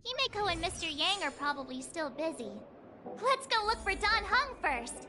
Himeko and Mr. Yang are probably still busy. Let's go look for Dan Heng first.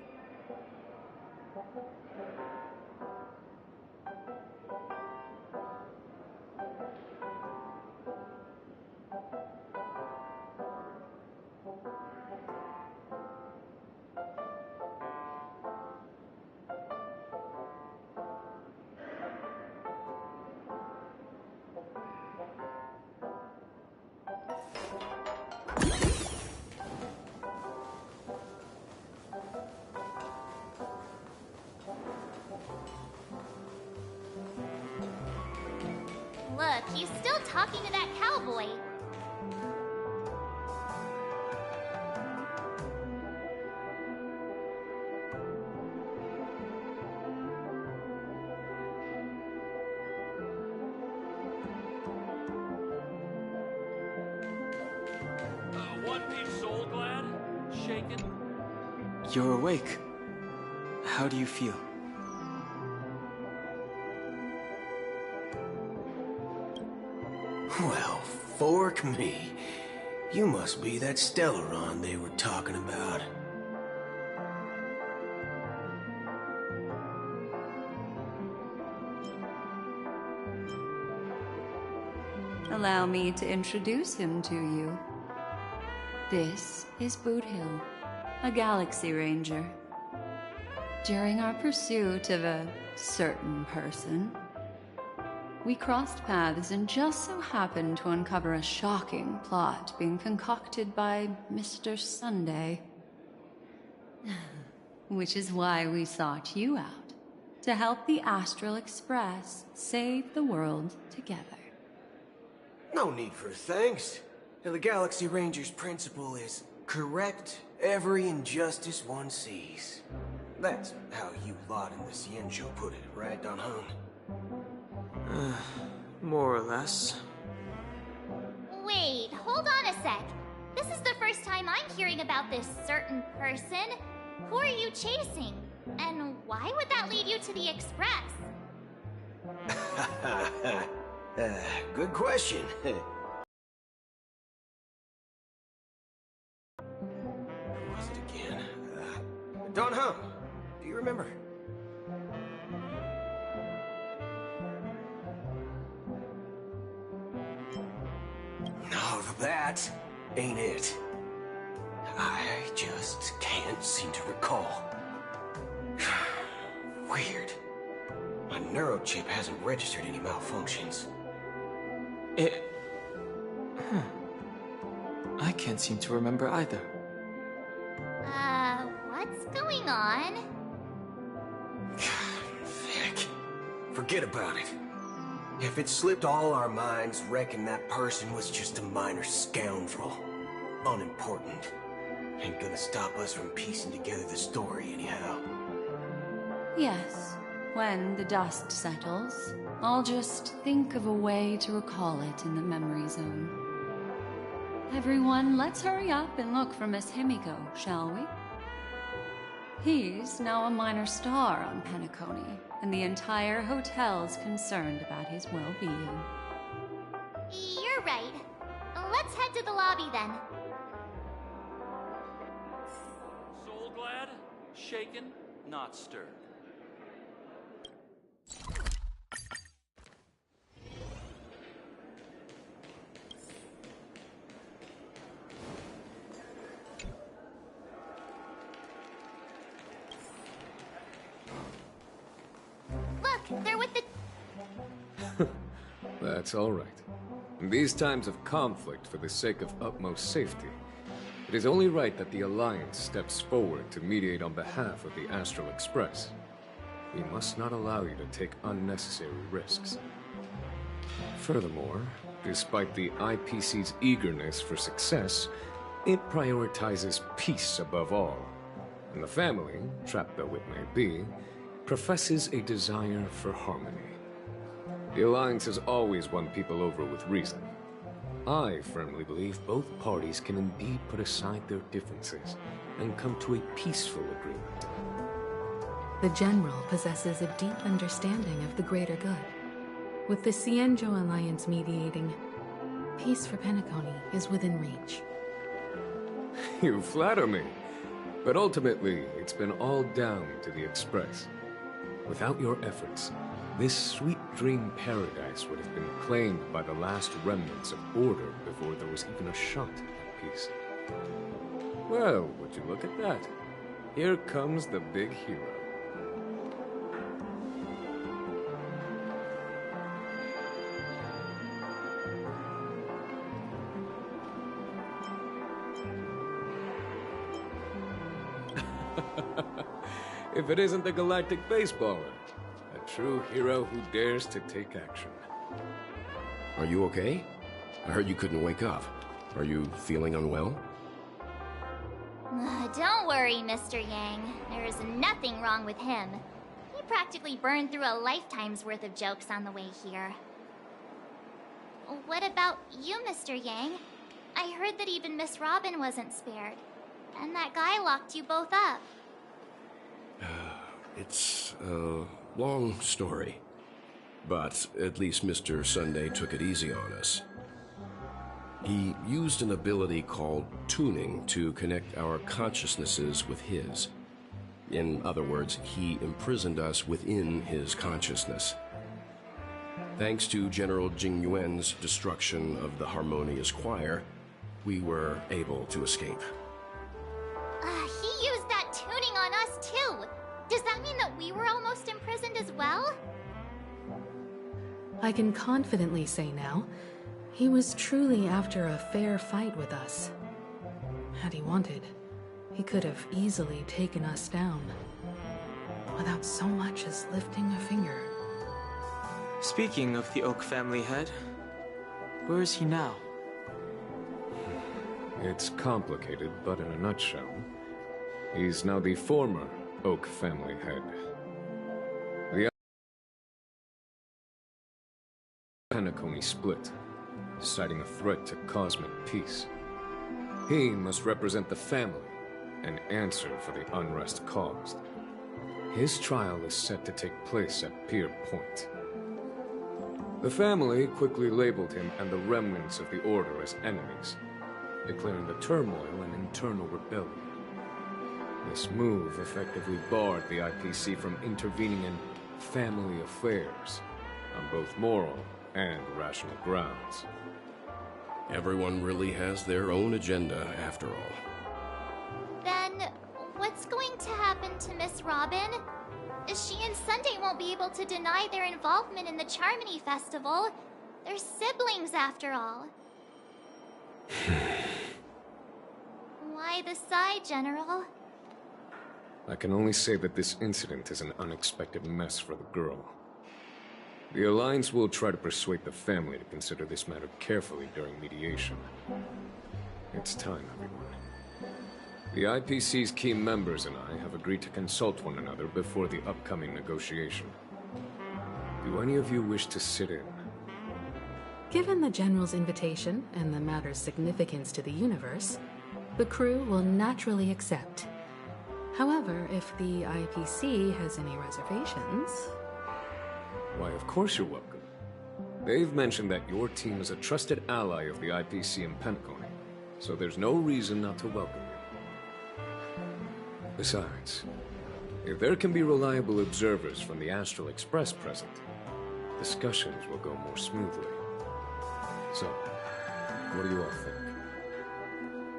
Look, he's still talking to that cowboy. One piece soul glad? Shaken? You're awake. How do you feel? Well, fork me. You must be that Stellaron they were talking about. Allow me to introduce him to you. This is Boothill, a Galaxy Ranger. During our pursuit of a certain person, we crossed paths and just so happened to uncover a shocking plot being concocted by Mr. Sunday. Which is why we sought you out, to help the Astral Express save the world together. No need for thanks. The Galaxy Ranger's principle is correct every injustice one sees. That's how you lot in the Xianzhou put it, right, Dan Heng? More or less. Wait, hold on a sec. This is the first time I'm hearing about this certain person. Who are you chasing? And why would that lead you to the Express? Good question. Who was it again? Dan Heng, do you remember? No, that ain't it. I just can't seem to recall. Weird. My neurochip hasn't registered any malfunctions. I can't seem to remember either. What's going on? Vic, forget about it. If it slipped all our minds, reckon that person was just a minor scoundrel. Unimportant. Ain't gonna stop us from piecing together the story anyhow. Yes, when the dust settles, I'll just think of a way to recall it in the memory zone. Everyone, let's hurry up and look for Miss Himeko, shall we? He's now a minor star on Penacony, and the entire hotel's concerned about his well-being. You're right. Let's head to the lobby then. Soul glad? Shaken? Not stirred. Look, they're with the... That's all right. In these times of conflict for the sake of utmost safety, it is only right that the Alliance steps forward to mediate on behalf of the Astral Express. We must not allow you to take unnecessary risks. Furthermore, despite the IPC's eagerness for success, it prioritizes peace above all. And the family, trapped though it may be, professes a desire for harmony. The Alliance has always won people over with reason. I firmly believe both parties can indeed put aside their differences and come to a peaceful agreement. The General possesses a deep understanding of the greater good. With the Xianzhou Alliance mediating, Peace for Penacony is within reach. You flatter me. But ultimately, it's been all down to the Express. Without your efforts, this sweet dream paradise would have been claimed by the last remnants of order before there was even a shot at peace. Well, would you look at that? Here comes the big hero. If it isn't the galactic baseballer, a true hero who dares to take action. Are you okay? I heard you couldn't wake up. Are you feeling unwell? Don't worry, Mr. Yang. There is nothing wrong with him. He practically burned through a lifetime's worth of jokes on the way here. What about you, Mr. Yang? I heard that even Miss Robin wasn't spared. And that guy locked you both up. It's a long story. But at least Mr. Sunday took it easy on us. He used an ability called tuning to connect our consciousnesses with his. In other words, he imprisoned us within his consciousness. Thanks to General Jing Yuan's destruction of the Harmonious Choir, we were able to escape. He used that tuning on us too. Does that mean that we were almost imprisoned as well? I can confidently say now, he was truly after a fair fight with us. Had he wanted, he could have easily taken us down, without so much as lifting a finger. Speaking of the Oak family head, where is he now? It's complicated, but in a nutshell, he's now the former Oak family head. The Penacony split, citing a threat to cosmic peace. He must represent the family and answer for the unrest caused. His trial is set to take place at Pier Point. The family quickly labeled him and the remnants of the Order as enemies, declaring the turmoil an internal rebellion. This move effectively barred the IPC from intervening in family affairs on both moral and rational grounds. Everyone really has their own agenda, after all. Then, what's going to happen to Miss Robin? She and Sunday won't be able to deny their involvement in the Charmony Festival. They're siblings, after all. Why the sigh, General? I can only say that this incident is an unexpected mess for the girl. The Alliance will try to persuade the family to consider this matter carefully during mediation. It's time, everyone. The IPC's key members and I have agreed to consult one another before the upcoming negotiation. Do any of you wish to sit in? Given the General's invitation and the matter's significance to the universe, the crew will naturally accept. However, if the IPC has any reservations... Why, of course you're welcome. They've mentioned that your team is a trusted ally of the IPC in Penacony, so there's no reason not to welcome you. Besides, if there can be reliable observers from the Astral Express present, discussions will go more smoothly. So, what do you all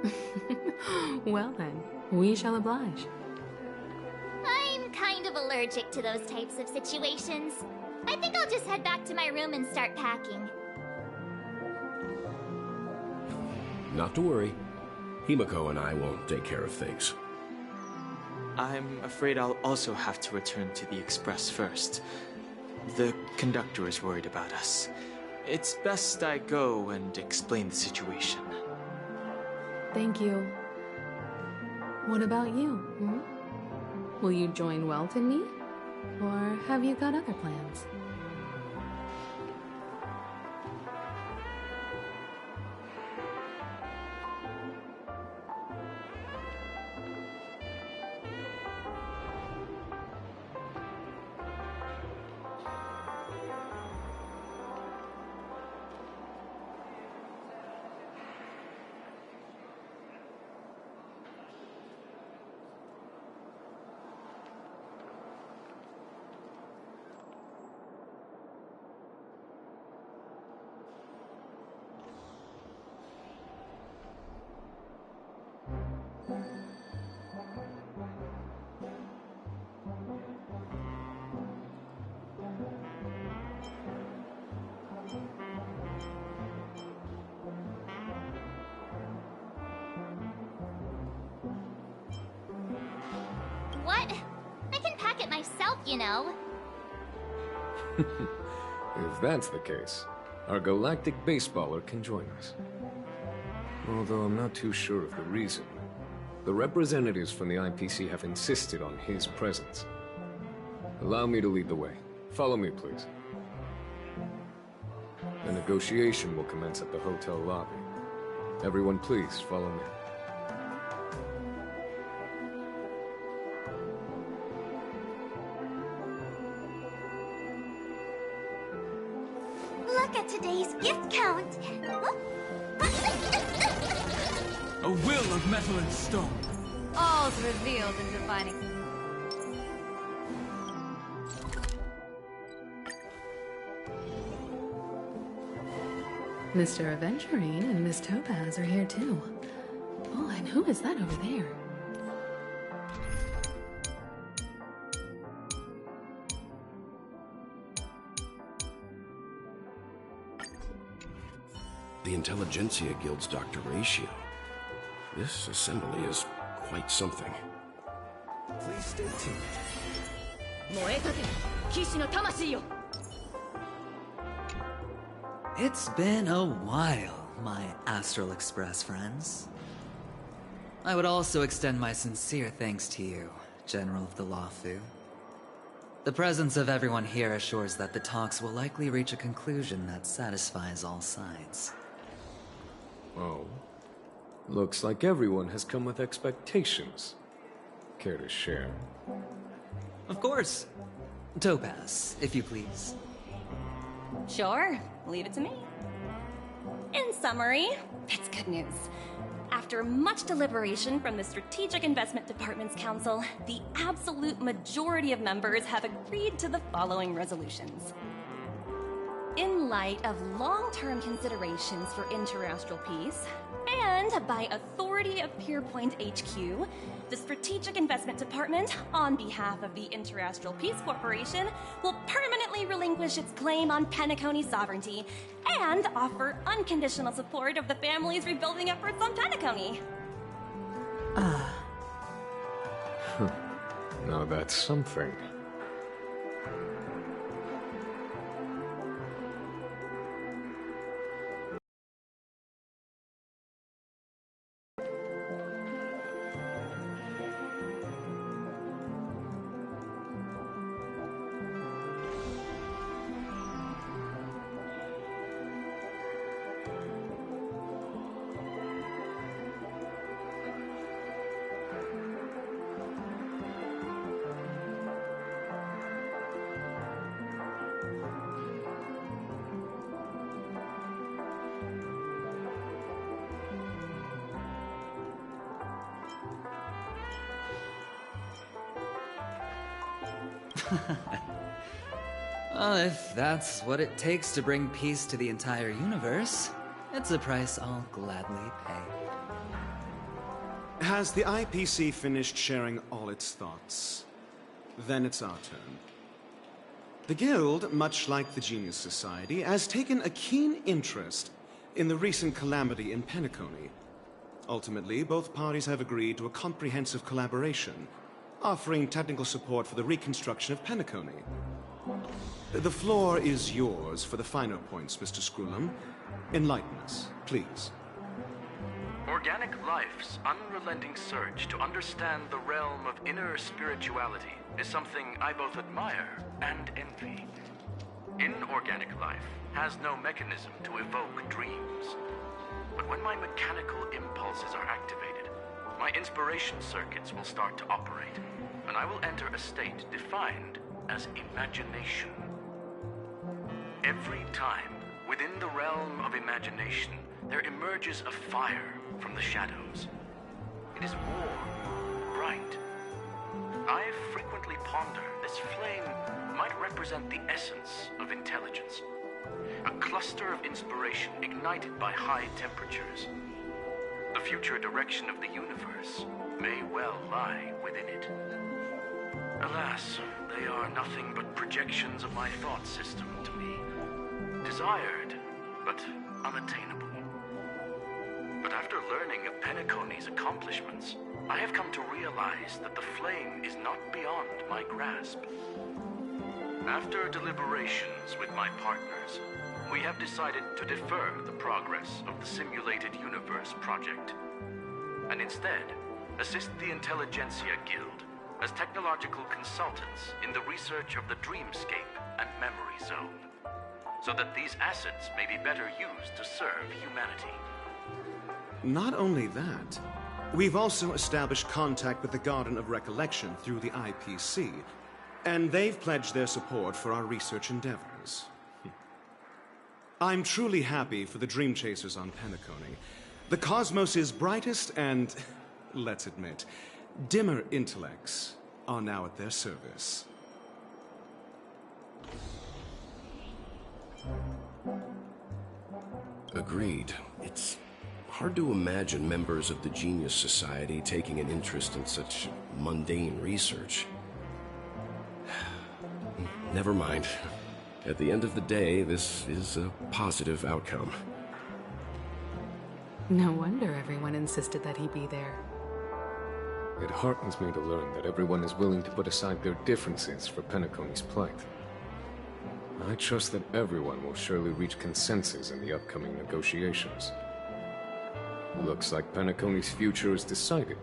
think? Well then, we shall oblige. I'm kind of allergic to those types of situations. I think I'll just head back to my room and start packing. Not to worry. Himiko and I will take care of things. I'm afraid I'll also have to return to the Express first. The conductor is worried about us. It's best I go and explain the situation. Thank you. What about you, hmm? Will you join Welt and me? Or have you got other plans? out, you know. If that's the case, our galactic baseballer can join us. Although I'm not too sure of the reason. The representatives from the IPC have insisted on his presence. Allow me to lead the way. Follow me, please. The negotiation will commence at the hotel lobby. Everyone, please follow me. Look at today's gift count. A will of metal and stone. All's revealed in defining. Mr. Aventurine and Miss Topaz are here too. Oh, and who is that over there? The Intelligentsia Guild's Dr. Ratio. This assembly is quite something. Please stay tuned. It's been a while, my Astral Express friends. I would also extend my sincere thanks to you, General of the Luofu. The presence of everyone here assures that the talks will likely reach a conclusion that satisfies all sides. Oh. Looks like everyone has come with expectations. Care to share? Of course. Topaz, if you please. Sure, leave it to me. In summary, it's good news. After much deliberation from the Strategic Investment Department's Council, the absolute majority of members have agreed to the following resolutions. In light of long-term considerations for interastral peace, and by authority of Pierpoint HQ, the Strategic Investment Department, on behalf of the Interastral Peace Corporation, will permanently relinquish its claim on Penacony sovereignty and offer unconditional support of the family's rebuilding efforts on Penacony. Now that's something. Well, if that's what it takes to bring peace to the entire universe, it's a price I'll gladly pay. Has the IPC finished sharing all its thoughts? Then it's our turn. The Guild, much like the Genius Society, has taken a keen interest in the recent calamity in Penacony. Ultimately, both parties have agreed to a comprehensive collaboration, offering technical support for the reconstruction of Penacony. The floor is yours for the finer points, Mr. Screwlam. Enlighten us, please. Organic life's unrelenting search to understand the realm of inner spirituality is something I both admire and envy. Inorganic life has no mechanism to evoke dreams. But when my mechanical impulses are activated, my inspiration circuits will start to operate, and I will enter a state defined as imagination. Every time, within the realm of imagination, there emerges a fire from the shadows. It is warm, bright. I frequently ponder this flame might represent the essence of intelligence. A cluster of inspiration ignited by high temperatures. The future direction of the universe may well lie within it. Alas, they are nothing but projections of my thought system to me. Desired, but unattainable. But after learning of Penacony's accomplishments, I have come to realize that the flame is not beyond my grasp. After deliberations with my partners, we have decided to defer the progress of the Simulated Universe project, and instead assist the Intelligentsia Guild as technological consultants in the research of the Dreamscape and Memory Zone, so that these assets may be better used to serve humanity. Not only that, we've also established contact with the Garden of Recollection through the IPC, and they've pledged their support for our research endeavors. I'm truly happy for the Dream Chasers on Penacony. The cosmos' brightest and, let's admit, dimmer intellects are now at their service. Agreed. It's hard to imagine members of the Genius Society taking an interest in such mundane research. Never mind. At the end of the day, this is a positive outcome. No wonder everyone insisted that he be there. It heartens me to learn that everyone is willing to put aside their differences for Penacony's plight. I trust that everyone will surely reach consensus in the upcoming negotiations. Looks like Penacony's future is decided.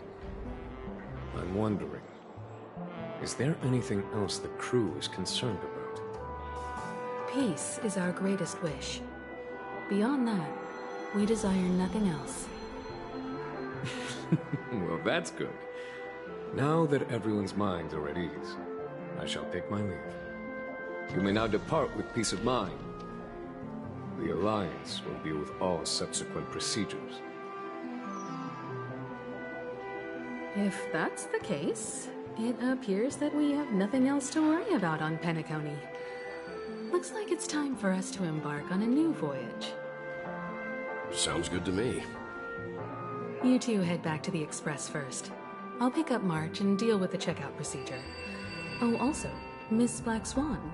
I'm wondering, is there anything else the crew is concerned about? Peace is our greatest wish. Beyond that, we desire nothing else. Well, that's good. Now that everyone's minds are at ease, I shall take my leave. You may now depart with peace of mind. The Alliance will deal with all subsequent procedures. If that's the case, it appears that we have nothing else to worry about on Penacony. Looks like it's time for us to embark on a new voyage. Sounds good to me. You two head back to the Express first. I'll pick up March and deal with the checkout procedure. Oh, also, Miss Black Swan,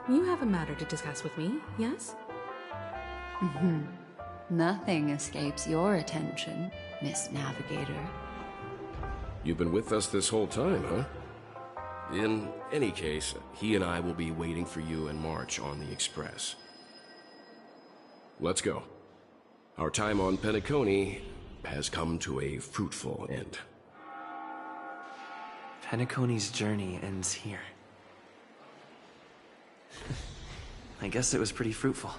you have a matter to discuss with me, yes? Nothing escapes your attention, Miss Navigator. You've been with us this whole time, huh? In any case, he and I will be waiting for you and March on the Express. Let's go. Our time on Penacony has come to a fruitful end. Penacony's journey ends here. I guess it was pretty fruitful.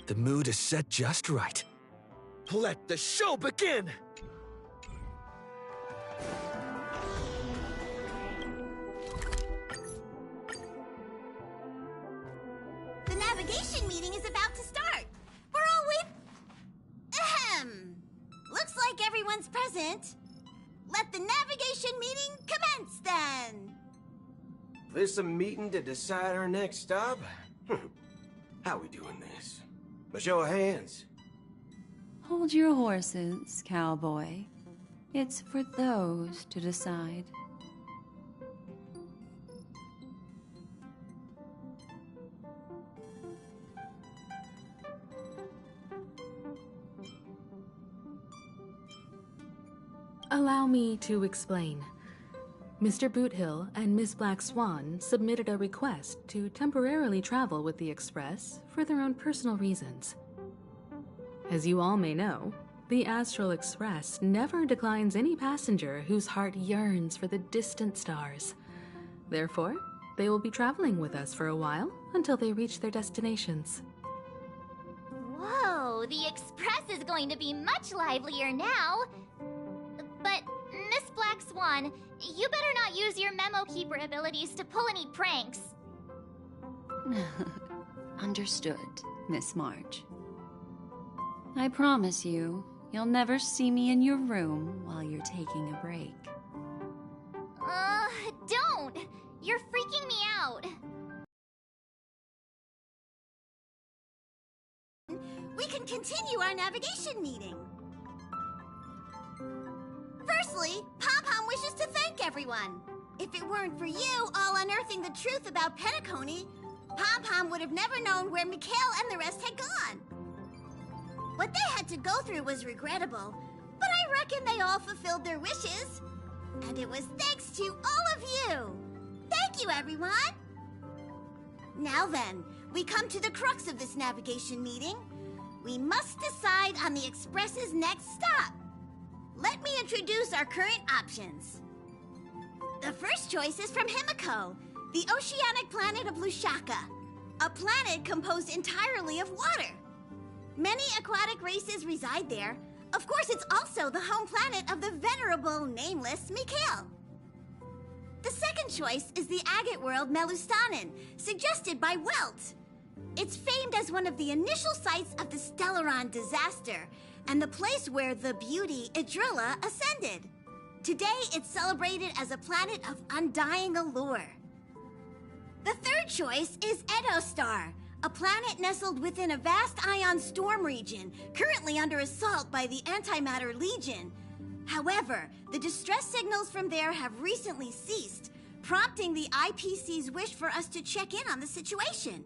The mood is set just right. Let the show begin! The navigation meeting is about to start. We're all Looks like everyone's present. Let the navigation meeting commence then. This a meeting to decide our next stop? How we doing this? A show of hands. Hold your horses, cowboy. It's for those to decide. Allow me to explain. Mr. Boothill and Miss Black Swan submitted a request to temporarily travel with the Express for their own personal reasons. As you all may know, the Astral Express never declines any passenger whose heart yearns for the distant stars. Therefore, they will be traveling with us for a while until they reach their destinations. Whoa, the Express is going to be much livelier now. But, Miss Black Swan, you better not use your Memo Keeper abilities to pull any pranks. Understood, Miss March. I promise you, you'll never see me in your room while you're taking a break. Don't! You're freaking me out! We can continue our navigation meeting. Firstly, Pom-Pom wishes to thank everyone. If it weren't for you all unearthing the truth about Penacony, Pom-Pom would have never known where Mikhail and the rest had gone. What they had to go through was regrettable, but I reckon they all fulfilled their wishes. And it was thanks to all of you. Thank you, everyone. Now then, we come to the crux of this navigation meeting. We must decide on the Express's next stop. Let me introduce our current options. The first choice is from Himiko, the oceanic planet of Lushaka, a planet composed entirely of water. Many aquatic races reside there. Of course, it's also the home planet of the venerable, nameless Mikhail. The second choice is the agate world Melustanen, suggested by Welt. It's famed as one of the initial sites of the Stellaron disaster, and the place where the beauty Idrilla ascended. Today, it's celebrated as a planet of undying allure. The third choice is Edostar, a planet nestled within a vast ion storm region, currently under assault by the Antimatter Legion. However, the distress signals from there have recently ceased, prompting the IPC's wish for us to check in on the situation.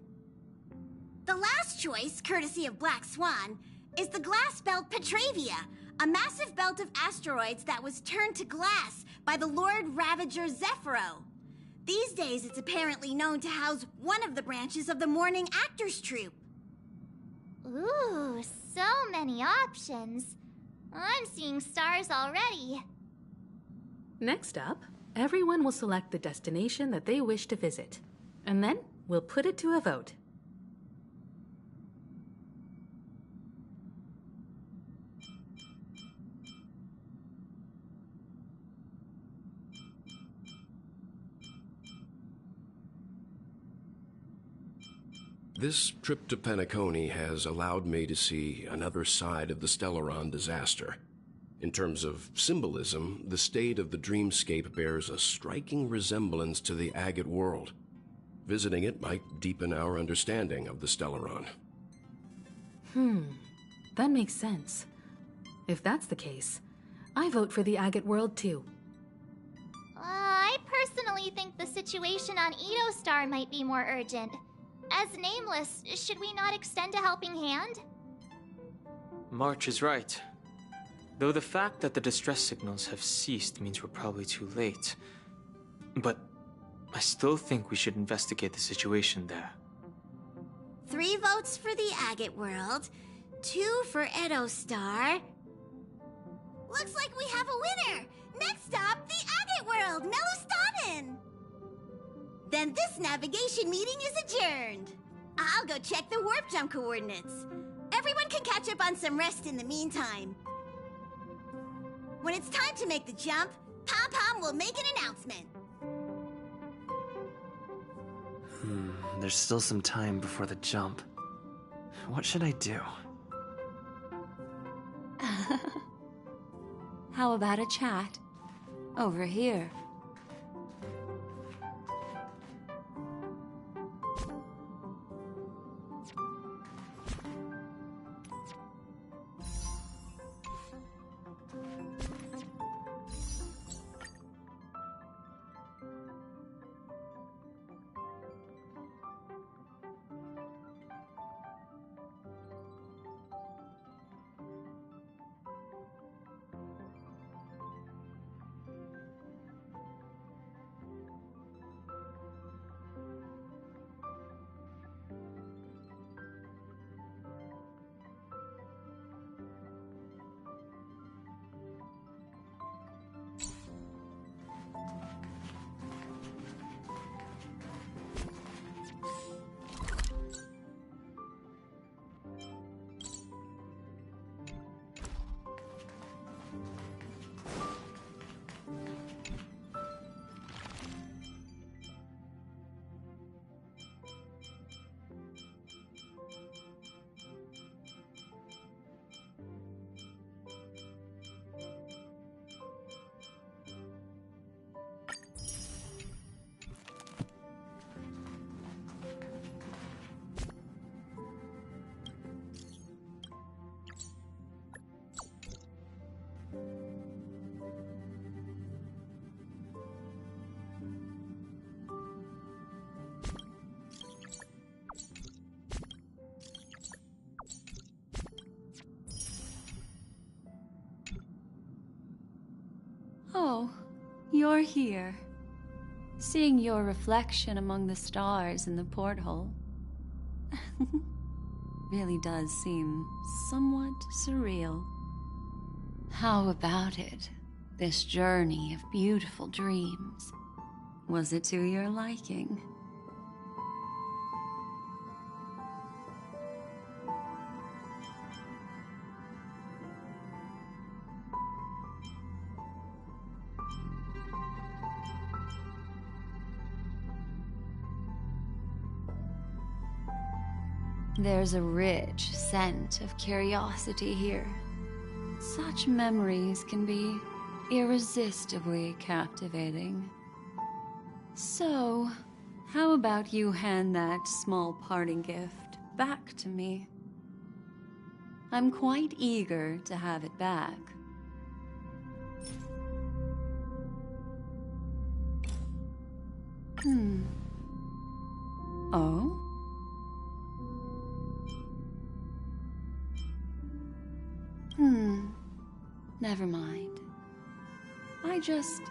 The last choice, courtesy of Black Swan, is the glass belt Petravia, a massive belt of asteroids that was turned to glass by the Lord Ravager Zephyro. These days, it's apparently known to house one of the branches of the Morning Actors Troupe. Ooh, so many options. I'm seeing stars already. Next up, everyone will select the destination that they wish to visit. And then we'll put it to a vote. This trip to Penacony has allowed me to see another side of the Stellaron disaster. In terms of symbolism, the state of the dreamscape bears a striking resemblance to the agate world. Visiting it might deepen our understanding of the Stellaron. That makes sense. If that's the case, I vote for the agate world too. I personally think the situation on Edostar might be more urgent. As Nameless, should we not extend a helping hand? March is right. Though the fact that the distress signals have ceased means we're probably too late. But I still think we should investigate the situation there. 3 votes for the agate world, 2 for Edostar. Looks like we have a winner! Next stop, the agate world, Melustanen! Then this navigation meeting is adjourned. I'll go check the warp jump coordinates. Everyone can catch up on some rest in the meantime. When it's time to make the jump, Pom-Pom will make an announcement. There's still some time before the jump. What should I do? How about a chat? Over here. You're here. Seeing your reflection among the stars in the porthole really does seem somewhat surreal. How about it? This journey of beautiful dreams. Was it to your liking? There's a rich scent of curiosity here. Such memories can be irresistibly captivating. So, how about you hand that small parting gift back to me? I'm quite eager to have it back. Oh? Never mind. I just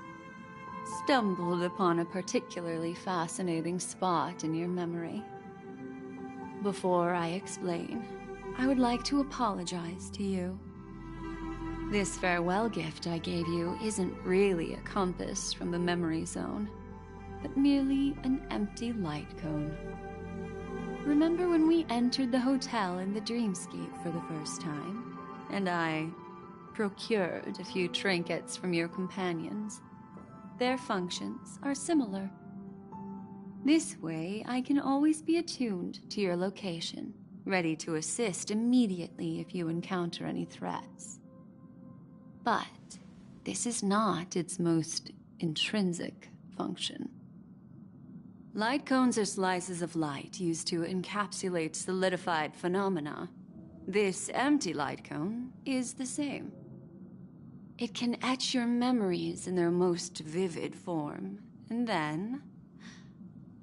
stumbled upon a particularly fascinating spot in your memory. Before I explain, I would like to apologize to you. This farewell gift I gave you isn't really a compass from the memory zone, but merely an empty light cone. Remember when we entered the hotel in the dreamscape for the first time, and I procured a few trinkets from your companions? Their functions are similar. This way, I can always be attuned to your location, ready to assist immediately if you encounter any threats. But this is not its most intrinsic function. Light cones are slices of light used to encapsulate solidified phenomena. This empty light cone is the same. It can etch your memories in their most vivid form, and then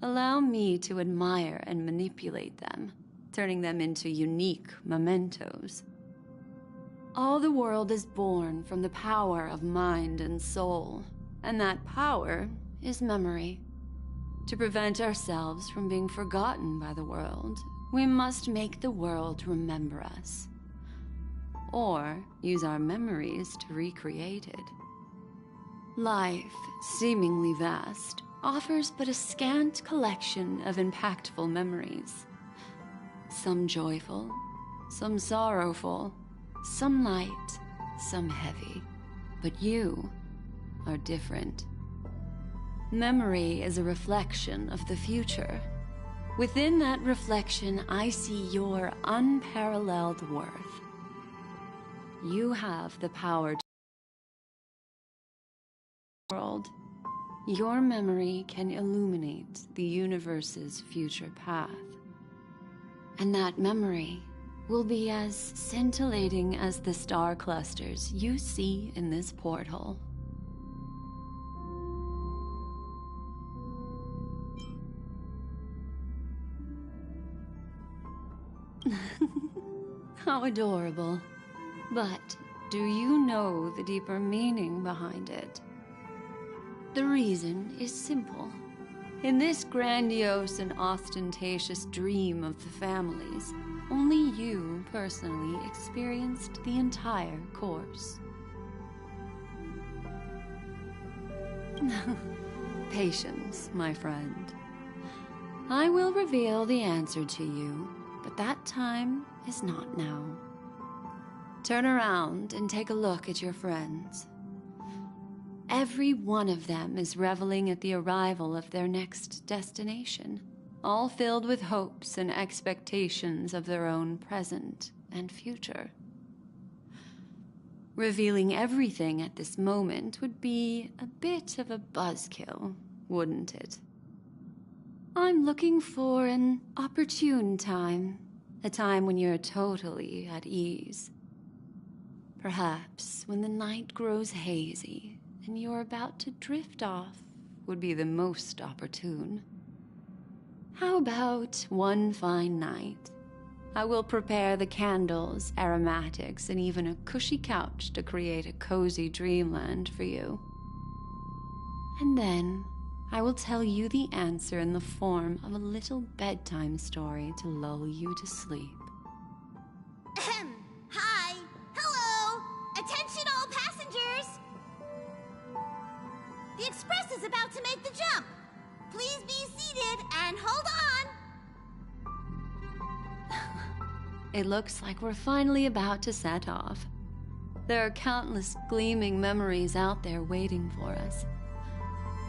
allow me to admire and manipulate them, turning them into unique mementos. All the world is born from the power of mind and soul, and that power is memory. To prevent ourselves from being forgotten by the world, we must make the world remember us, or use our memories to recreate it. Life, seemingly vast, offers but a scant collection of impactful memories. Some joyful, some sorrowful, some light, some heavy. But you are different. Memory is a reflection of the future. Within that reflection, I see your unparalleled worth. You have the power to the world. Your memory can illuminate the universe's future path. And that memory will be as scintillating as the star clusters you see in this porthole. How adorable. But do you know the deeper meaning behind it? The reason is simple. In this grandiose and ostentatious dream of the families, only you personally experienced the entire course. Patience, my friend. I will reveal the answer to you, but that time is not now. Turn around and take a look at your friends. Every one of them is reveling at the arrival of their next destination, all filled with hopes and expectations of their own present and future. Revealing everything at this moment would be a bit of a buzzkill, wouldn't it? I'm looking for an opportune time, a time when you're totally at ease. Perhaps when the night grows hazy and you're about to drift off would be the most opportune. How about one fine night? I will prepare the candles, aromatics, and even a cushy couch to create a cozy dreamland for you. And then I will tell you the answer in the form of a little bedtime story to lull you to sleep. Ahem. Hi. Hello. Attention all passengers. The express is about to make the jump. Please be seated and hold on. It looks like we're finally about to set off. There are countless gleaming memories out there waiting for us.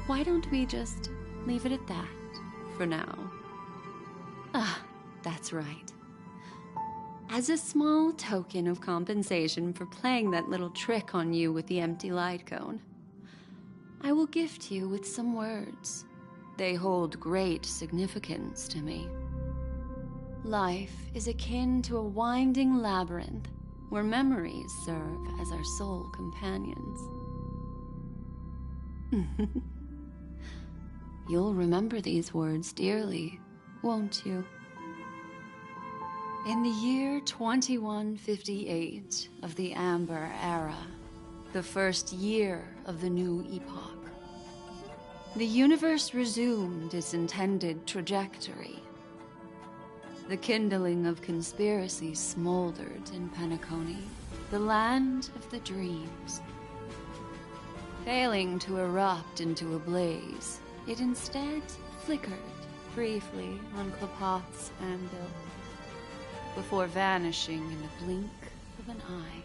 Why don't we just leave it at that for now? Ah, that's right. As a small token of compensation for playing that little trick on you with the empty light cone, I will gift you with some words. They hold great significance to me. Life is akin to a winding labyrinth where memories serve as our sole companions. You'll remember these words dearly, won't you? In the year 2158 of the Amber Era, the first year of the new epoch, the universe resumed its intended trajectory. The kindling of conspiracy smoldered in Penacony, the land of the dreams. Failing to erupt into a blaze, it instead flickered briefly on Klapoth's anvil, before vanishing in the blink of an eye.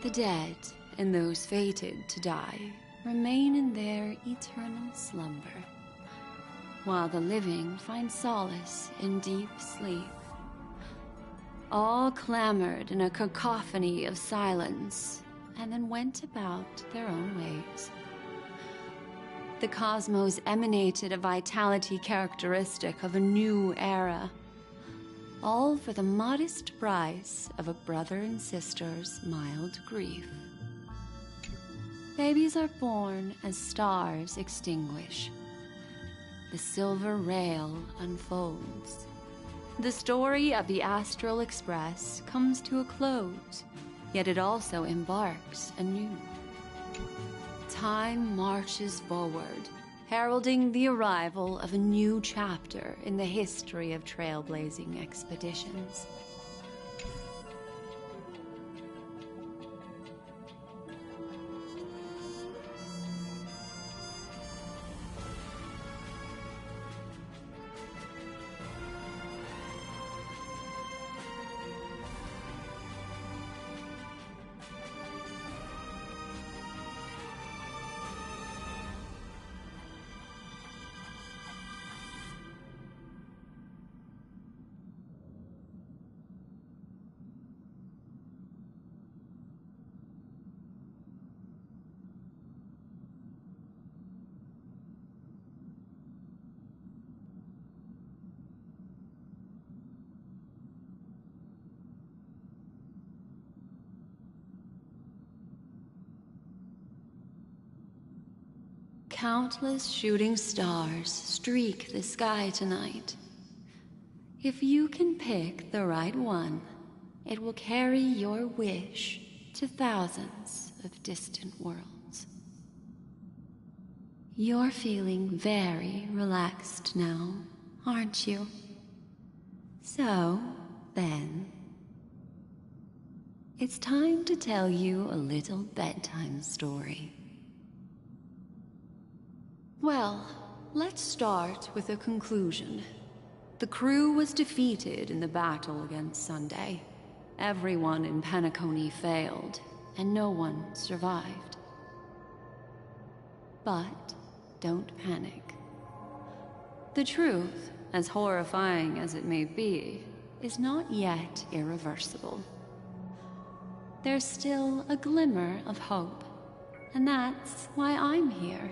The dead and those fated to die remain in their eternal slumber, while the living find solace in deep sleep. All clamored in a cacophony of silence, and then went about their own ways. The cosmos emanated a vitality characteristic of a new era, all for the modest price of a brother and sister's mild grief. Babies are born as stars extinguish. The silver rail unfolds. The story of the Astral Express comes to a close, yet it also embarks anew. Time marches forward, heralding the arrival of a new chapter in the history of trailblazing expeditions. Countless shooting stars streak the sky tonight. If you can pick the right one, it will carry your wish to thousands of distant worlds. You're feeling very relaxed now, aren't you? So, then, it's time to tell you a little bedtime story. Well, let's start with a conclusion. The crew was defeated in the battle against Sunday. Everyone in Penacony failed, and no one survived. But don't panic. The truth, as horrifying as it may be, is not yet irreversible. There's still a glimmer of hope, and that's why I'm here.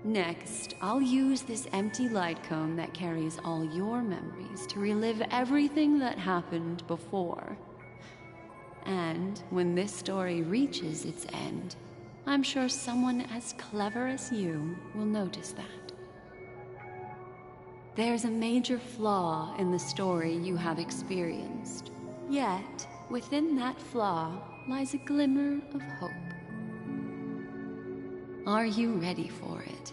Next, I'll use this empty light cone that carries all your memories to relive everything that happened before. And when this story reaches its end, I'm sure someone as clever as you will notice that. There's a major flaw in the story you have experienced, yet within that flaw lies a glimmer of hope. Are you ready for it?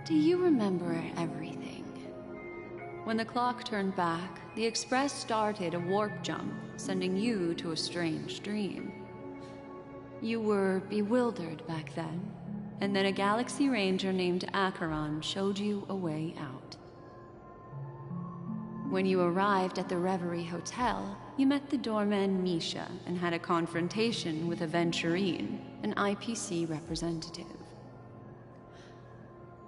Do you remember everything? When the clock turned back, the Express started a warp jump, sending you to a strange dream. You were bewildered back then, and then a Galaxy Ranger named Acheron showed you a way out. When you arrived at the Reverie Hotel, you met the doorman Misha and had a confrontation with Aventurine, an IPC representative.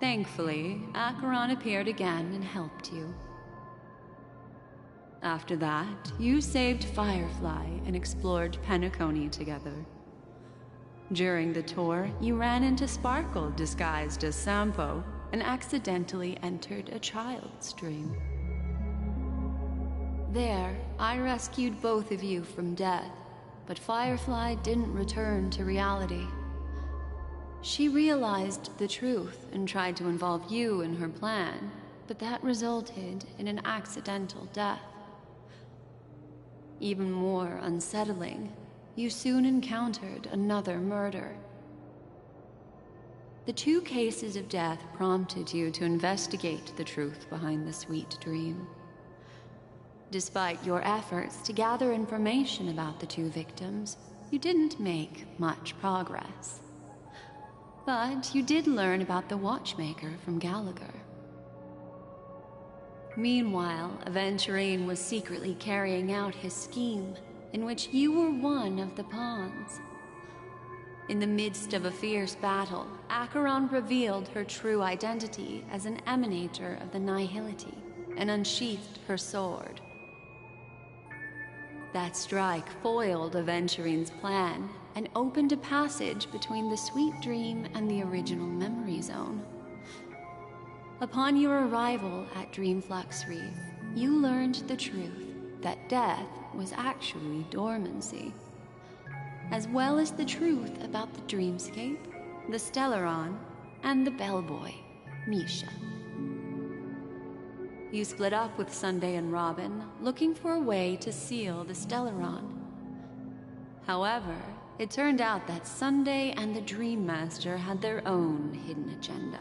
Thankfully, Acheron appeared again and helped you. After that, you saved Firefly and explored Penacony together. During the tour, you ran into Sparkle disguised as Sampo and accidentally entered a child's dream. There, I rescued both of you from death, but Firefly didn't return to reality. She realized the truth and tried to involve you in her plan, but that resulted in an accidental death. Even more unsettling, you soon encountered another murder. The 2 cases of death prompted you to investigate the truth behind the sweet dream. Despite your efforts to gather information about the 2 victims, you didn't make much progress. But you did learn about the Watchmaker from Gallagher. Meanwhile, Aventurine was secretly carrying out his scheme, in which you were one of the pawns. In the midst of a fierce battle, Acheron revealed her true identity as an emanator of the Nihility and unsheathed her sword. That strike foiled Aventurine's plan and opened a passage between the Sweet Dream and the original Memory Zone. Upon your arrival at Dreamflux Reef, you learned the truth that death was actually dormancy, as well as the truth about the Dreamscape, the Stellaron, and the bellboy, Misha. You split up with Sunday and Robin, looking for a way to seal the Stellaron. However, it turned out that Sunday and the Dream Master had their own hidden agenda.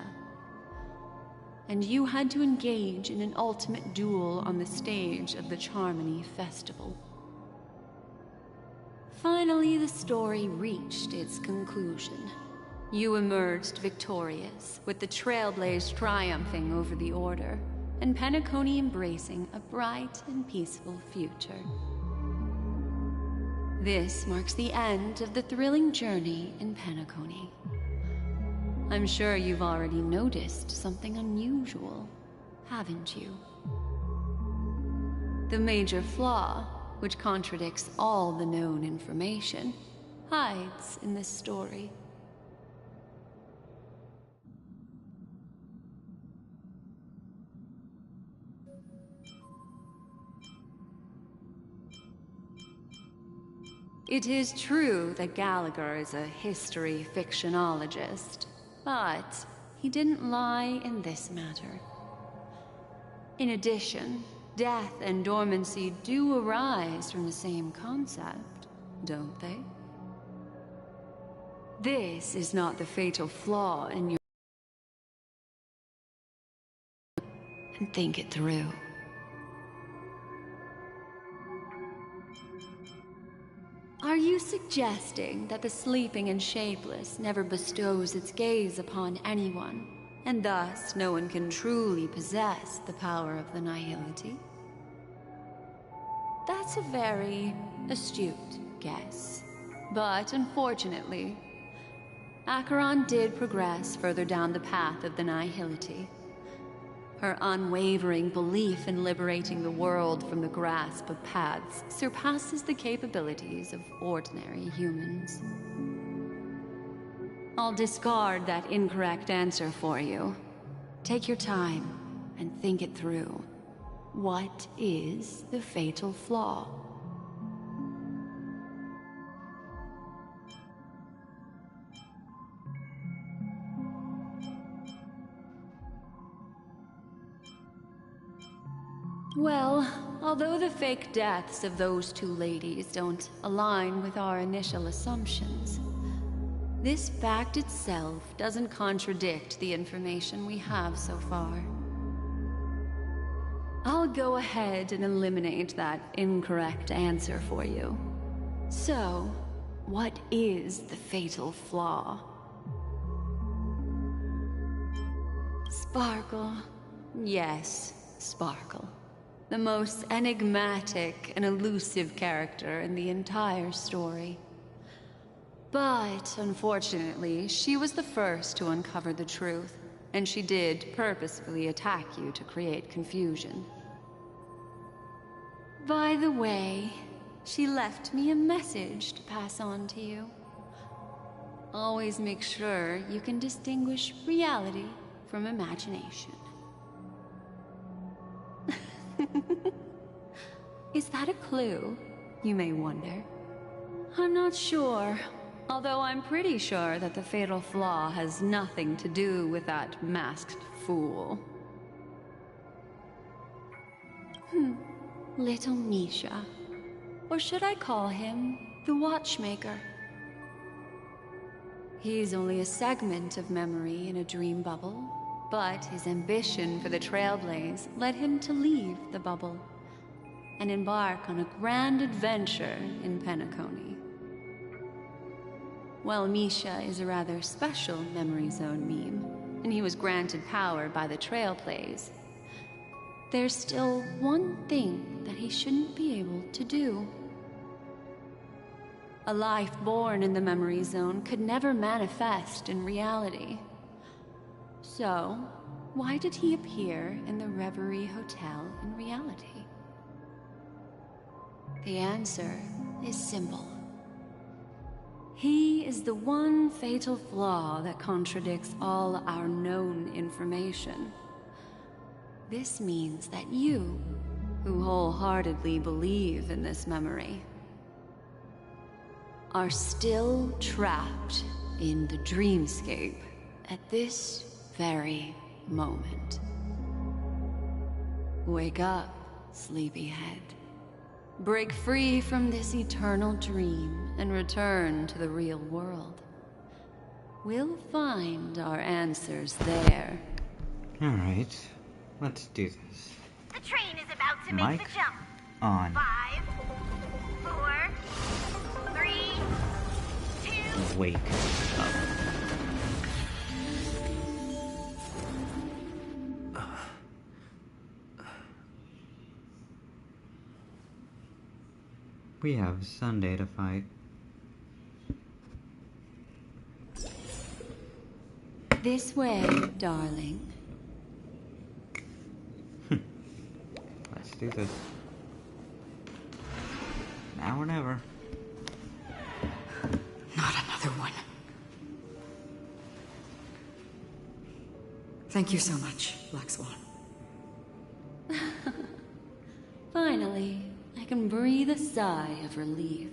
And you had to engage in an ultimate duel on the stage of the Charmony Festival. Finally, the story reached its conclusion. You emerged victorious, with the Trailblaze triumphing over the Order, and Penacony embracing a bright and peaceful future. This marks the end of the thrilling journey in Penacony. I'm sure you've already noticed something unusual, haven't you? The major flaw, which contradicts all the known information, hides in this story. It is true that Gallagher is a history fictionologist, but he didn't lie in this matter. In addition, death and dormancy do arise from the same concept, don't they? This is not the fatal flaw in your... And think it through. Are you suggesting that the sleeping and shapeless never bestows its gaze upon anyone, and thus no one can truly possess the power of the Nihility? That's a very astute guess, but unfortunately, Acheron did progress further down the path of the Nihility. Her unwavering belief in liberating the world from the grasp of paths surpasses the capabilities of ordinary humans. I'll discard that incorrect answer for you. Take your time and think it through. What is the fatal flaw? Well, although the fake deaths of those 2 ladies don't align with our initial assumptions, This fact itself doesn't contradict the information we have so far. I'll go ahead and eliminate that incorrect answer for you. So, what is the fatal flaw? Sparkle. Yes, Sparkle. The most enigmatic and elusive character in the entire story. But, unfortunately, she was the first to uncover the truth, and she did purposefully attack you to create confusion. By the way, she left me a message to pass on to you. Always make sure you can distinguish reality from imagination. Is that a clue, you may wonder? I'm not sure, although I'm pretty sure that the fatal flaw has nothing to do with that masked fool. Little Misha. Or should I call him the Watchmaker? He's only a segment of memory in a dream bubble, but his ambition for the Trailblaze led him to leave the bubble and embark on a grand adventure in Penacony. While Misha is a rather special Memory Zone meme, and he was granted power by the Trailblaze, there's still one thing that he shouldn't be able to do. A life born in the Memory Zone could never manifest in reality. So, why did he appear in the Reverie Hotel in reality? The answer is simple. He is the one fatal flaw that contradicts all our known information. This means that you, who wholeheartedly believe in this memory, are still trapped in the dreamscape at this very moment. Wake up, sleepyhead. Break free from this eternal dream and return to the real world. We'll find our answers there. All right, let's do this. The train is about to Mic make the jump. on. 5, 4, 3, 2. Wake up. We have Sunday to fight. This way, darling. Let's do this. Now or never. Not another one. Thank you so much, Black Swan. Finally, I can breathe a sigh of relief.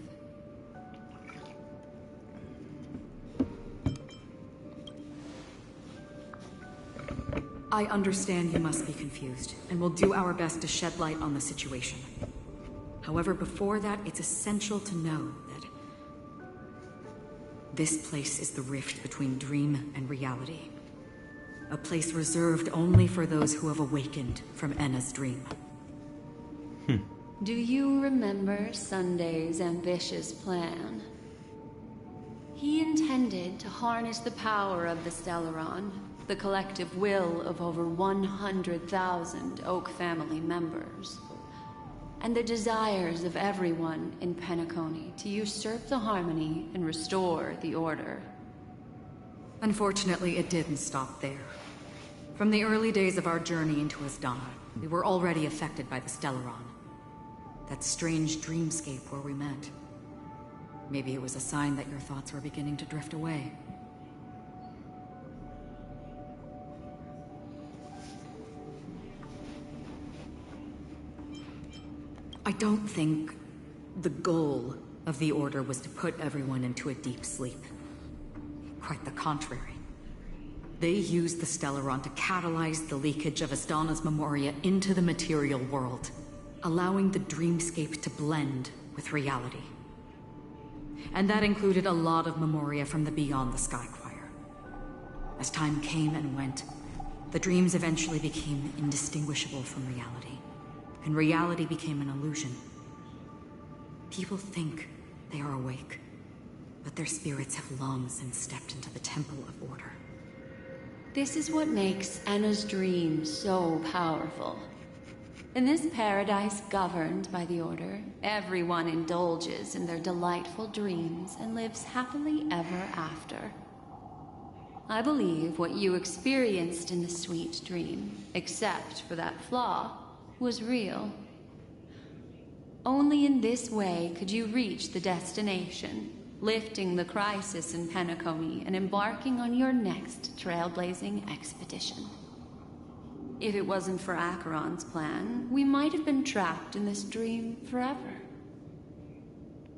I understand you must be confused, and we'll do our best to shed light on the situation. However, before that, it's essential to know that this place is the rift between dream and reality. A place reserved only for those who have awakened from Enna's dream. Do you remember Sunday's ambitious plan? He intended to harness the power of the Stellaron, the collective will of over 100,000 Oak family members, and the desires of everyone in Penacony to usurp the harmony and restore the order. Unfortunately, it didn't stop there. From the early days of our journey into Asdana, we were already affected by the Stellaron. That strange dreamscape where we met. Maybe it was a sign that your thoughts were beginning to drift away. I don't think the goal of the Order was to put everyone into a deep sleep. Quite the contrary. They used the Stellaron to catalyze the leakage of Asdana's Memoria into the material world, allowing the dreamscape to blend with reality. And that included a lot of memoria from the Beyond the Sky Choir. As time came and went, the dreams eventually became indistinguishable from reality, and reality became an illusion. People think they are awake, but their spirits have long since stepped into the Temple of Order. This is what makes Anna's dream so powerful. In this paradise governed by the Order, everyone indulges in their delightful dreams and lives happily ever after. I believe what you experienced in the sweet dream, except for that flaw, was real. Only in this way could you reach the destination, lifting the crisis in Penacony and embarking on your next trailblazing expedition. If it wasn't for Acheron's plan, we might have been trapped in this dream forever.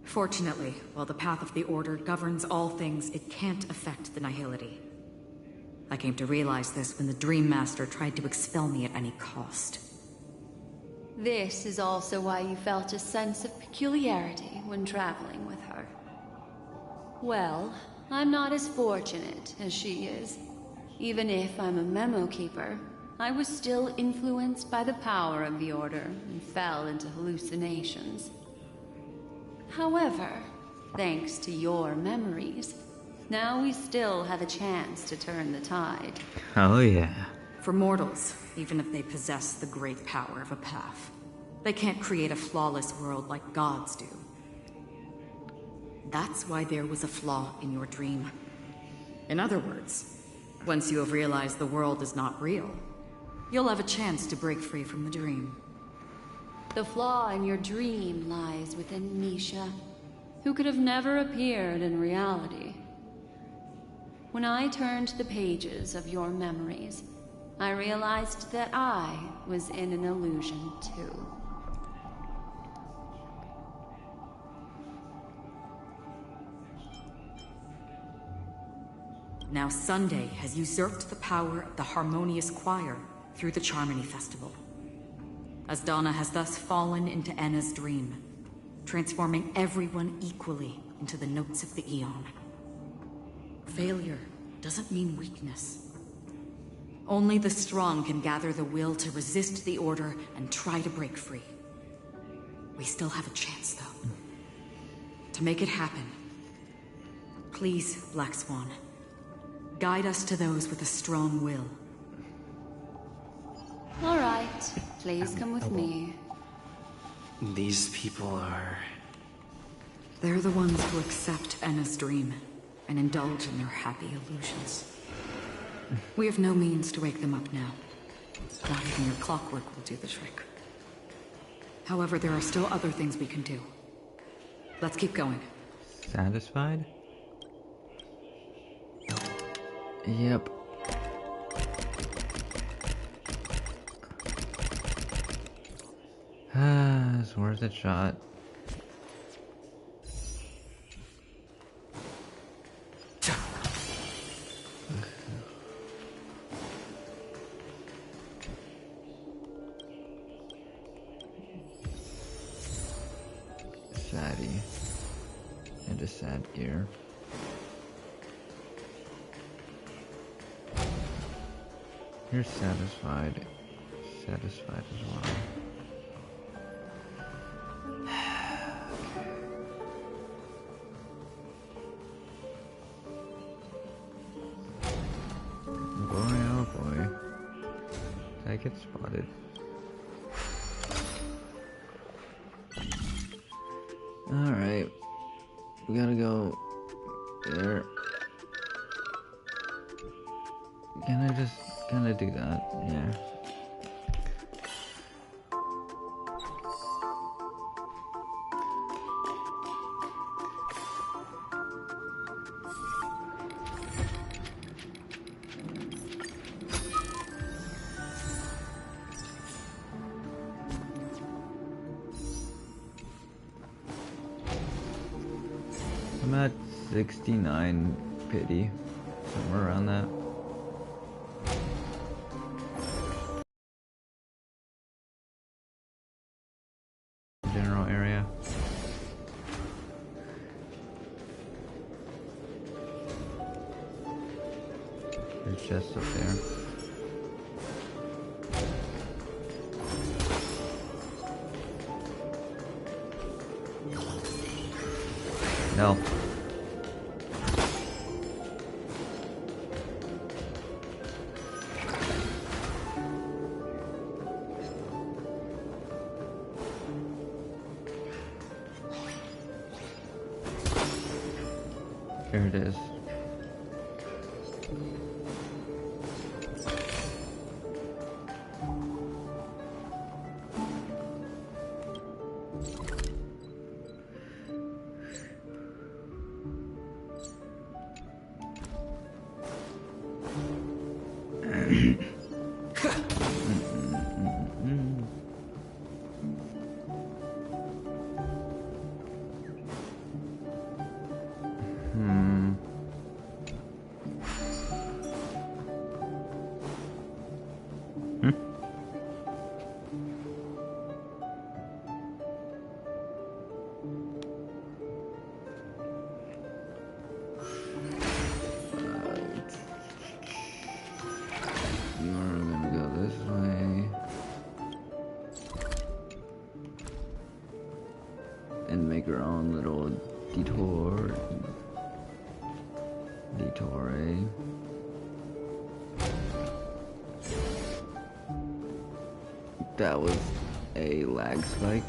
Fortunately, while the path of the Order governs all things, it can't affect the Nihility. I came to realize this when the Dream Master tried to expel me at any cost. This is also why you felt a sense of peculiarity when traveling with her. Well, I'm not as fortunate as she is. Even if I'm a memo keeper, I was still influenced by the power of the Order and fell into hallucinations. However, thanks to your memories, now we still have a chance to turn the tide. Oh yeah. For mortals, even if they possess the great power of a path, they can't create a flawless world like gods do. That's why there was a flaw in your dream. In other words, once you have realized the world is not real, you'll have a chance to break free from the dream. The flaw in your dream lies within Misha, who could have never appeared in reality. When I turned the pages of your memories, I realized that I was in an illusion too. Now Sunday has usurped the power of the Harmonious Choir through the Charmony Festival. Asdana has thus fallen into Enna's dream, transforming everyone equally into the notes of the Aeon. Failure doesn't mean weakness. Only the strong can gather the will to resist the Order and try to break free. We still have a chance, though. To make it happen, please, Black Swan, guide us to those with a strong will. All right, please come with me. These people are... They're the ones who accept Enna's dream and indulge in their happy illusions. We have no means to wake them up now. Not even your clockwork will do the trick. However, there are still other things we can do. Let's keep going. Satisfied? Yep. It's worth a shot. Saddy. And a sad gear. You're satisfied. Satisfied as well. Boy, oh boy. I get spotted. Alright. We gotta go there. Can I just kinda do that? Yeah. I'm at 69 pity, somewhere around that. General area. chests up there. No. Here it is. And make her own little detour. Detour, eh? That was a lag spike.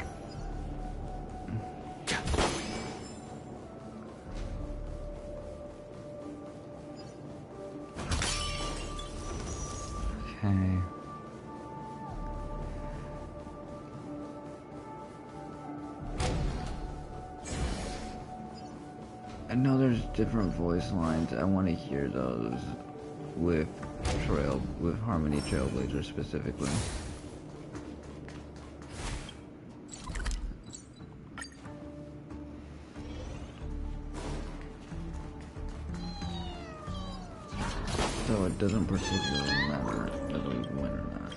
Okay. I know there's different voice lines. I want to hear those with Harmony Trailblazer specifically. So it doesn't particularly matter whether we win or not.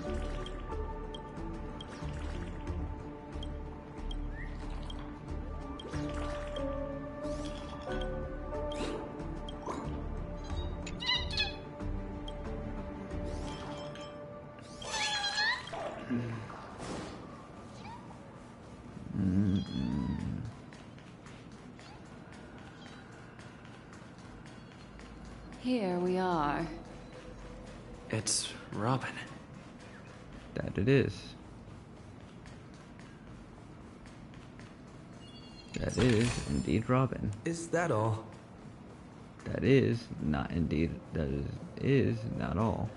Here we are. It's Robin. That it is. That is indeed Robin. Is that all? That is not indeed. That is not all.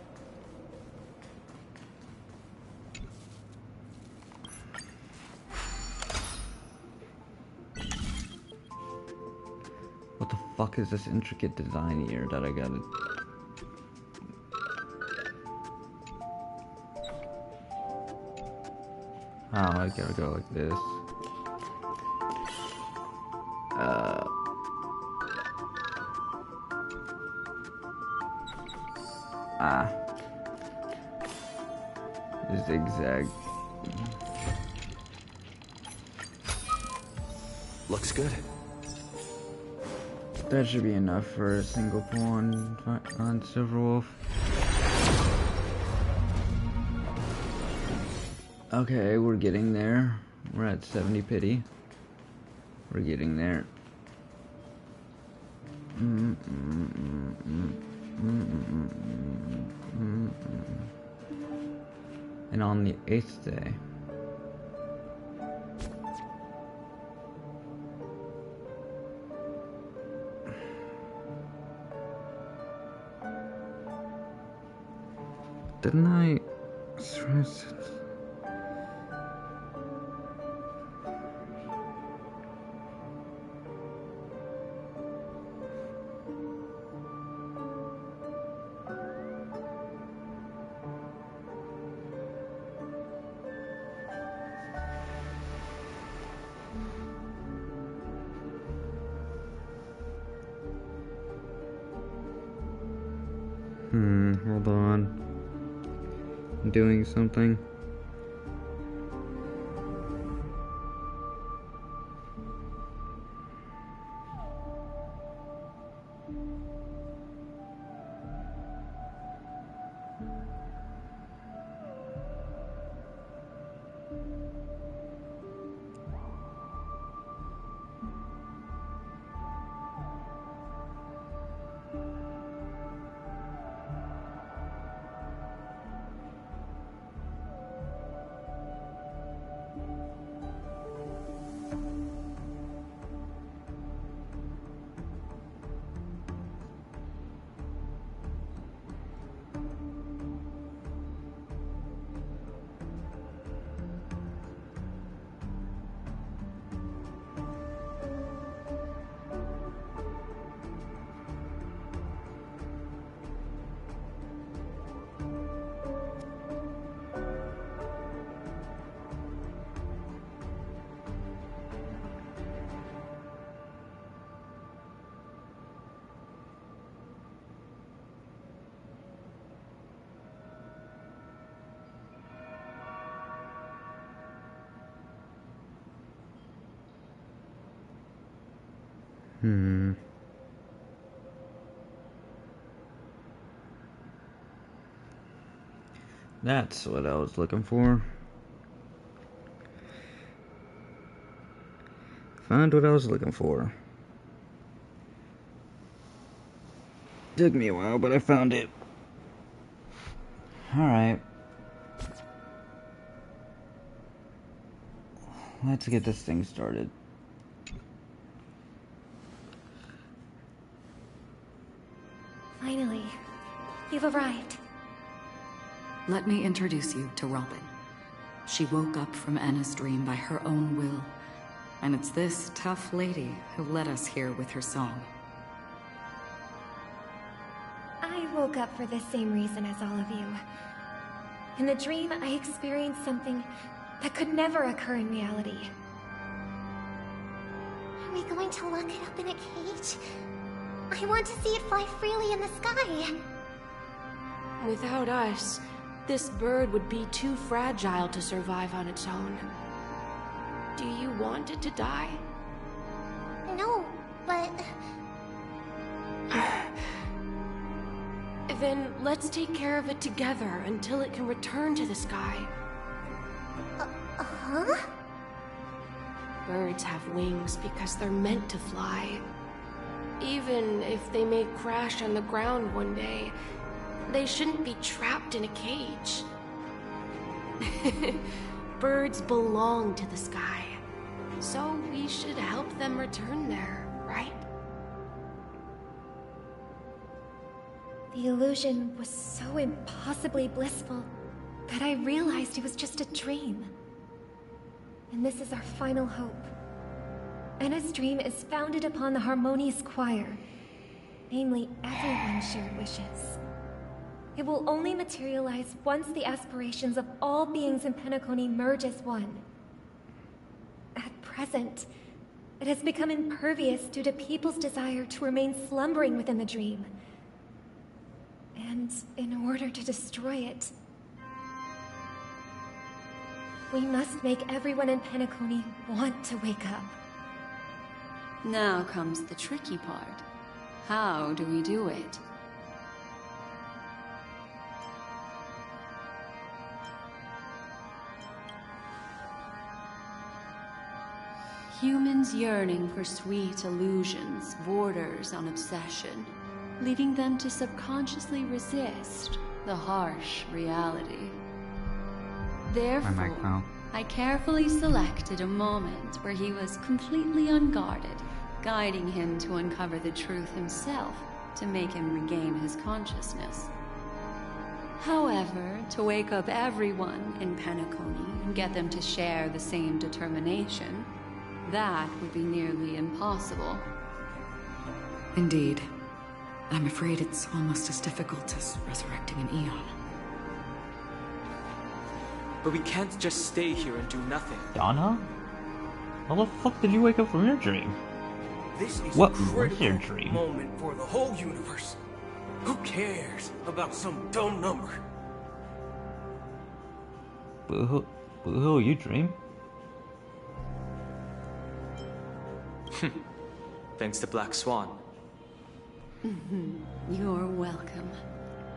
What the fuck is this intricate design here that I gotta... Oh, I gotta go like this. Zigzag. Looks good. That should be enough for a single pawn on Silverwolf. Okay, we're getting there. We're at 70 pity. We're getting there. And on the 8th day, didn't I stress it? Hold on. I'm doing something. That's what I was looking for. Found what I was looking for. Took me a while, but I found it. Alright. Let's get this thing started. Finally, you've arrived. Let me introduce you to Robin. She woke up from Anna's dream by her own will, and it's this tough lady who led us here with her song. I woke up for the same reason as all of you. In the dream, I experienced something that could never occur in reality. Are we going to lock it up in a cage? I want to see it fly freely in the sky. Without us, this bird would be too fragile to survive on its own. Do you want it to die? No, but... Then let's take care of it together until it can return to the sky. Huh? Birds have wings because they're meant to fly. Even if they may crash on the ground one day, they shouldn't be trapped in a cage. Birds belong to the sky, so we should help them return there, right? The illusion was so impossibly blissful that I realized it was just a dream. And this is our final hope. Anna's dream is founded upon the Harmonious Choir, namely everyone's shared wishes. It will only materialize once the aspirations of all beings in Penacony merge as one. At present, it has become impervious due to people's desire to remain slumbering within the dream. And in order to destroy it, we must make everyone in Penacony want to wake up. Now comes the tricky part. How do we do it? Humans yearning for sweet illusions borders on obsession, leading them to subconsciously resist the harsh reality. Therefore, I carefully selected a moment where he was completely unguarded, guiding him to uncover the truth himself to make him regain his consciousness. However, to wake up everyone in Penacony and get them to share the same determination, that would be nearly impossible. Indeed. I'm afraid it's almost as difficult as resurrecting an Eon. But we can't just stay here and do nothing. Donna? How the fuck did you wake up from your dream? This is What a was critical your dream? moment for the whole universe. Who cares about some dumb number? Boo-hoo, you dream? Thanks to Black Swan. You're welcome.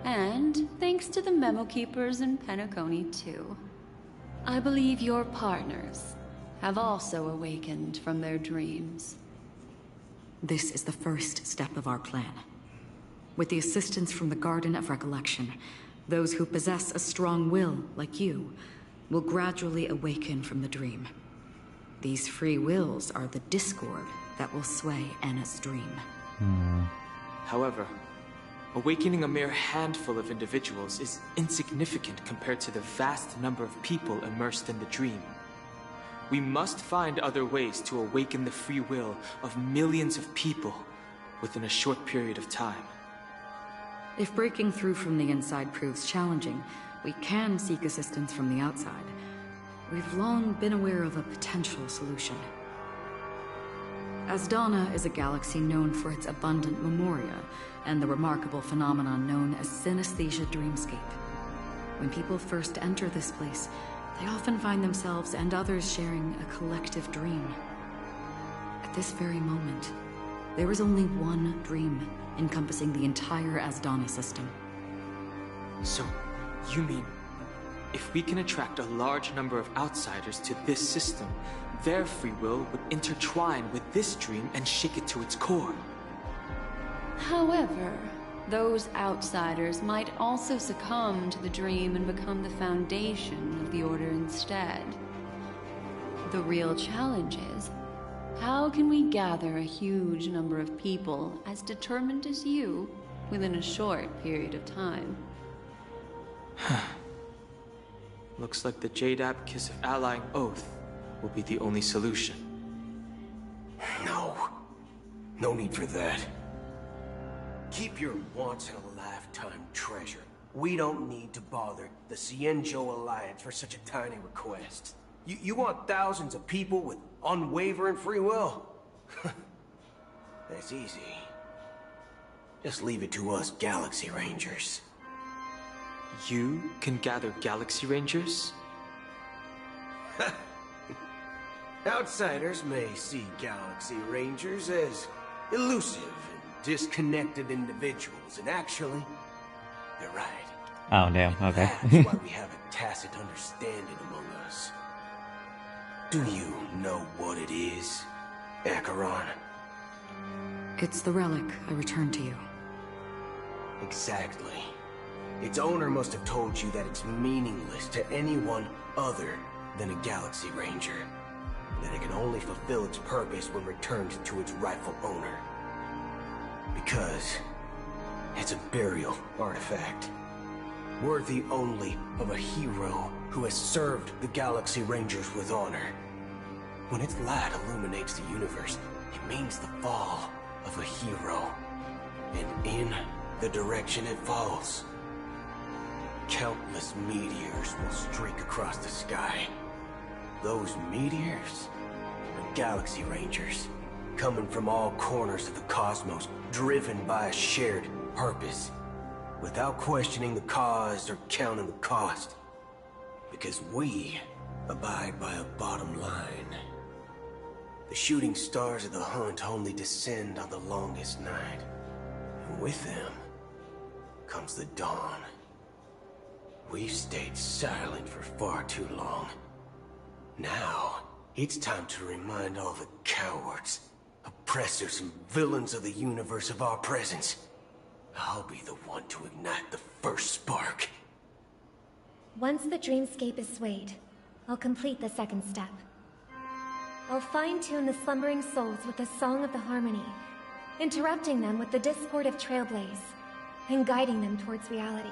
And thanks to the Memo Keepers in Penacony, too. I believe your partners have also awakened from their dreams. This is the first step of our plan. With the assistance from the Garden of Recollection, those who possess a strong will, like you, will gradually awaken from the dream. These free wills are the discord that will sway Anna's dream. However, awakening a mere handful of individuals is insignificant compared to the vast number of people immersed in the dream. We must find other ways to awaken the free will of millions of people within a short period of time. If breaking through from the inside proves challenging, we can seek assistance from the outside. We've long been aware of a potential solution. Asdana is a galaxy known for its abundant memoria and the remarkable phenomenon known as synesthesia dreamscape. When people first enter this place, they often find themselves and others sharing a collective dream. At this very moment, There is only one dream, encompassing the entire Asdana system. So, you mean, if we can attract a large number of outsiders to this system, their free will would intertwine with this dream and shake it to its core? However, those outsiders might also succumb to the dream and become the foundation of the Order instead. The real challenge is, how can we gather a huge number of people as determined as you within a short period of time? Looks like the Jade Abacus of Allying Oath will be the only solution. No need for that. Keep your once-in-a-lifetime treasure. We don't need to bother the Xianzhou Alliance for such a tiny request. You want thousands of people with unwavering free will? That's easy. Just leave it to us Galaxy Rangers. You can gather Galaxy Rangers? Outsiders may see Galaxy Rangers as elusive and disconnected individuals, and actually, they're right. Oh, damn, okay. That's why we have a tacit understanding among us. Do you know what it is, Acheron? It's the relic I returned to you. Exactly. Its owner must have told you that it's meaningless to anyone other than a Galaxy Ranger. That it can only fulfill its purpose when returned to its rightful owner. Because it's a burial artifact. Worthy only of a hero who has served the Galaxy Rangers with honor. When its light illuminates the universe, it means the fall of a hero. And in the direction it falls, countless meteors will streak across the sky. Those meteors are Galaxy Rangers, coming from all corners of the cosmos, driven by a shared purpose, without questioning the cause or counting the cost. Because we abide by a bottom line. The shooting stars of the hunt only descend on the longest night, and with them comes the dawn. We've stayed silent for far too long. Now, it's time to remind all the cowards, oppressors, and villains of the universe of our presence. I'll be the one to ignite the first spark. Once the dreamscape is swayed, I'll complete the second step. I'll fine-tune the slumbering souls with the Song of the Harmony, interrupting them with the discord of Trailblaze, and guiding them towards reality.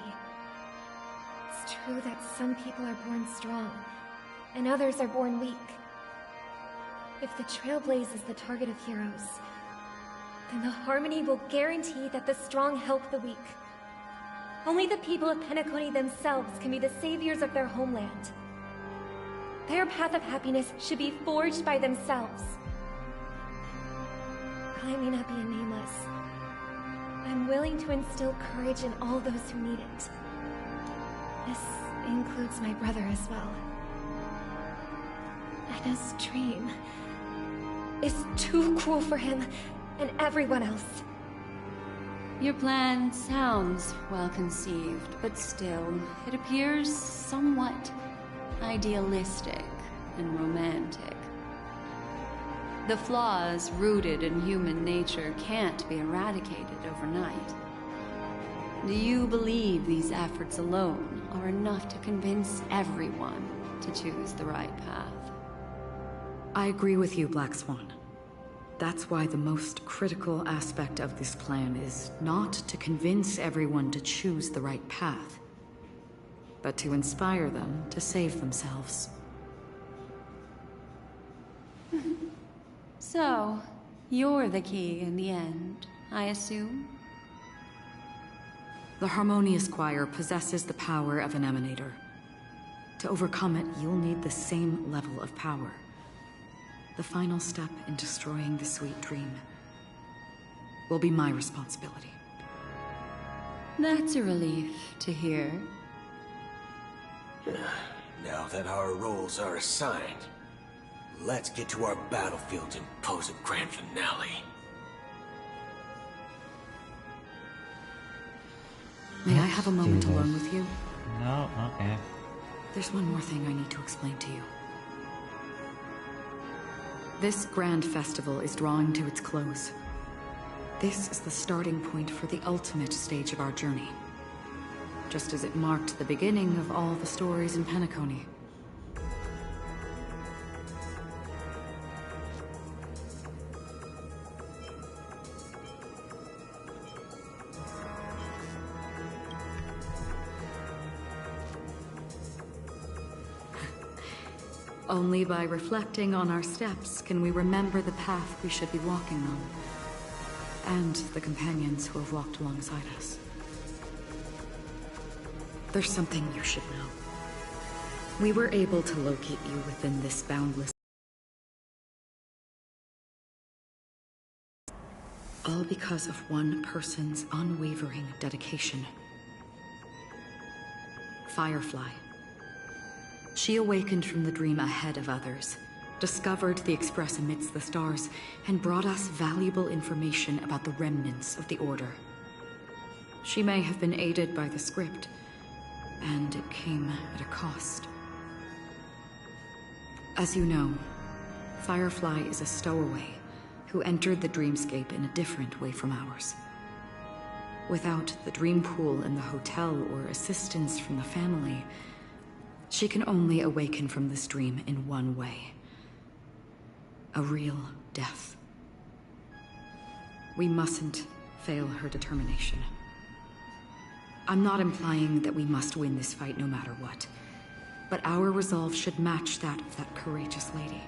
It's true that some people are born strong, and others are born weak. If the Trailblaze is the target of heroes, then the Harmony will guarantee that the strong help the weak. Only the people of Penacony themselves can be the saviors of their homeland. Their path of happiness should be forged by themselves. While I may not be a nameless, I'm willing to instill courage in all those who need it. This includes my brother as well. Edna's dream is too cruel for him and everyone else. Your plan sounds well conceived, but still, it appears somewhat idealistic and romantic. The flaws rooted in human nature can't be eradicated overnight. Do you believe these efforts alone are enough to convince everyone to choose the right path? I agree with you, Black Swan. That's why the most critical aspect of this plan is not to convince everyone to choose the right path, but to inspire them to save themselves. So, you're the key in the end, I assume? The Harmonious Choir possesses the power of an emanator. To overcome it, you'll need the same level of power. The final step in destroying the sweet dream will be my responsibility. That's a relief to hear. Now that our roles are assigned, let's get to our battlefields and pose a grand finale. May I have a moment do alone this. with you? No, okay. There's one more thing I need to explain to you. This grand festival is drawing to its close. This is the starting point for the ultimate stage of our journey. Just as it marked the beginning of all the stories in Penacony. Only by reflecting on our steps can we remember the path we should be walking on. And the companions who have walked alongside us. There's something you should know. We were able to locate you within this boundless... all because of one person's unwavering dedication. Firefly. She awakened from the dream ahead of others, discovered the Express amidst the stars, and brought us valuable information about the remnants of the Order. She may have been aided by the script, and it came at a cost. As you know, Firefly is a stowaway who entered the dreamscape in a different way from ours. Without the dream pool in the hotel or assistance from the family, she can only awaken from this dream in one way. A real death. We mustn't fail her determination. I'm not implying that we must win this fight no matter what, but our resolve should match that of that courageous lady.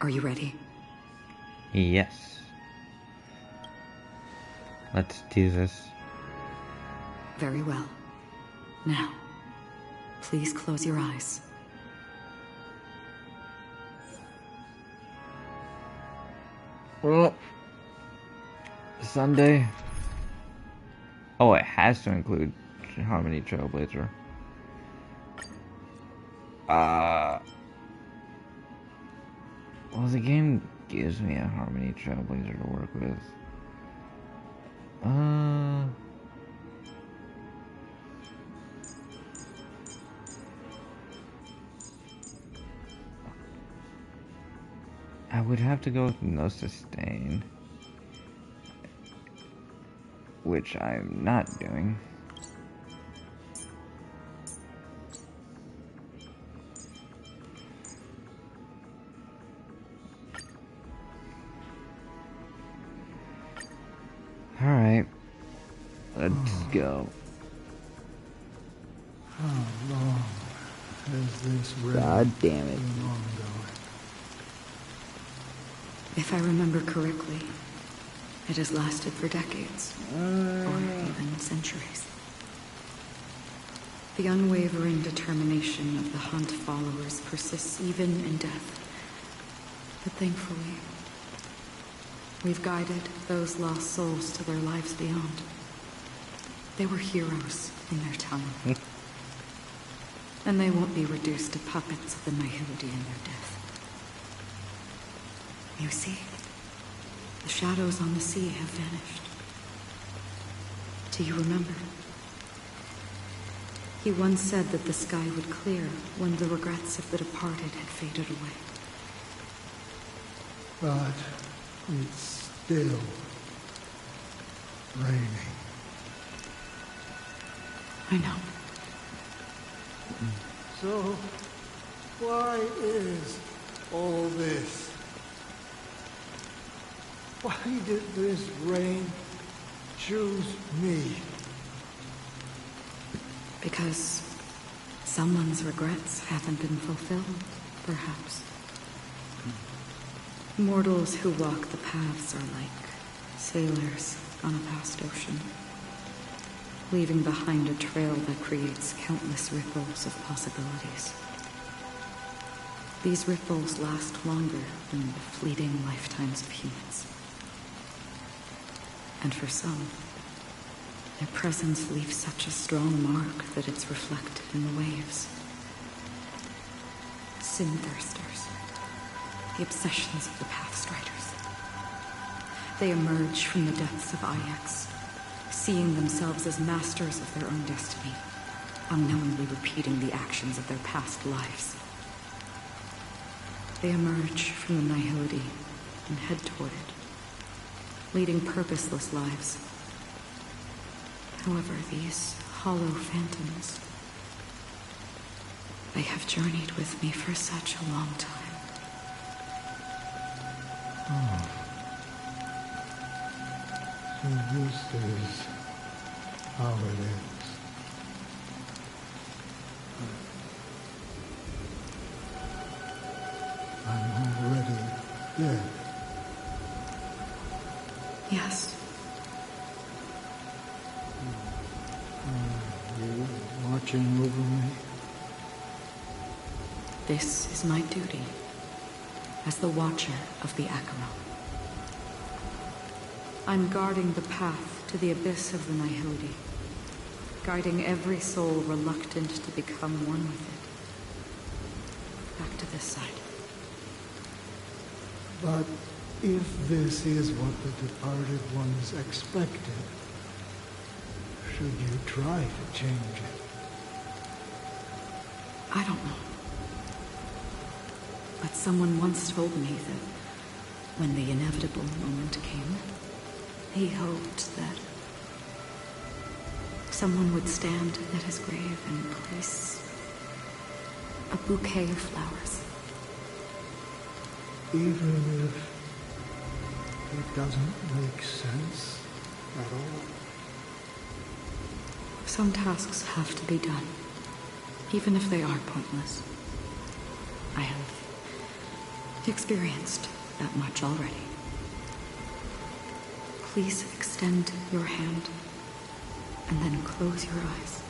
Are you ready? Yes. Let's do this. Very well. Now, please close your eyes. Well, Sunday. Oh, it has to include Harmony Trailblazer. Well, the game gives me a Harmony Trailblazer to work with. I would have to go with No Sustain, which I'm not doing. Alright, let's go. How long has this God damn it. been ongoing? If I remember correctly, it has lasted for decades, or even centuries. The unwavering determination of the Hunt followers persists even in death. But thankfully, we've guided those lost souls to their lives beyond. They were heroes in their time. And they won't be reduced to puppets of the Nihility in their death. You see, the shadows on the sea have vanished. Do you remember? He once said that the sky would clear when the regrets of the departed had faded away. But it's still raining. I know. So, why is all this? Why did this rain choose me? Because someone's regrets haven't been fulfilled, perhaps. Mortals who walk the paths are like sailors on a vast ocean, leaving behind a trail that creates countless ripples of possibilities. These ripples last longer than the fleeting lifetimes of humans. And for some, their presence leaves such a strong mark that it's reflected in the waves. Sin-thirsters, the obsessions of the Pathstriders. They emerge from the depths of Ix, seeing themselves as masters of their own destiny, unknowingly repeating the actions of their past lives. They emerge from the nihility and head toward it, leading purposeless lives. However, these hollow phantoms, they have journeyed with me for such a long time. Oh. So this is how it is. I'm already dead. Yes. Are you watching over me? This is my duty as the Watcher of the Acheron. I'm guarding the path to the abyss of the nihility, guiding every soul reluctant to become one with it. Back to this side. But if this is what the departed ones expected, should you try to change it? I don't know. But someone once told me that when the inevitable moment came, he hoped that someone would stand at his grave and place a bouquet of flowers. Even if it doesn't make sense at all? Some tasks have to be done, even if they are pointless. I have experienced that much already. Please extend your hand, and then close your eyes.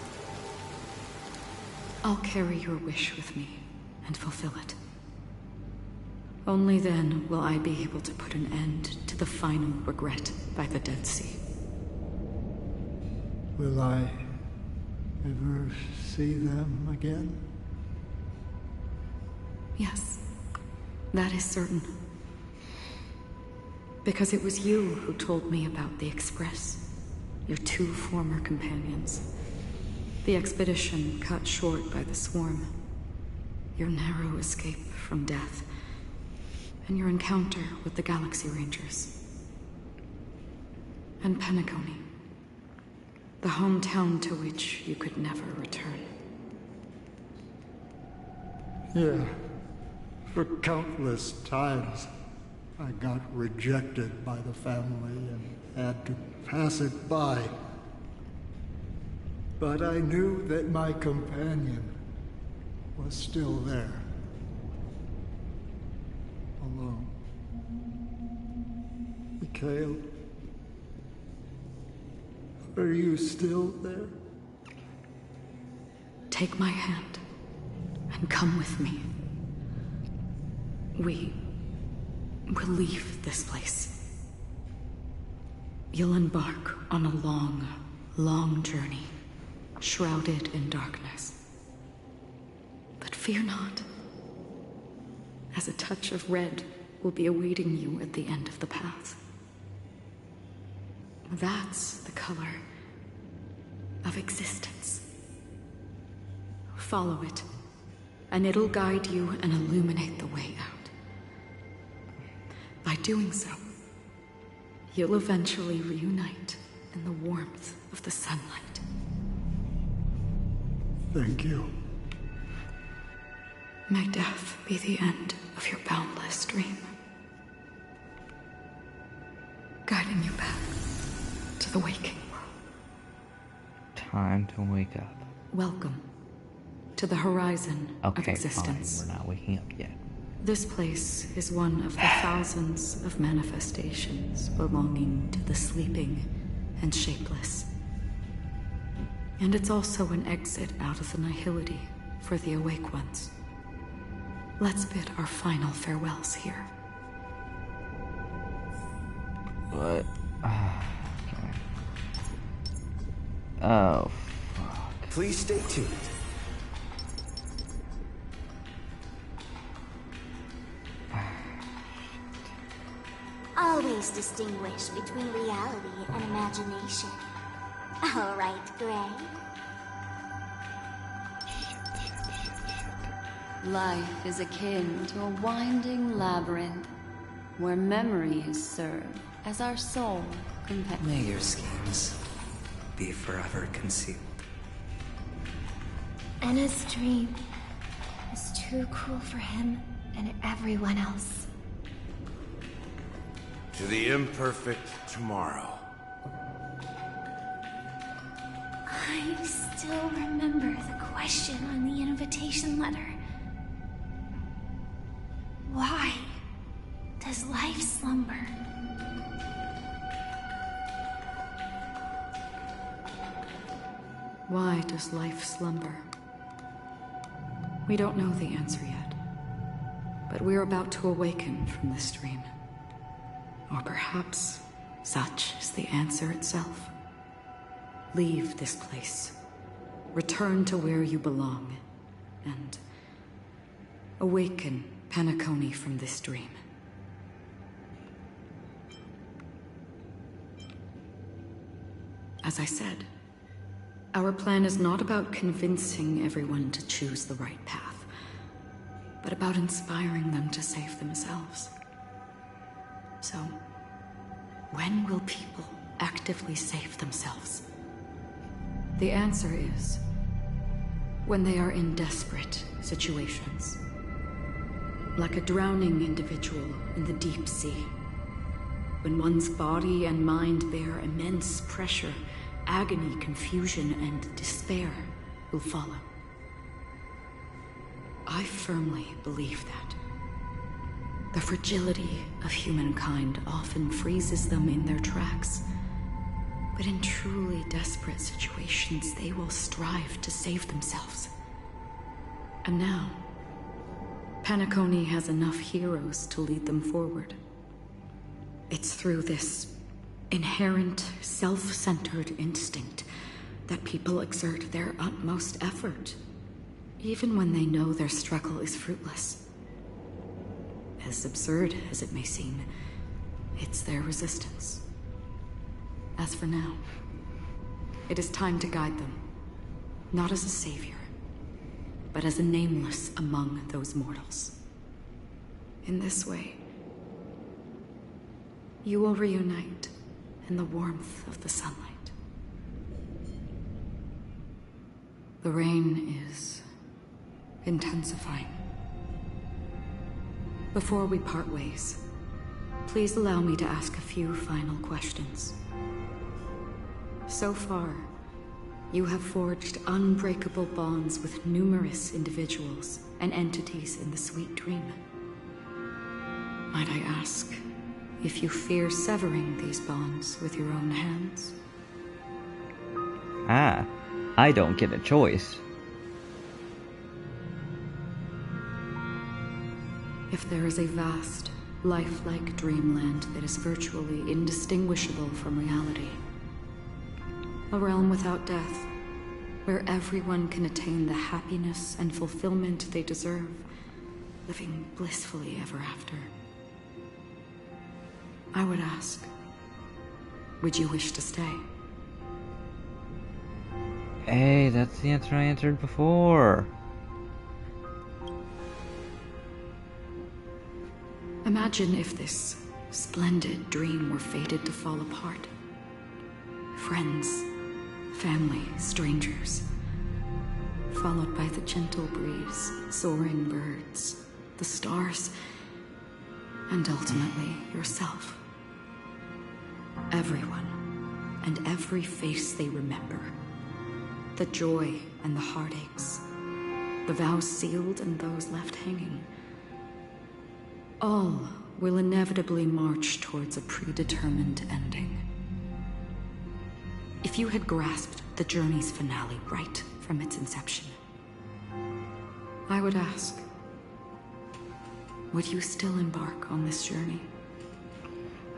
I'll carry your wish with me and fulfill it. Only then will I be able to put an end to the final regret by the Dead Sea. Will I ever see them again? Yes, that is certain. Because it was you who told me about the Express, your two former companions. The expedition cut short by the swarm, your narrow escape from death, and your encounter with the Galaxy Rangers. And Penacony, the hometown to which you could never return. Yeah. For countless times, I got rejected by the family and had to pass it by. But I knew that my companion was still there. Alone. Mikhail, are you still there? Take my hand and come with me. We will leave this place. You'll embark on a long, long journey, shrouded in darkness. But fear not, as a touch of red will be awaiting you at the end of the path. That's the color of existence. Follow it, and it'll guide you and illuminate the way out. By doing so, you'll eventually reunite in the warmth of the sunlight. Thank you. May death be the end of your boundless dream, guiding you back to the waking world. Time to wake up. Welcome to the horizon of existence. Fine. We're not waking up yet. This place is one of the thousands of manifestations belonging to the sleeping and shapeless. And it's also an exit out of the nihility for the awake ones. Let's bid our final farewells here. What? Okay. Oh, fuck. Please stay tuned. Always distinguish between reality and imagination. All right, Gray. Life is akin to a winding labyrinth, where memories serve as our sole companion. May your schemes be forever concealed. Enna's dream is too cruel for him and everyone else. To the imperfect tomorrow. I still remember the question on the invitation letter. Why does life slumber? Why does life slumber? We don't know the answer yet, but we're about to awaken from this dream. Or perhaps such is the answer itself. Leave this place, return to where you belong, and awaken Penacony from this dream. As I said, our plan is not about convincing everyone to choose the right path, but about inspiring them to save themselves. So, when will people actively save themselves? The answer is when they are in desperate situations. Like a drowning individual in the deep sea. When one's body and mind bear immense pressure, agony, confusion, and despair will follow. I firmly believe that. The fragility of humankind often freezes them in their tracks. But in truly desperate situations, they will strive to save themselves. And now, Penacony has enough heroes to lead them forward. It's through this inherent, self-centered instinct that people exert their utmost effort, even when they know their struggle is fruitless. As absurd as it may seem, it's their resistance. As for now, it is time to guide them, not as a savior, but as a nameless among those mortals. In this way, you will reunite in the warmth of the sunlight. The rain is intensifying. Before we part ways, please allow me to ask a few final questions. So far, you have forged unbreakable bonds with numerous individuals and entities in the Sweet Dream. Might I ask if you fear severing these bonds with your own hands? Ah, I don't get a choice. If there is a vast, lifelike dreamland that is virtually indistinguishable from reality, a realm without death, where everyone can attain the happiness and fulfillment they deserve, living blissfully ever after, I would ask, would you wish to stay? Hey, that's the answer I answered before. Imagine if this splendid dream were fated to fall apart. Friends, family, strangers, followed by the gentle breeze, soaring birds, the stars, and ultimately yourself. Everyone, and every face they remember. The joy and the heartaches, the vows sealed and those left hanging. All will inevitably march towards a predetermined ending. If you had grasped the journey's finale right from its inception, I would ask, would you still embark on this journey?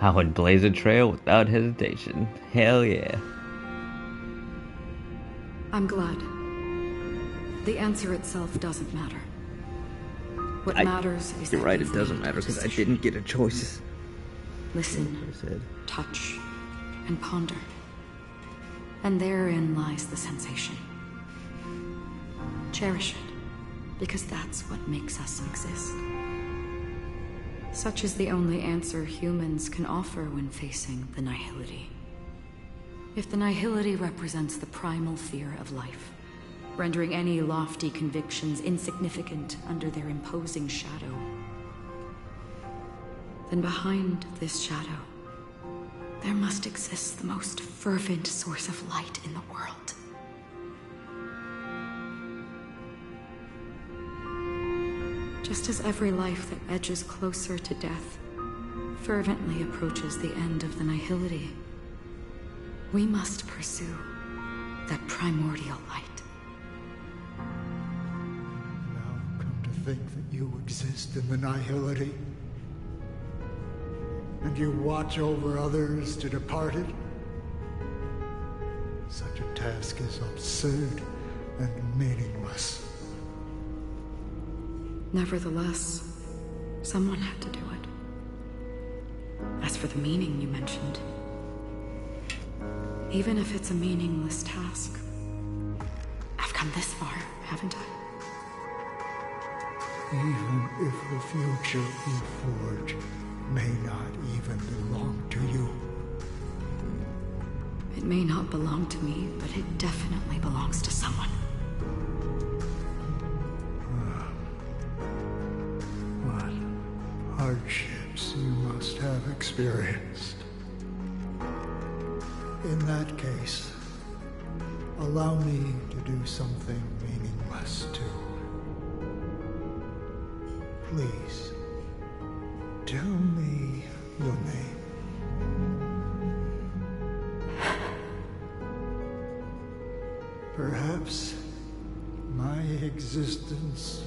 I would blaze a trail without hesitation. Hell yeah. I'm glad. The answer itself doesn't matter. What matters is You're that right, you've it doesn't made matter a because I decision. didn't get a choice. Listen, touch, and ponder. And therein lies the sensation. Cherish it, because that's what makes us exist. Such is the only answer humans can offer when facing the nihility. If the nihility represents the primal fear of life, rendering any lofty convictions insignificant under their imposing shadow, then behind this shadow, there must exist the most fervent source of light in the world. Just as every life that edges closer to death fervently approaches the end of the nihility, we must pursue that primordial light. To think that you exist in the nihility, and you watch over others to depart it. Such a task is absurd and meaningless. Nevertheless, someone had to do it. As for the meaning you mentioned, even if it's a meaningless task, I've come this far, haven't I? Even if the future you forge may not even belong to you. It may not belong to me, but it definitely belongs to someone. What hardships you must have experienced. In that case, allow me to do something meaningless too. Please, tell me your name. Perhaps my existence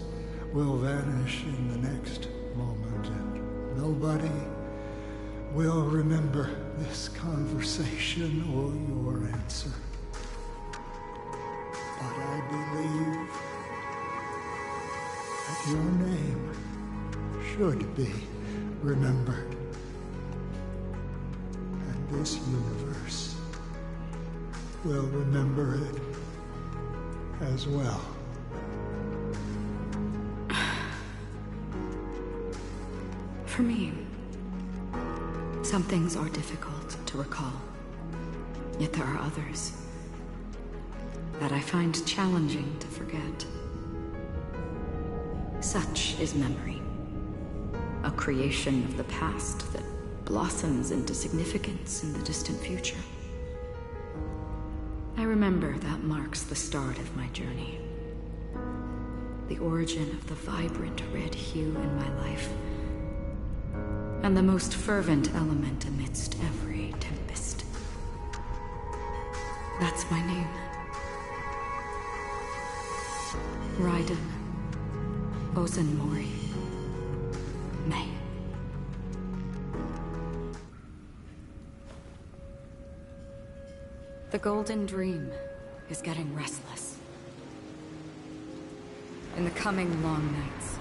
will vanish in the next moment, and nobody will remember this conversation or your answer. But I believe that your name should be remembered. And this universe will remember it as well. For me, some things are difficult to recall. Yet there are others that I find challenging to forget. Such is memory, a creation of the past that blossoms into significance in the distant future. I remember that marks the start of my journey. The origin of the vibrant red hue in my life, and the most fervent element amidst every tempest. That's my name. Raiden Ozenmori May. The Golden Dream is getting restless. In the coming long nights,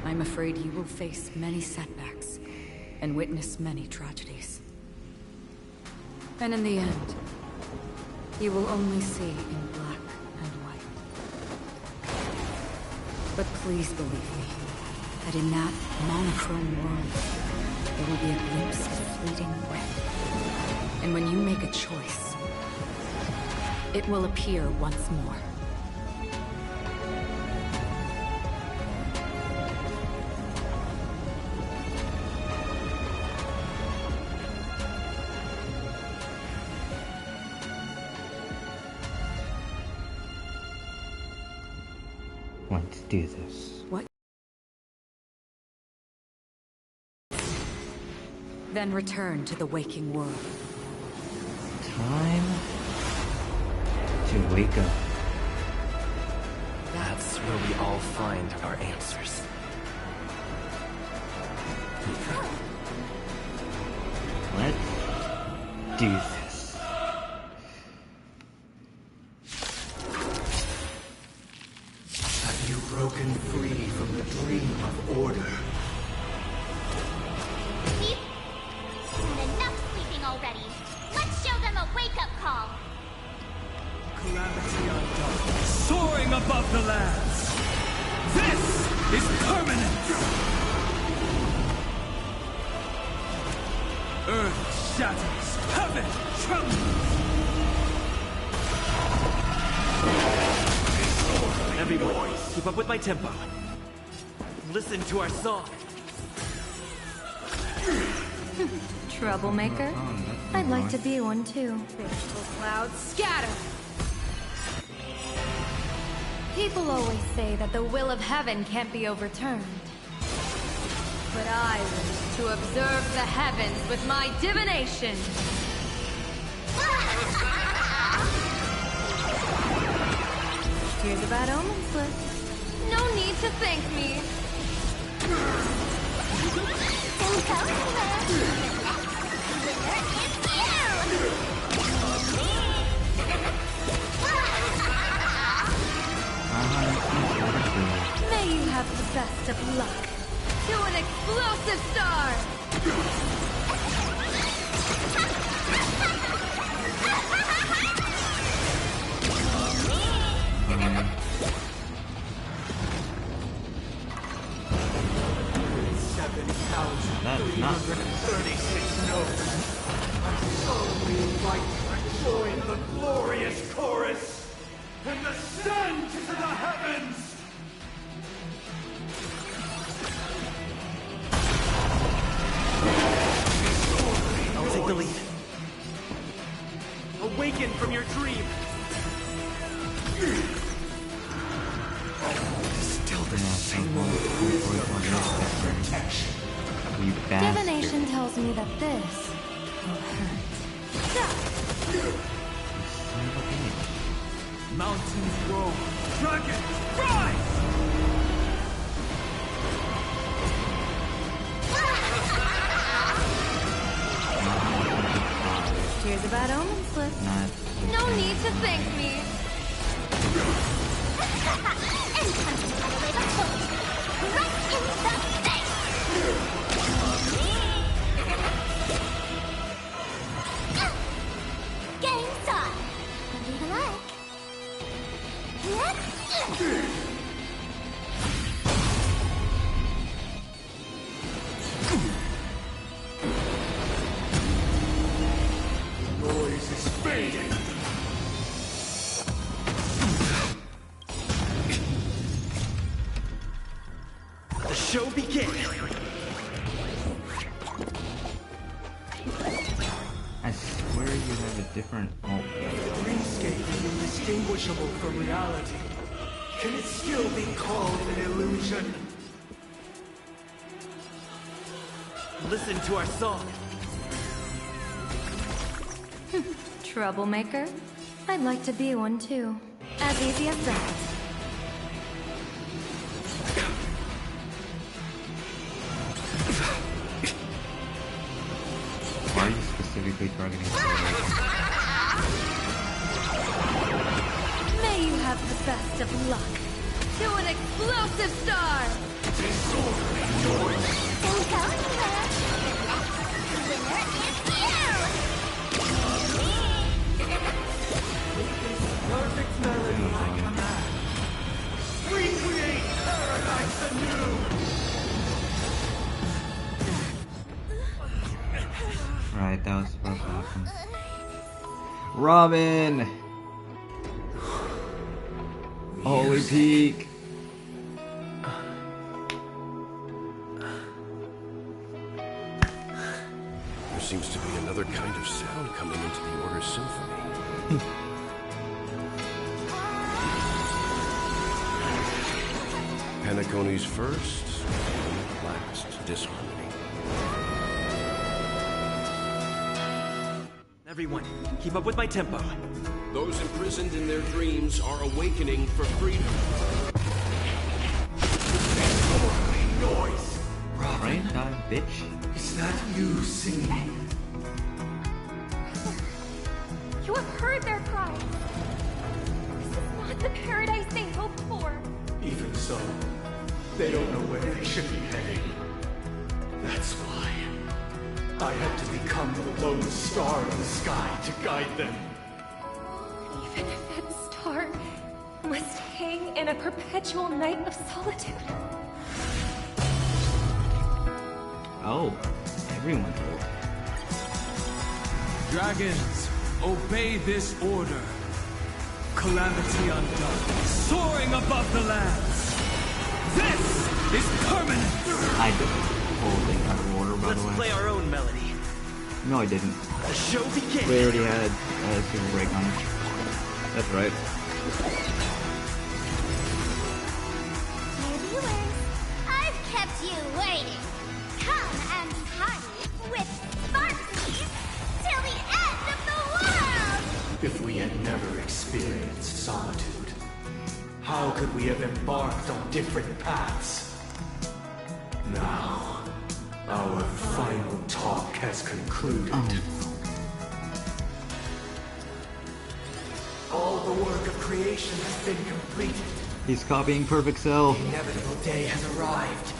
I'm afraid you will face many setbacks and witness many tragedies. And in the end, you will only see in black and white. But please believe me, that in that monochrome world, there will be a glimpse of fleeting red. And when you make a choice, it will appear once more. Want to do this. What? Then return to the waking world. Time to wake up. That's where we all find our answers. Let's do this. Have you broken free from the dream of order? Enough sleeping already. Let's show them a wake-up call. shatters, heaven trembles. Everyone, keep up with my tempo. Listen to our song. Troublemaker? I'd like to be one too. Vengeful clouds scatter. People always say that the will of heaven can't be overturned. But I wish to observe the heavens with my divination. Here's a bad omen slip. No need to thank me. Don't go anywhere. The winner is you! May you have the best of luck. To an explosive star! That's not 36 notes. I solemnly invite you to join the glorious chorus and ascend to the heavens. I'll take the lead. Awaken from your dream. Still the same old protection. You bastard. Divination tells me that this will hurt. Mountains roll, dragons rise! Here's a bad omen slip. No need to thank me. And come to away the hook. Right in the face! Game's on. Leave a like. Noise is fading. The show begins. I swear you have a different. Oh. The dreamscape is indistinguishable from reality. Can it still be called an illusion? Listen to our song. Troublemaker? I'd like to be one too. As easy as that. Why are you specifically targeting Troublemaker? May you have the best of luck. To an explosive star! Don't go anywhere. The winner is you! Perfect melody I command. Recreate paradise anew. Right, that was supposed to happen. Robin! Holy peak! There seems to be another kind of sound coming into the Order's symphony. Penacony's first and last disharmony. Everyone, keep up with my tempo. Those imprisoned in their dreams are awakening for freedom. Noise. Rain time, bitch. Is that you singing? You have heard their cries. This is not the paradise they hoped for. Even so, they don't know where they should be heading. That's why I had to become the lone star in the sky to guide them. Even if that star must hang in a perpetual night of solitude. Oh, everyone's old. Dragons, obey this order. Calamity undone, soaring above the lands. This is permanent. I did the whole thing out of order, by the way. Let's play our own melody. No, I didn't. The show begins. We already had Super Break on it. That's right. Dear viewers, I've kept you waiting. Come and party with Sparky till the end of the world! If we had never experienced solitude, how could we have embarked on different paths? Now, our final talk has concluded. All the work of creation has been completed. He's copying Perfect Cell. The inevitable day has arrived.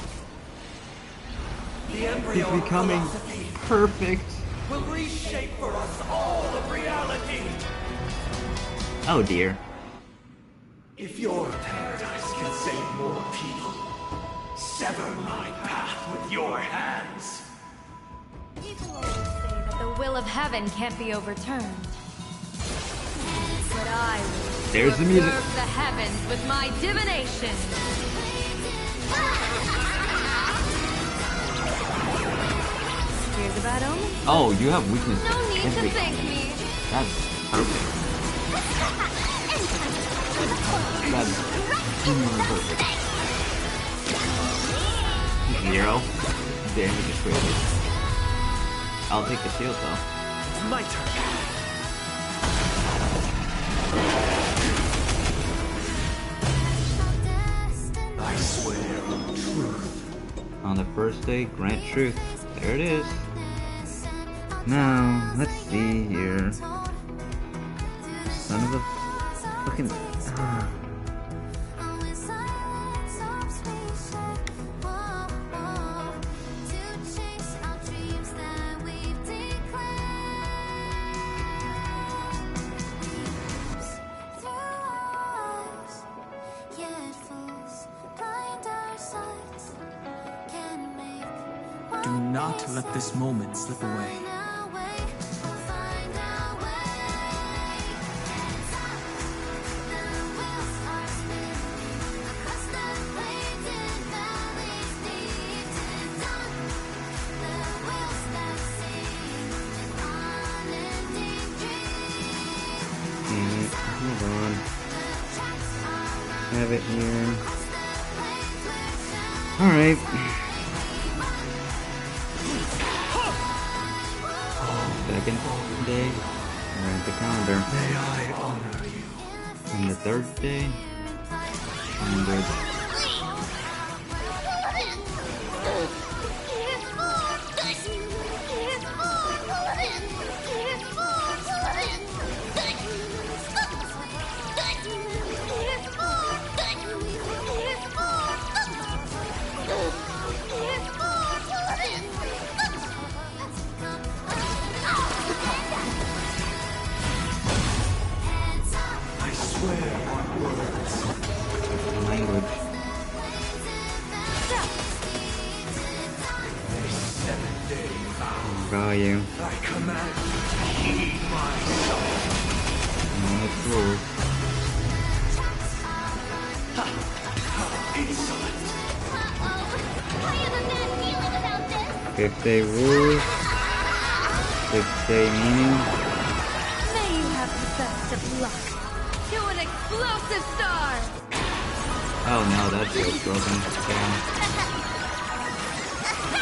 The embryo He's becoming perfect. will reshape for us all of reality. Oh dear. If your paradise can save more people, sever my path with your hands. People always say that the will of heaven can't be overturned. But I will There's the music. observe the heavens with my divination. Here's a bad omen. Oh, you have weakness No to need to everything. thank me. That's perfect. That's perfect. 0 damage is crazy. I'll take the shield though. It's my turn. I swear on truth. On the first day, grant truth. There it is. Now, let's see here. Son of a fucking. Do not let this moment slip away. Hold on. Have it here. Alright. Second day, we're at the calendar. May I honor you. And the third day, I'm good. I swear on words. Language. A 7-day vow. Value. I command you, heed my soul. Let's roll. Insolent. I have a bad feeling about this. 5-day rules. 6-day meaning. May you have the best of luck. To an explosive star! Oh no, that's so broken. Damn.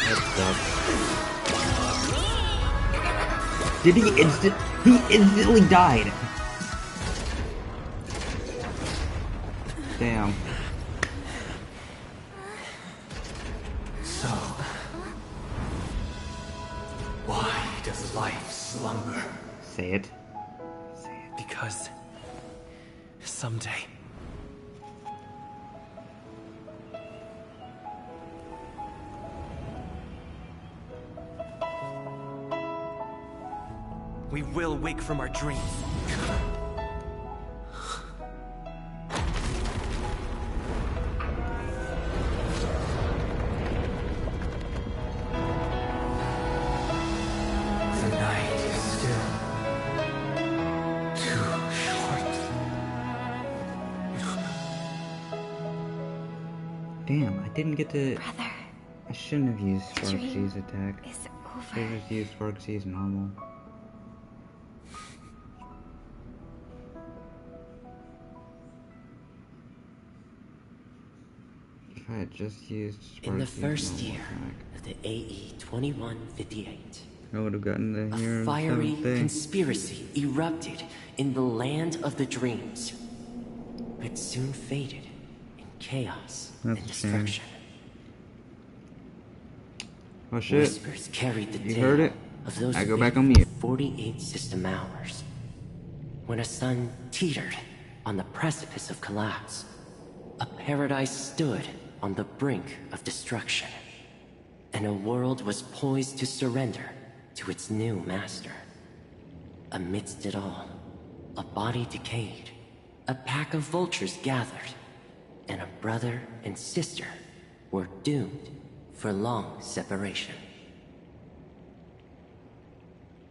That sucks. Did he instantly died. Damn. So, why does life slumber? Say it. Because someday we will wake from our dreams. The night is still. Damn, I didn't get to... Brother. I shouldn't have used Dream Sparksy's attack. is over. Should have just used Sparksy's normal. If I had just used Sparksy's In the first normal year attack, of the AE 2158, I would have gotten the hero a fiery seventh day. conspiracy erupted in the land of the dreams, but soon faded in chaos That's and a shame. destruction. Oh shit. Whispers carried the You tale heard it? of those I go big back on mute. 48 system hours, when a sun teetered on the precipice of collapse. A paradise stood on the brink of destruction, and a world was poised to surrender to its new master. Amidst it all, a body decayed, a pack of vultures gathered, and a brother and sister were doomed for long separation.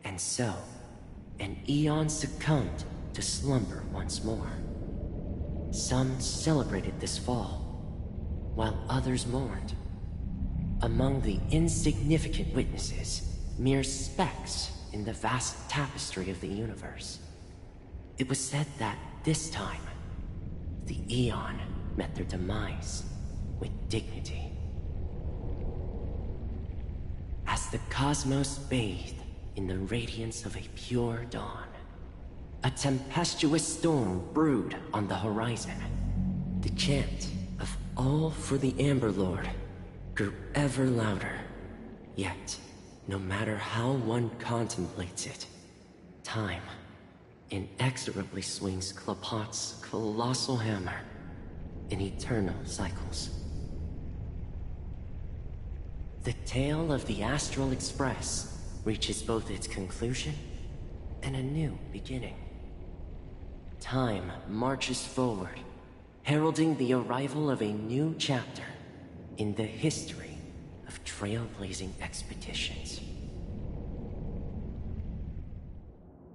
And so, an eon succumbed to slumber once more. Some celebrated this fall, while others mourned. Among the insignificant witnesses, mere specks in the vast tapestry of the universe. It was said that this time, the Eon met their demise with dignity. As the cosmos bathed in the radiance of a pure dawn, a tempestuous storm brewed on the horizon. The chant of "All for the Amber Lord" grew ever louder. Yet, no matter how one contemplates it, time inexorably swings Klapot's colossal hammer in eternal cycles. The tale of the Astral Express reaches both its conclusion and a new beginning. Time marches forward, heralding the arrival of a new chapter in the history of trailblazing expeditions.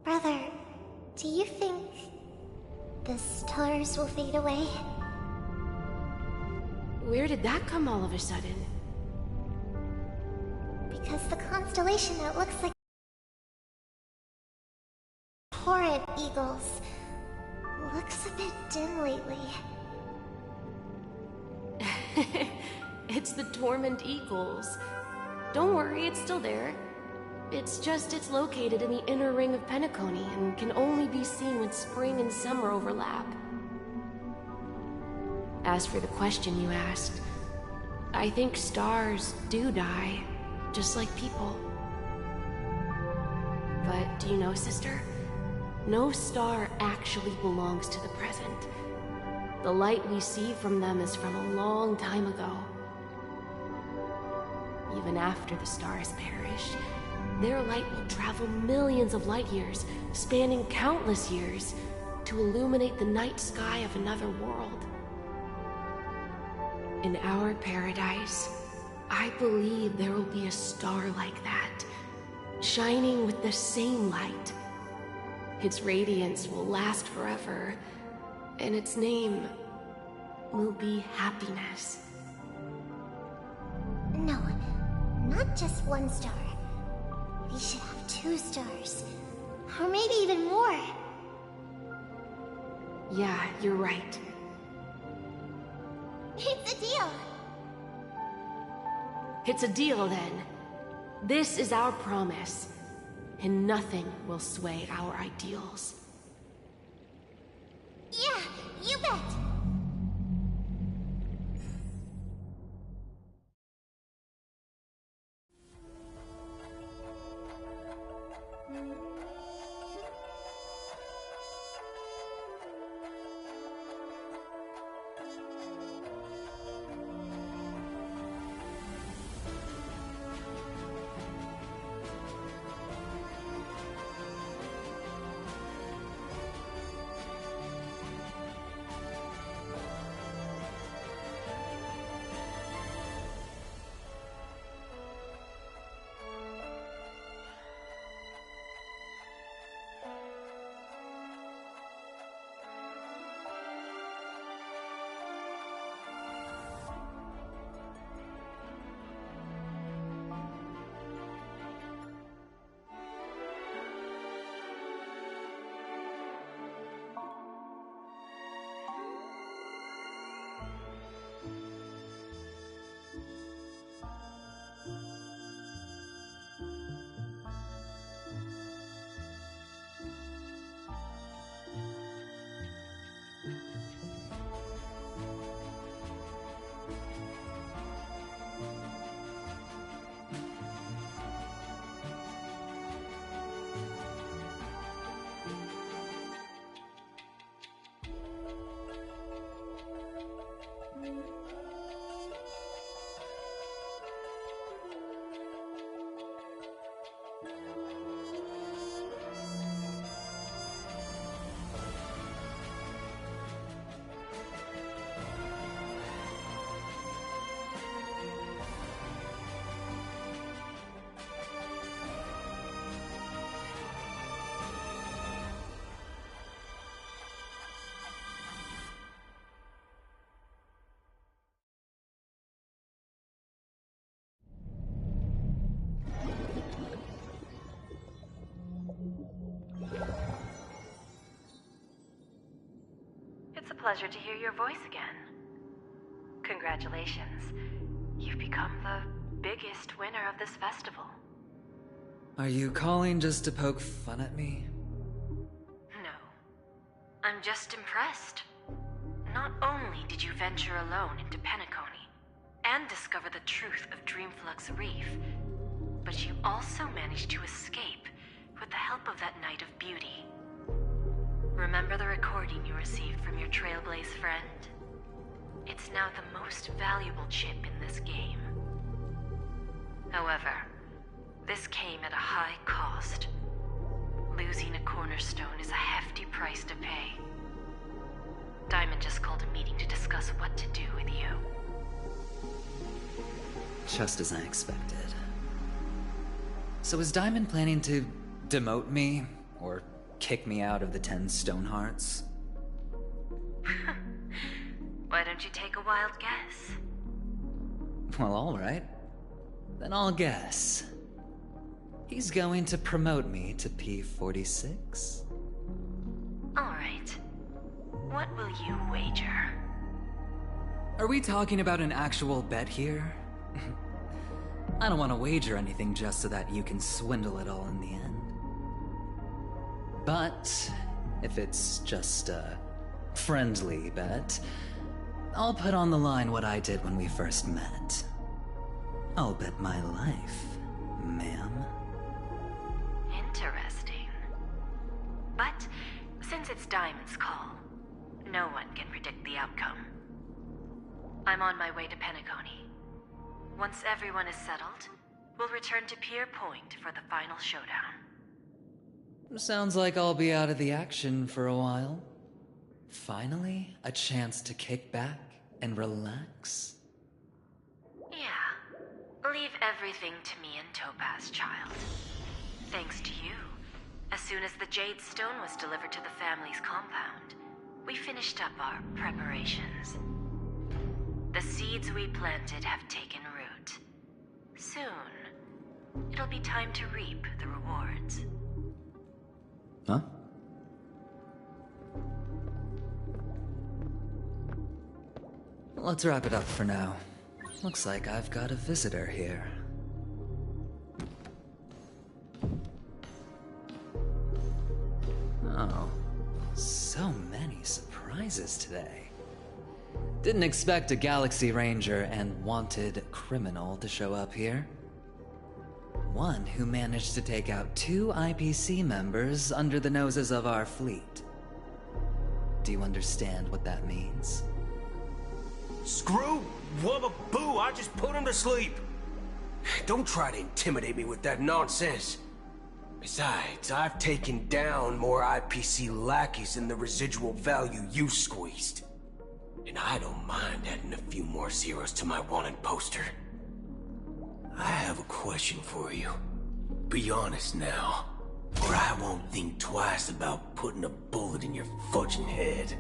Brother, do you think the stars will fade away? Where did that come all of a sudden? Because the constellation that looks like horrid eagles looks a bit dim lately. It's the Torment Eagles. Don't worry, it's still there. It's just it's located in the inner ring of Penacony and can only be seen when spring and summer overlap. As for the question you asked, I think stars do die, just like people. But do you know, sister? No star actually belongs to the present. The light we see from them is from a long time ago. Even after the stars perish, their light will travel millions of light years, spanning countless years, to illuminate the night sky of another world. In our paradise, I believe there will be a star like that, shining with the same light. Its radiance will last forever, and its name will be happiness. No, not just one star. We should have 2 stars. Or maybe even more. Yeah, you're right. It's a deal. It's a deal, then. This is our promise, and nothing will sway our ideals. Yeah, you bet. Pleasure to hear your voice again. Congratulations. You've become the biggest winner of this festival. Are you calling just to poke fun at me? No. I'm just impressed. Not only did you venture alone into Penacony and discover the truth of Dreamflux Reef, but you also managed to escape with the help of that Knight of Beauty. Remember the recording you received from your Trailblaze friend? It's now the most valuable chip in this game. However, this came at a high cost. Losing a cornerstone is a hefty price to pay. Diamond just called a meeting to discuss what to do with you. Just as I expected. So is Diamond planning to demote me, or kick me out of the 10 Stonehearts? Why don't you take a wild guess? Well, alright. Then I'll guess. He's going to promote me to P46? Alright. What will you wager? Are we talking about an actual bet here? I don't want to wager anything just so that you can swindle it all in the end. But if it's just a friendly bet, I'll put on the line what I did when we first met. I'll bet my life, ma'am. Interesting. But since it's Diamond's call, no one can predict the outcome. I'm on my way to Penacony. Once everyone is settled, we'll return to Pier Point for the final showdown. Sounds like I'll be out of the action for a while. Finally, a chance to kick back and relax. Yeah. Leave everything to me and Topaz, child. Thanks to you, as soon as the Jade Stone was delivered to the family's compound, we finished up our preparations. The seeds we planted have taken root. Soon, it'll be time to reap the rewards. Huh? Let's wrap it up for now. Looks like I've got a visitor here. Oh, so many surprises today. Didn't expect a Galaxy Ranger and wanted criminal to show up here. One who managed to take out 2 IPC members under the noses of our fleet. Do you understand what that means? Screw Wubba Boo, I just put him to sleep. Don't try to intimidate me with that nonsense. Besides, I've taken down more IPC lackeys than the residual value you squeezed. And I don't mind adding a few more zeros to my wanted poster. I have a question for you. Be honest now, or I won't think twice about putting a bullet in your fudging head.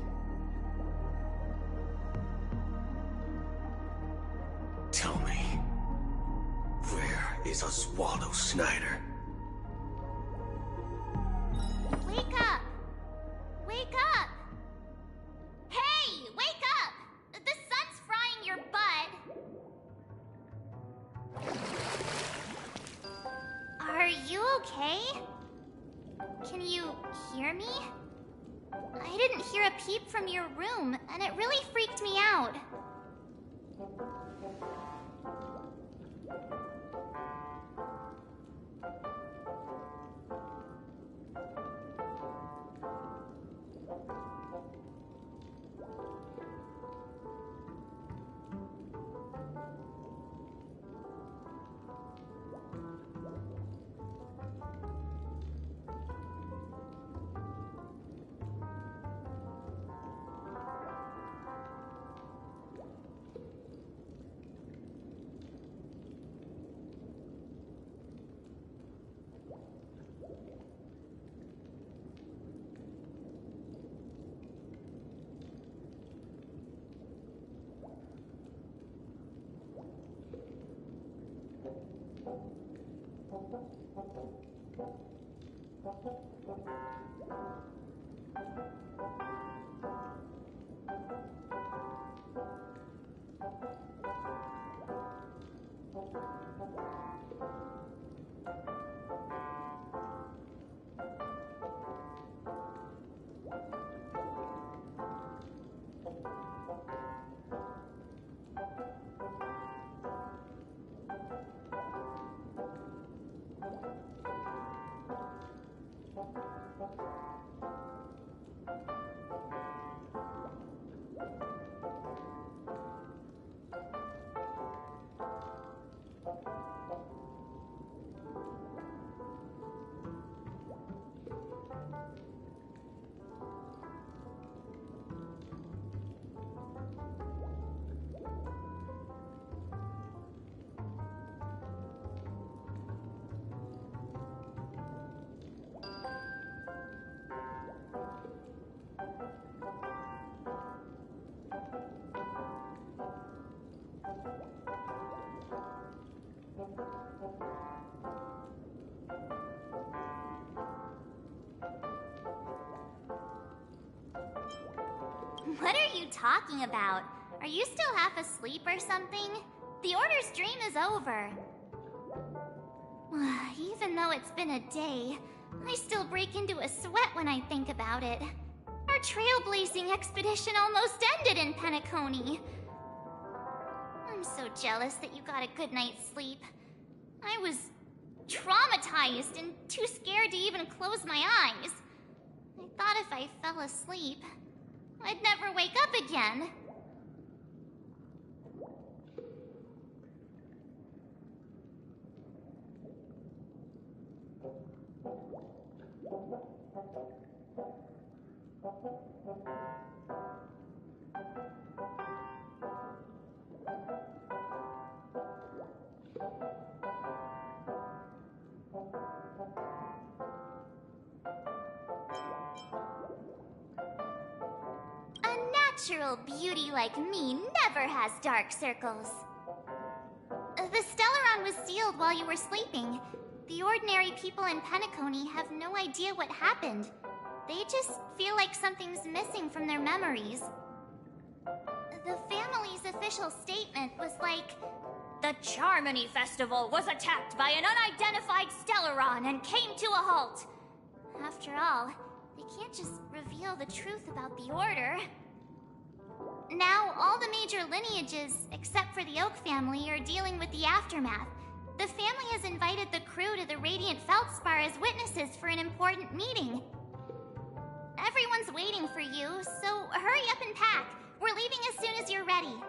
Tell me, where is Oswaldo Snyder? Wake up! Wake up! Hey, wake up! The sun's frying your butt. Are you okay? Can you hear me? I didn't hear a peep from your room, and it really freaked me out. What are you talking about? Are you still half asleep or something? The Order's dream is over. Even though it's been a day, I still break into a sweat when I think about it. Our trailblazing expedition almost ended in Penacony. I'm so jealous that you got a good night's sleep. I was traumatized and too scared to even close my eyes. I thought if I fell asleep, I'd never wake up again. Natural beauty like me never has dark circles. The Stellaron was sealed while you were sleeping. The ordinary people in Penacony have no idea what happened. They just feel like something's missing from their memories. The family's official statement was like, "The Charmony Festival was attacked by an unidentified Stellaron and came to a halt." After all, they can't just reveal the truth about the Order. Now, all the major lineages, except for the Oak family, are dealing with the aftermath. The family has invited the crew to the Radiant Feldspar as witnesses for an important meeting. Everyone's waiting for you, so hurry up and pack. We're leaving as soon as you're ready.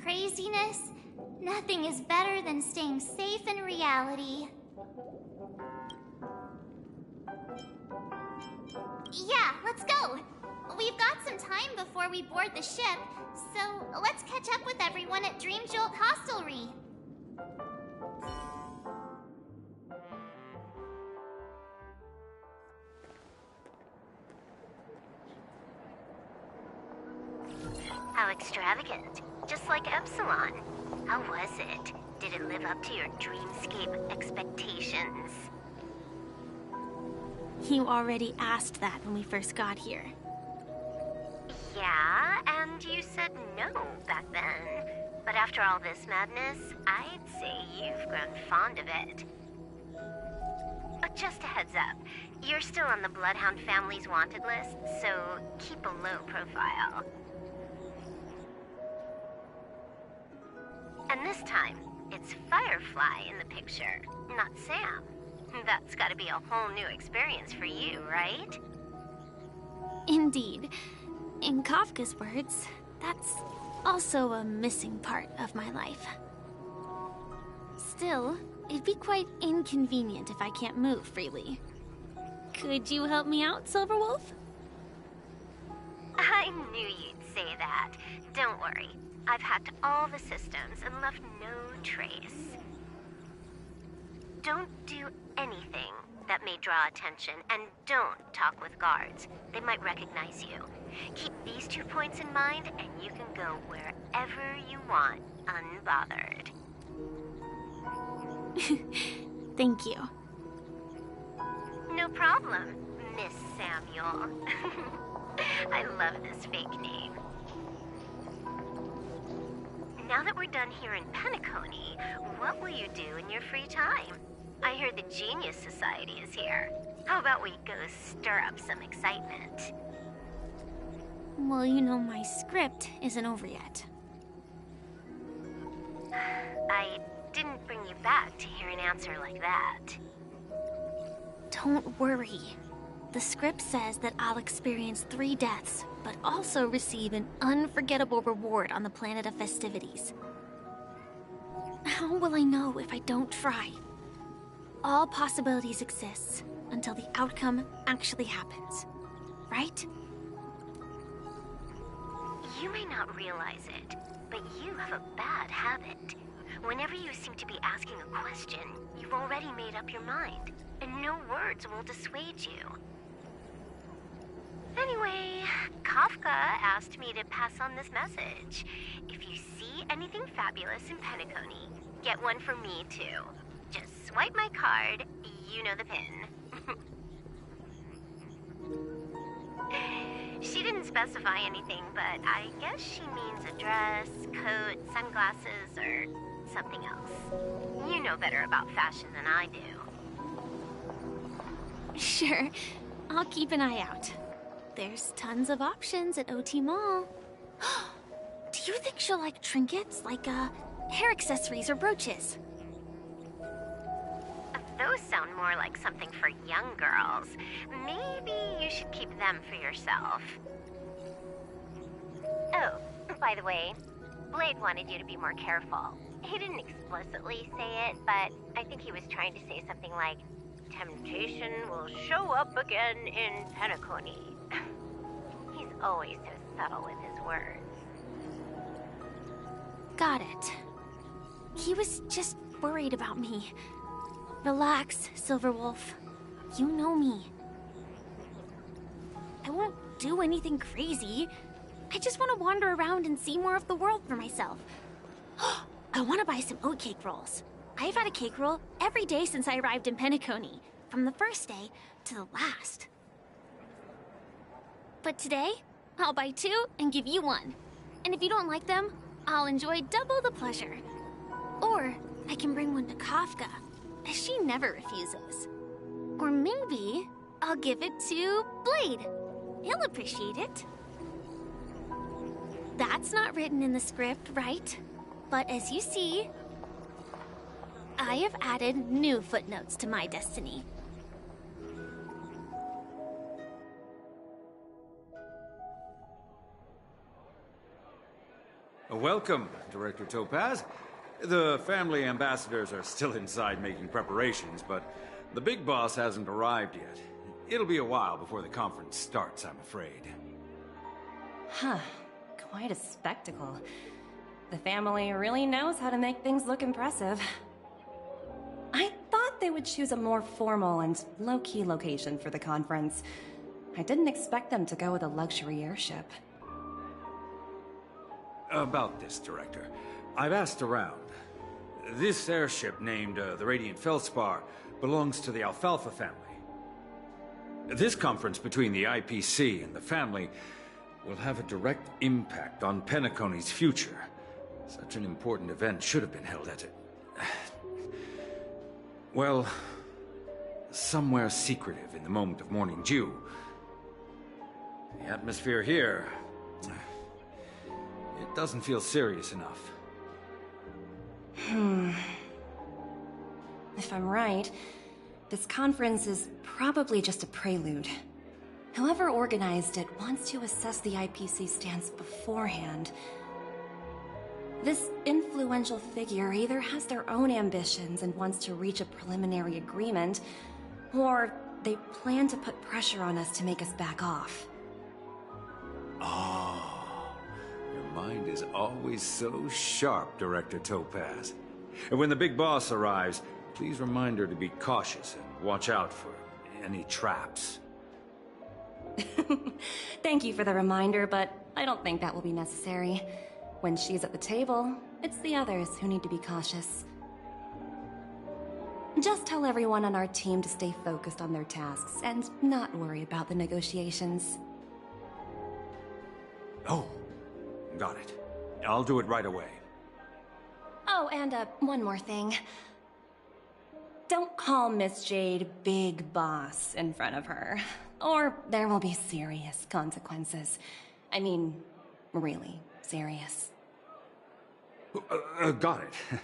craziness, nothing is better than staying safe in reality. Yeah, let's go! We've got some time before we board the ship, so let's catch up with everyone at Dream Jolt Hostelry. How extravagant. Just like Epsilon. How was it? Did it live up to your dreamscape expectations? You already asked that when we first got here. Yeah, and you said no back then. But after all this madness, I'd say you've grown fond of it. Just a heads up, you're still on the Bloodhound family's wanted list, so keep a low profile. And this time, it's Firefly in the picture, not Sam. That's gotta be a whole new experience for you, right? Indeed. In Kafka's words, that's also a missing part of my life. Still, it'd be quite inconvenient if I can't move freely. Could you help me out, Silverwolf? I knew you'd say that. Don't worry. I've hacked all the systems and left no trace. Don't do anything that may draw attention, and don't talk with guards. They might recognize you. Keep these 2 points in mind, and you can go wherever you want, unbothered. Thank you. No problem, Miss Samuel. I love this fake name. Now that we're done here in Penacony, what will you do in your free time? I hear the Genius Society is here. How about we go stir up some excitement? Well, you know my script isn't over yet. I didn't bring you back to hear an answer like that. Don't worry. The script says that I'll experience 3 deaths, but also receive an unforgettable reward on the planet of festivities. How will I know if I don't try? All possibilities exist until the outcome actually happens, right? You may not realize it, but you have a bad habit. Whenever you seem to be asking a question, you've already made up your mind, and no words will dissuade you. Anyway, Kafka asked me to pass on this message. If you see anything fabulous in Penacony, get one for me too. Just swipe my card, you know the pin. She didn't specify anything, but I guess she means a dress, coat, sunglasses, or something else. You know better about fashion than I do. Sure, I'll keep an eye out. There's tons of options at OT Mall. Do you think she'll like trinkets, like hair accessories or brooches? Those sound more like something for young girls. Maybe you should keep them for yourself. Oh, by the way, Blade wanted you to be more careful. He didn't explicitly say it, but I think he was trying to say something like, temptation will show up again in Penacony. He's always so subtle with his words. Got it. He was just worried about me. Relax, Silverwolf. You know me. I won't do anything crazy. I just want to wander around and see more of the world for myself. I want to buy some oatcake rolls. I've had a cake roll every day since I arrived in Penacony, from the first day to the last. But today, I'll buy 2 and give you 1. And if you don't like them, I'll enjoy double the pleasure. Or I can bring one to Kafka, as she never refuses. Or maybe I'll give it to Blade. He'll appreciate it. That's not written in the script, right? But as you see, I have added new footnotes to my destiny. Welcome, Director Topaz. The family ambassadors are still inside making preparations, but the big boss hasn't arrived yet. It'll be a while before the conference starts, I'm afraid. Huh. Quite a spectacle. The family really knows how to make things look impressive. I thought they would choose a more formal and low-key location for the conference. I didn't expect them to go with a luxury airship. About this, Director. I've asked around. This airship, named the Radiant Feldspar, belongs to the Alfalfa family. This conference between the IPC and the family will have a direct impact on Penacony's future. Such an important event should have been held at it. Well, somewhere secretive in the moment of morning dew. The atmosphere here, it doesn't feel serious enough. If I'm right, this conference is probably just a prelude. Whoever organized it wants to assess the IPC stance beforehand. This influential figure either has their own ambitions and wants to reach a preliminary agreement, or they plan to put pressure on us to make us back off. Oh, your mind is always so sharp, Director Topaz. And when the big boss arrives, please remind her to be cautious and watch out for any traps. Thank you for the reminder, but I don't think that will be necessary. When she's at the table, it's the others who need to be cautious. Just tell everyone on our team to stay focused on their tasks and not worry about the negotiations. Oh, got it. I'll do it right away. Oh, and one more thing. Don't call Miss Jade Big Boss in front of her, or there will be serious consequences. I mean, really serious. Got it.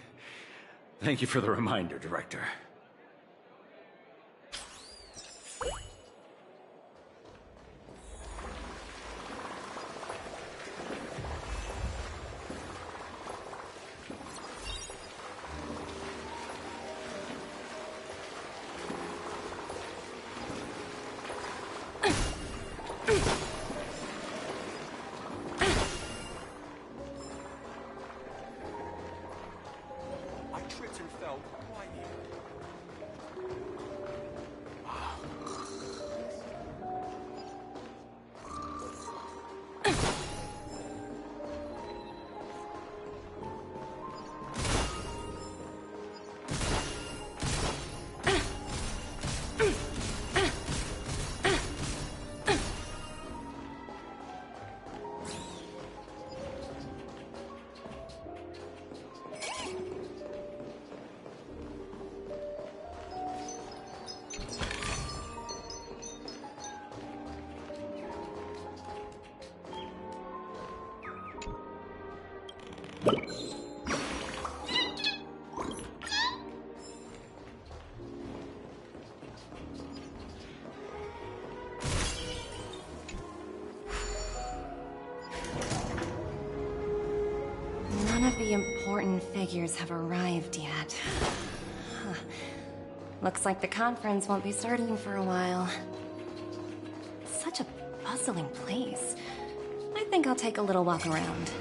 Thank you for the reminder, Director. None of the important figures have arrived yet. Huh. Looks like the conference won't be starting for a while. Such a bustling place. I think I'll take a little walk around.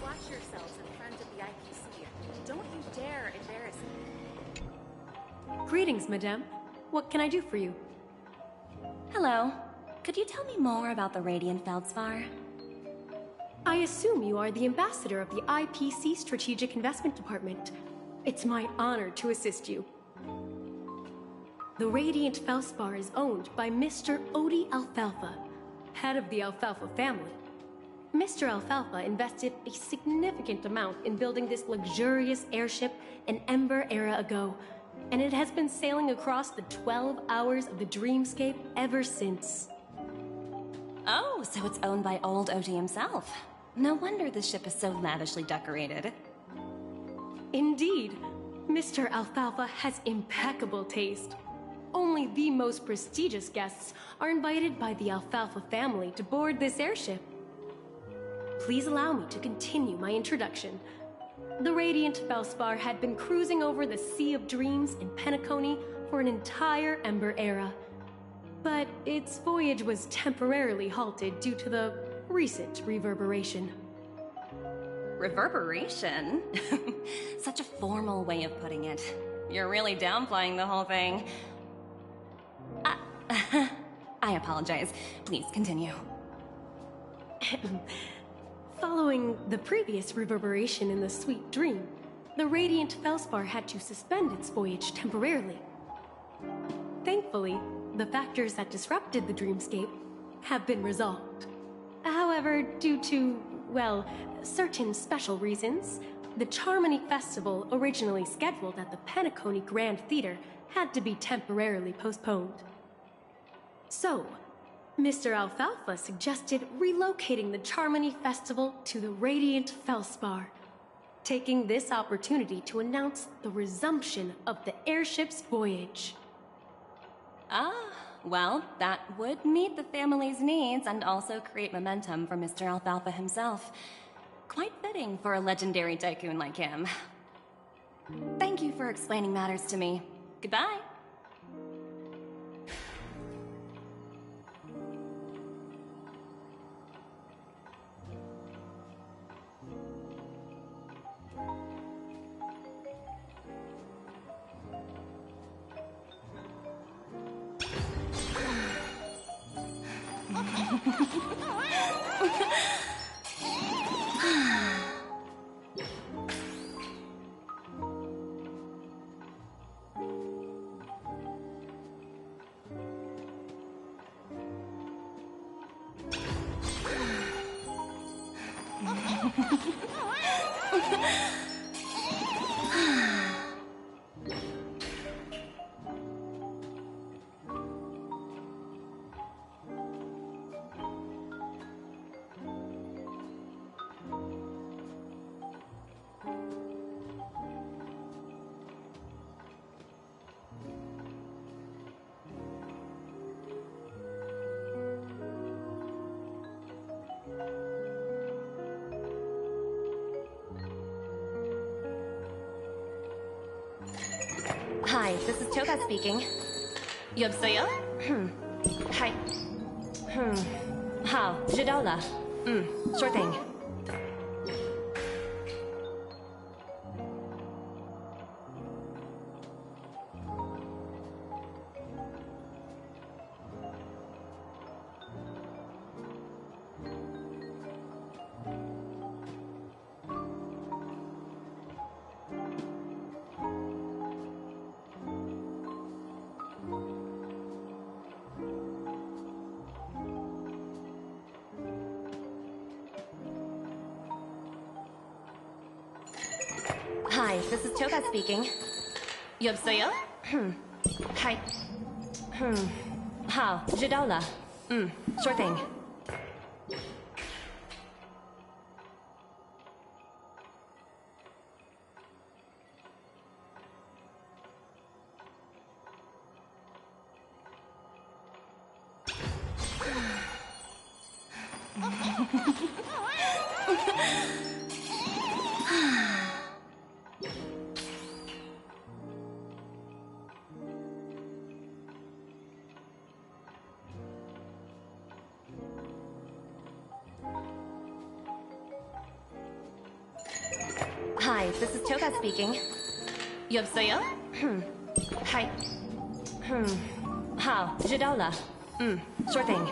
Watch yourselves in front of the IPC. Don't you dare embarrass me. Greetings, madame. What can I do for you? Hello. Could you tell me more about the Radiant Feldspar? I assume you are the ambassador of the IPC Strategic Investment Department. It's my honor to assist you. The Radiant Feldspar is owned by Mr. Odie Alfalfa, head of the Alfalfa family. Mr. Alfalfa invested a significant amount in building this luxurious airship an Ember era ago, and it has been sailing across the 12 hours of the dreamscape ever since. Oh, so it's owned by old Odie himself. No wonder the ship is so lavishly decorated. Indeed, Mr. Alfalfa has impeccable taste. Only the most prestigious guests are invited by the Alfalfa family to board this airship. Please allow me to continue my introduction. The Radiant Feldspar had been cruising over the Sea of Dreams in Penacony for an entire Ember era. But its voyage was temporarily halted due to the recent reverberation. Reverberation? Such a formal way of putting it. You're really downplaying the whole thing. I apologize. Please continue. Following the previous reverberation in the Sweet Dream, the Radiant Feldspar had to suspend its voyage temporarily. Thankfully, the factors that disrupted the dreamscape have been resolved. However, due to, well, certain special reasons, the Charmony Festival originally scheduled at the Penacony Grand Theater had to be temporarily postponed. So, Mr. Alfalfa suggested relocating the Charmony Festival to the Radiant Feldspar, taking this opportunity to announce the resumption of the airship's voyage. Ah, well, that would meet the family's needs and also create momentum for Mr. Alfalfa himself. Quite fitting for a legendary tycoon like him. Thank you for explaining matters to me. Goodbye. Hi, this is Toga speaking. 여보세요? Hi.好，知道了。sure thing. Hi, this is Toga speaking. 여보세요? Hi. 好，知道了。sure thing. Hi, this is Toga speaking. 여보세요? Hi. 好，知道了。sure thing.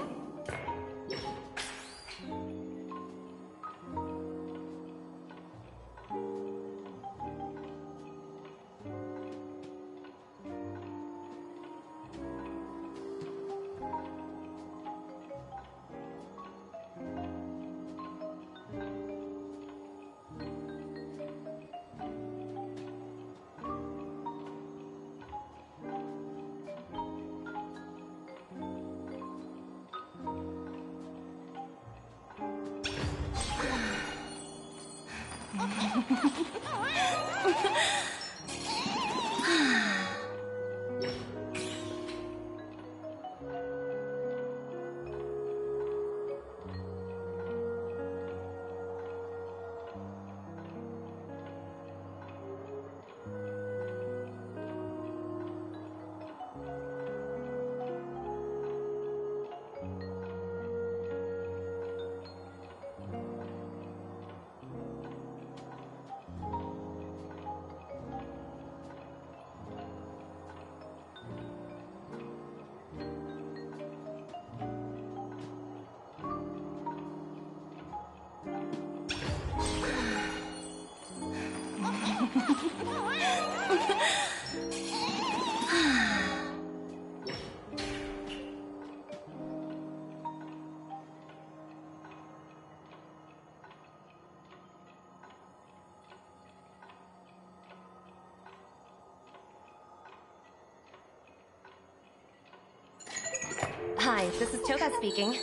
Hi, this is Toga speaking.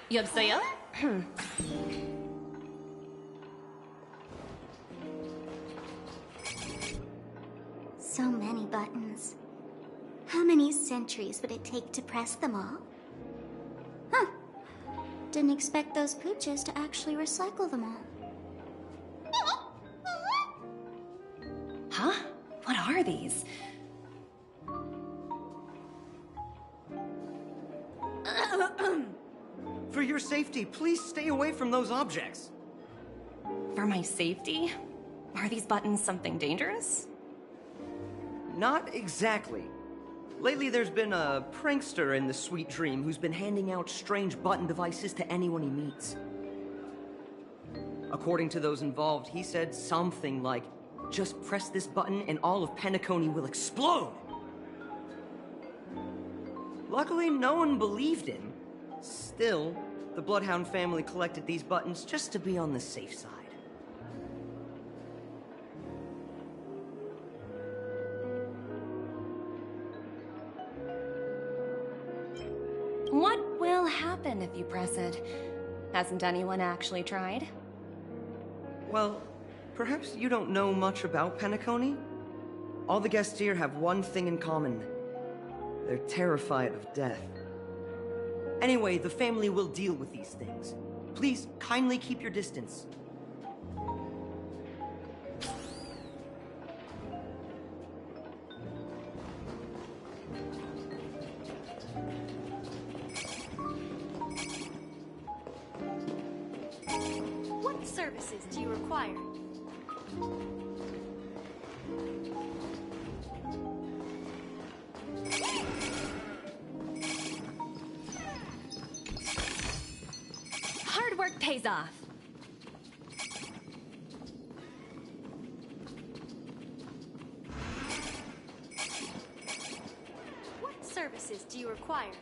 여보세요? So many buttons. How many centuries would it take to press them all? Huh. Didn't expect those pooches to actually recycle them all. Huh? What are these? For your safety, please stay away from those objects. For my safety? Are these buttons something dangerous? Not exactly. Lately, there's been a prankster in the Sweet Dream who's been handing out strange button devices to anyone he meets. According to those involved, he said something like, "Just press this button and all of Penacony will explode!" Luckily, no one believed him. Still, The Bloodhound family collected these buttons just to be on the safe side. What will happen if you press it? Hasn't anyone actually tried? Well, perhaps you don't know much about Penacony? All the guests here have one thing in common. They're terrified of death. Anyway, the family will deal with these things. Please, kindly keep your distance. What services do you require? Hard work pays off. What services do you require?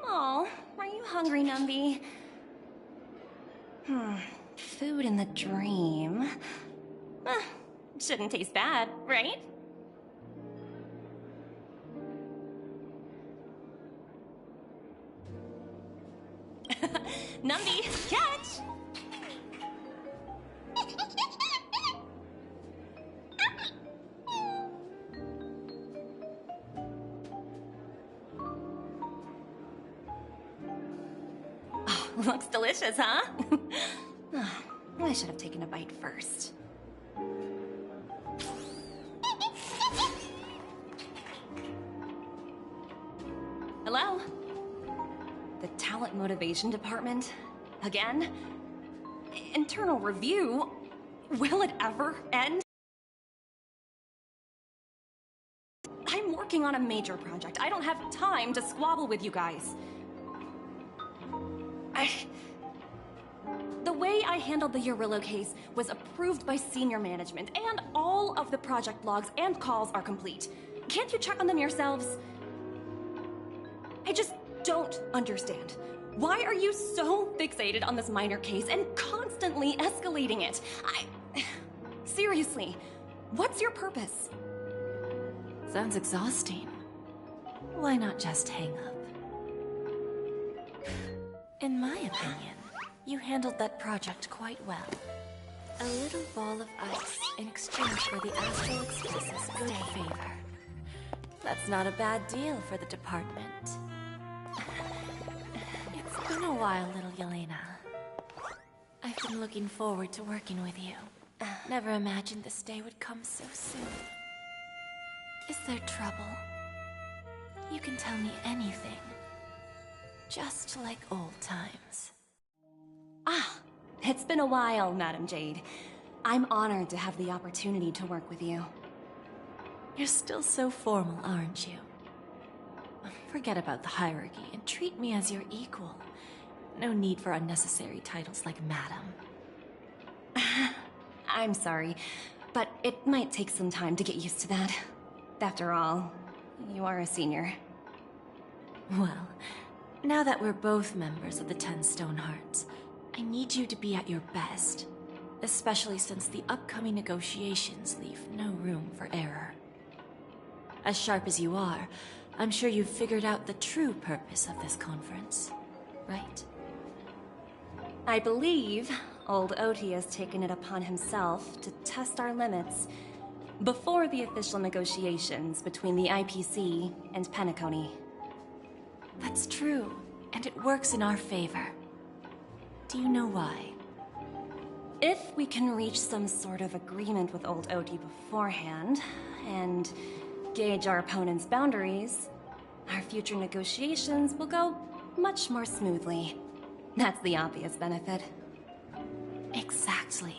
Oh, are you hungry, Numby? Food in the dream. Shouldn't taste bad, right? Numby, catch! Oh, looks delicious, huh? I should have taken a bite first. Hello? The Talent Motivation Department? Again? Internal review? Will it ever end? I'm working on a major project. I don't have time to squabble with you guys. The way I handled the Urillo case was approved by senior management, and all of the project logs and calls are complete. Can't you check on them yourselves? I just don't understand. Why are you so fixated on this minor case and constantly escalating it? Seriously, what's your purpose? Sounds exhausting. Why not just hang up? In my opinion, you handled that project quite well. A little ball of ice in exchange for the Astral Express's good favor. That's not a bad deal for the department. It's been a while, little Yelena. I've been looking forward to working with you. Never imagined this day would come so soon. Is there trouble? You can tell me anything. Just like old times. It's been a while, Madam Jade. I'm honored to have the opportunity to work with you. You're still so formal, aren't you? Forget about the hierarchy and treat me as your equal. No need for unnecessary titles like Madam. I'm sorry, but it might take some time to get used to that. After all, you are a senior. Well, now that we're both members of the 10 Stonehearts, I need you to be at your best, especially since the upcoming negotiations leave no room for error. As sharp as you are, I'm sure you've figured out the true purpose of this conference, right? I believe old Oti has taken it upon himself to test our limits before the official negotiations between the IPC and Penacony. That's true, and it works in our favor. Do you know why? If we can reach some sort of agreement with old Oti beforehand, and gauge our opponent's boundaries, our future negotiations will go much more smoothly. That's the obvious benefit. Exactly.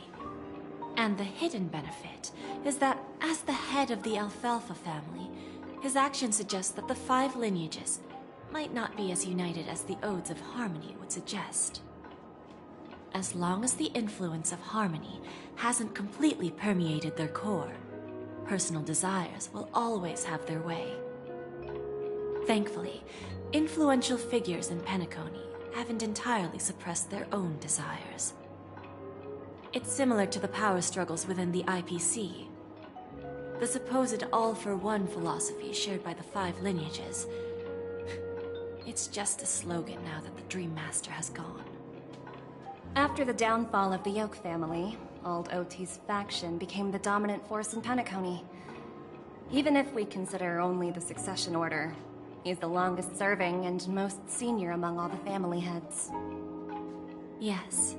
And the hidden benefit is that as the head of the Alfalfa family, his actions suggest that the 5 lineages might not be as united as the Odes of Harmony would suggest. as long as the influence of harmony hasn't completely permeated their core, personal desires will always have their way. Thankfully, influential figures in Penacony haven't entirely suppressed their own desires. It's similar to the power struggles within the IPC. The supposed all-for-one philosophy shared by the 5 lineages. It's just a slogan now that the Dream Master has gone. After the downfall of the Yoke family, Old OT's faction became the dominant force in Penacony. Even if we consider only the succession order, he's the longest serving and most senior among all the family heads. Yes,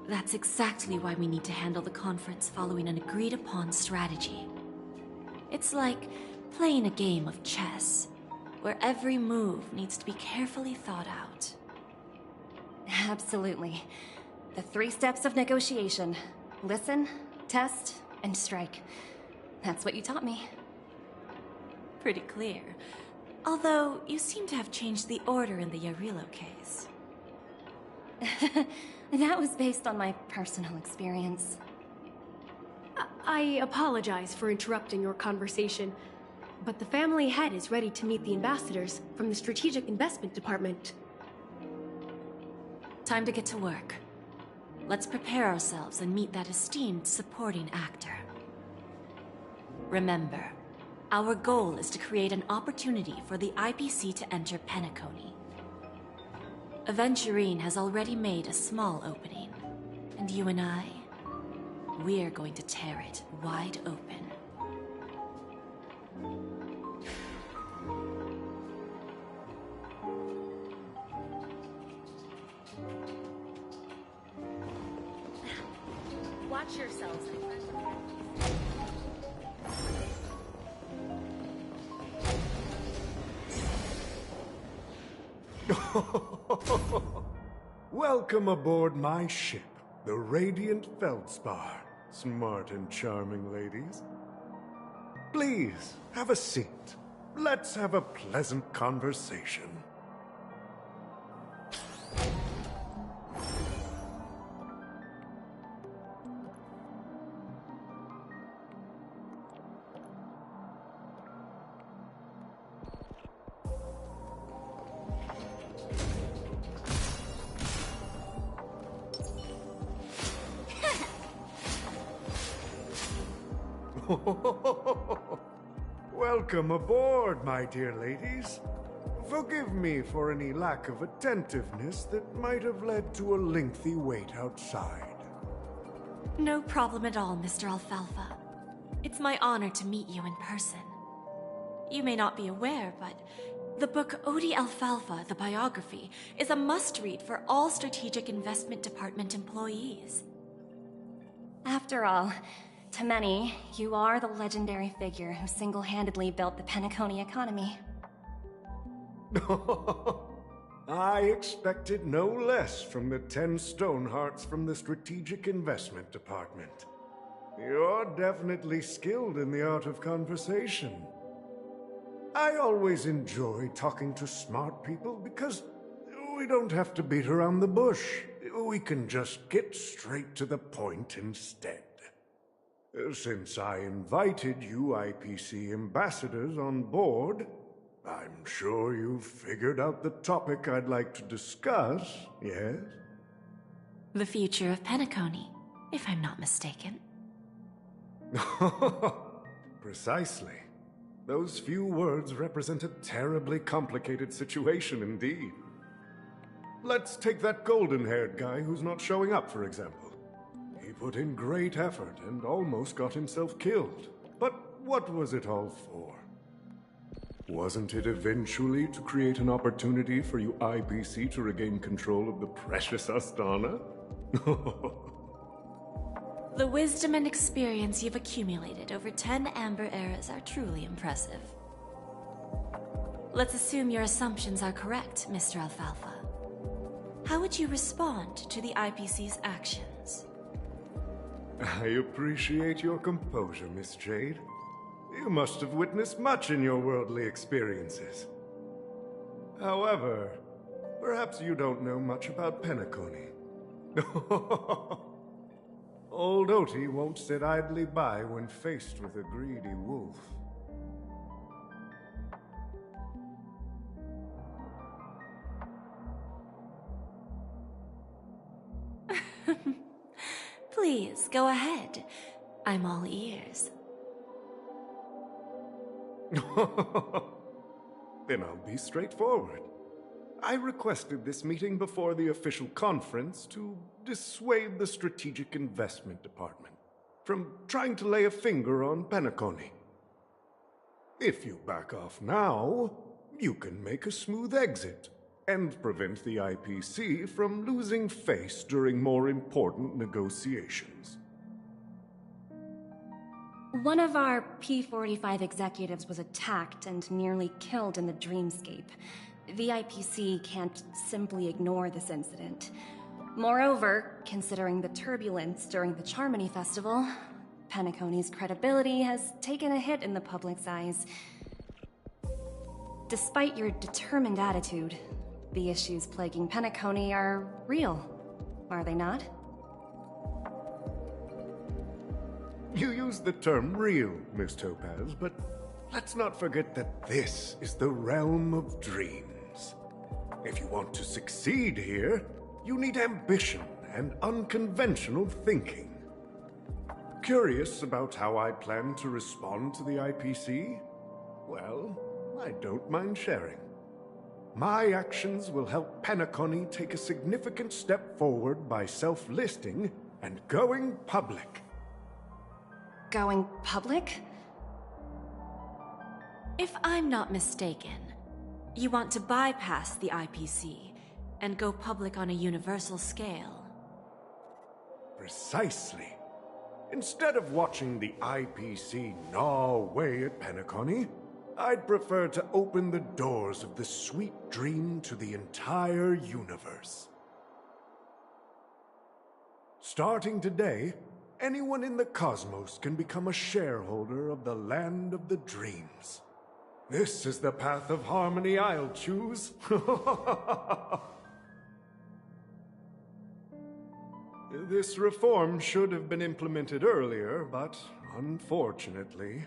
that's exactly why we need to handle the conference following an agreed-upon strategy. It's like playing a game of chess, where every move needs to be carefully thought out. Absolutely. The 3 steps of negotiation. Listen, test, and strike. That's what you taught me. Pretty clear. Although, you seem to have changed the order in the Yarilo case. That was based on my personal experience. I apologize for interrupting your conversation, but the family head is ready to meet the ambassadors from the Strategic Investment Department. Time to get to work. Let's prepare ourselves and meet that esteemed supporting actor. Remember, our goal is to create an opportunity for the IPC to enter Penacony. Aventurine has already made a small opening, and you and I, we're going to tear it wide open. Watch yourselves in front of Welcome aboard my ship, the Radiant Feldspar. Smart and charming ladies. Please, have a seat. Let's have a pleasant conversation. Welcome aboard, my dear ladies. Forgive me for any lack of attentiveness that might have led to a lengthy wait outside. No problem at all, Mr. Alfalfa. It's my honor to meet you in person. You may not be aware, but the book Odie Alfalfa, the biography, is a must-read for all Strategic Investment Department employees. After all, to many, you are the legendary figure who single-handedly built the Penacony economy. I expected no less from the 10 Stonehearts from the Strategic Investment Department. You're definitely skilled in the art of conversation. I always enjoy talking to smart people because we don't have to beat around the bush. We can just get straight to the point instead. Since I invited you IPC ambassadors on board, I'm sure you've figured out the topic I'd like to discuss, yes? The future of Penacony, if I'm not mistaken. Precisely. Those few words represent a terribly complicated situation indeed. Let's take that golden-haired guy who's not showing up, for example. He put in great effort and almost got himself killed. But what was it all for? Wasn't it eventually to create an opportunity for you IPC to regain control of the precious Astana? The wisdom and experience you've accumulated over 10 Amber Eras are truly impressive. Let's assume your assumptions are correct, Mr. Alfalfa. How would you respond to the IPC's actions? I appreciate your composure, Miss Jade. You must have witnessed much in your worldly experiences. However, perhaps you don't know much about Penacony. Old Oti won't sit idly by when faced with a greedy wolf. Please, go ahead. I'm all ears. Then I'll be straightforward. I requested this meeting before the official conference to dissuade the Strategic Investment Department from trying to lay a finger on Penacony. If you back off now, you can make a smooth exit and prevent the IPC from losing face during more important negotiations. One of our P-45 executives was attacked and nearly killed in the Dreamscape. The IPC can't simply ignore this incident. Moreover, considering the turbulence during the Charmony Festival, Penacony's credibility has taken a hit in the public's eyes. Despite your determined attitude, the issues plaguing Penacony are real, are they not? You used the term real, Miss Topaz, but let's not forget that this is the realm of dreams. If you want to succeed here, you need ambition and unconventional thinking. Curious about how I plan to respond to the IPC? Well, I don't mind sharing. My actions will help Penacony take a significant step forward by self-listing and going public. Going public? If I'm not mistaken, you want to bypass the IPC and go public on a universal scale. Precisely. Instead of watching the IPC gnaw away at Penacony, I'd prefer to open the doors of the sweet dream to the entire universe. Starting today, anyone in the cosmos can become a shareholder of the Land of the Dreams. This is the path of harmony I'll choose. This reform should have been implemented earlier, but unfortunately,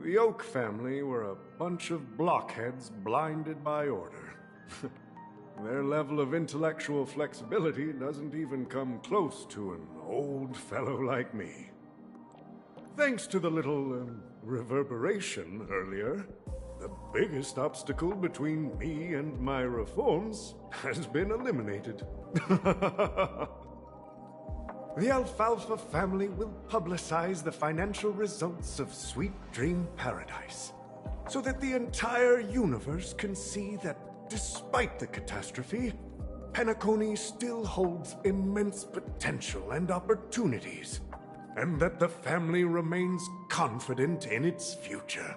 the Oak family were a bunch of blockheads blinded by order. Their level of intellectual flexibility doesn't even come close to an old fellow like me. Thanks to the little reverberation earlier, the biggest obstacle between me and my reforms has been eliminated. The Alfalfa family will publicize the financial results of Sweet Dream Paradise, so that the entire universe can see that despite the catastrophe, Penacony still holds immense potential and opportunities, and that the family remains confident in its future.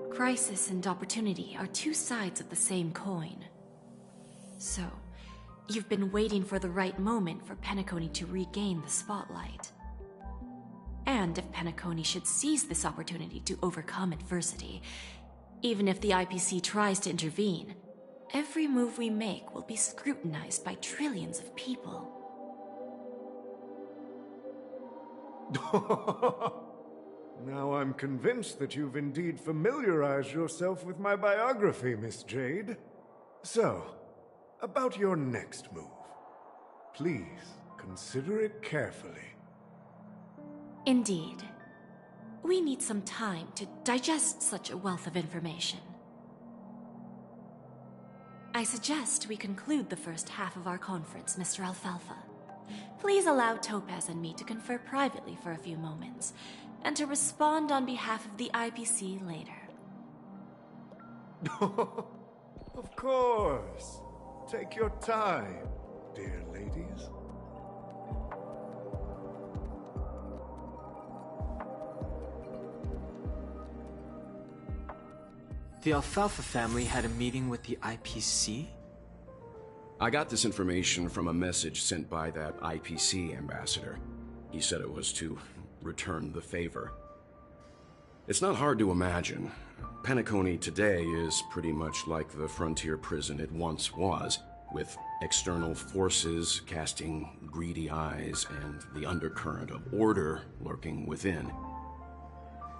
Crisis and opportunity are two sides of the same coin. So, you've been waiting for the right moment for Penacony to regain the spotlight. And if Penacony should seize this opportunity to overcome adversity, even if the IPC tries to intervene, every move we make will be scrutinized by trillions of people. Now I'm convinced that you've indeed familiarized yourself with my biography, Miss Jade. So, about your next move. Please, consider it carefully. Indeed. We need some time to digest such a wealth of information. I suggest we conclude the first half of our conference, Mr. Alfalfa. Please allow Topaz and me to confer privately for a few moments, and to respond on behalf of the IPC later. Of course. Take your time, dear ladies. The Alfalfa family had a meeting with the IPC? I got this information from a message sent by that IPC ambassador. He said it was to return the favor. It's not hard to imagine. Penacony today is pretty much like the frontier prison it once was, with external forces casting greedy eyes and the undercurrent of order lurking within.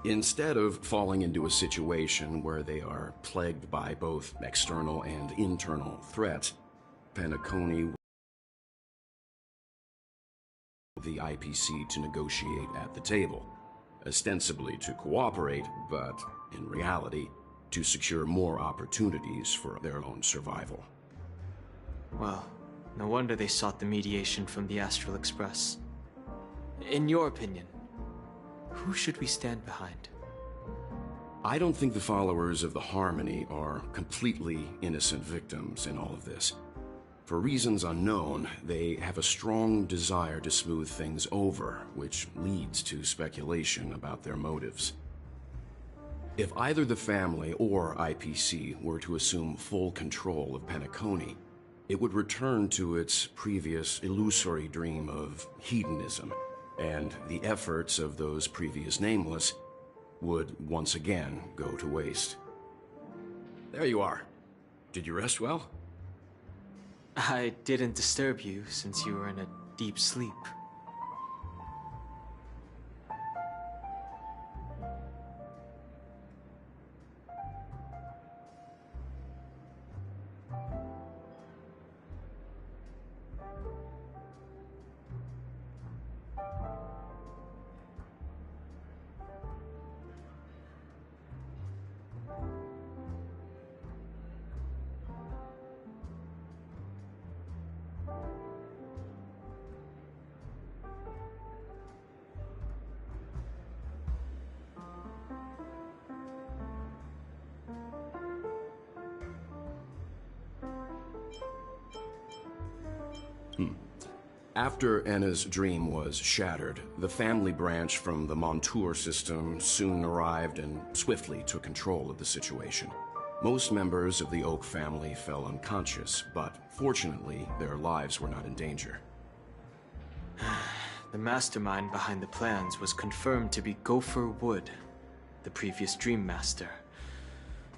Instead of falling into a situation where they are plagued by both external and internal threats, Penacony the IPC to negotiate at the table, ostensibly to cooperate, but in reality, to secure more opportunities for their own survival. Well, no wonder they sought the mediation from the Astral Express. In your opinion, who should we stand behind? I don't think the followers of the Harmony are completely innocent victims in all of this. For reasons unknown, they have a strong desire to smooth things over, which leads to speculation about their motives. If either the family or IPC were to assume full control of Penacony, it would return to its previous illusory dream of hedonism, and the efforts of those previous nameless would once again go to waste. There you are. Did you rest well? I didn't disturb you since you were in a deep sleep. After Enna's dream was shattered, the family branch from the Montour system soon arrived and swiftly took control of the situation. Most members of the Oak family fell unconscious, but fortunately, their lives were not in danger. The mastermind behind the plans was confirmed to be Gopher Wood, the previous Dream Master.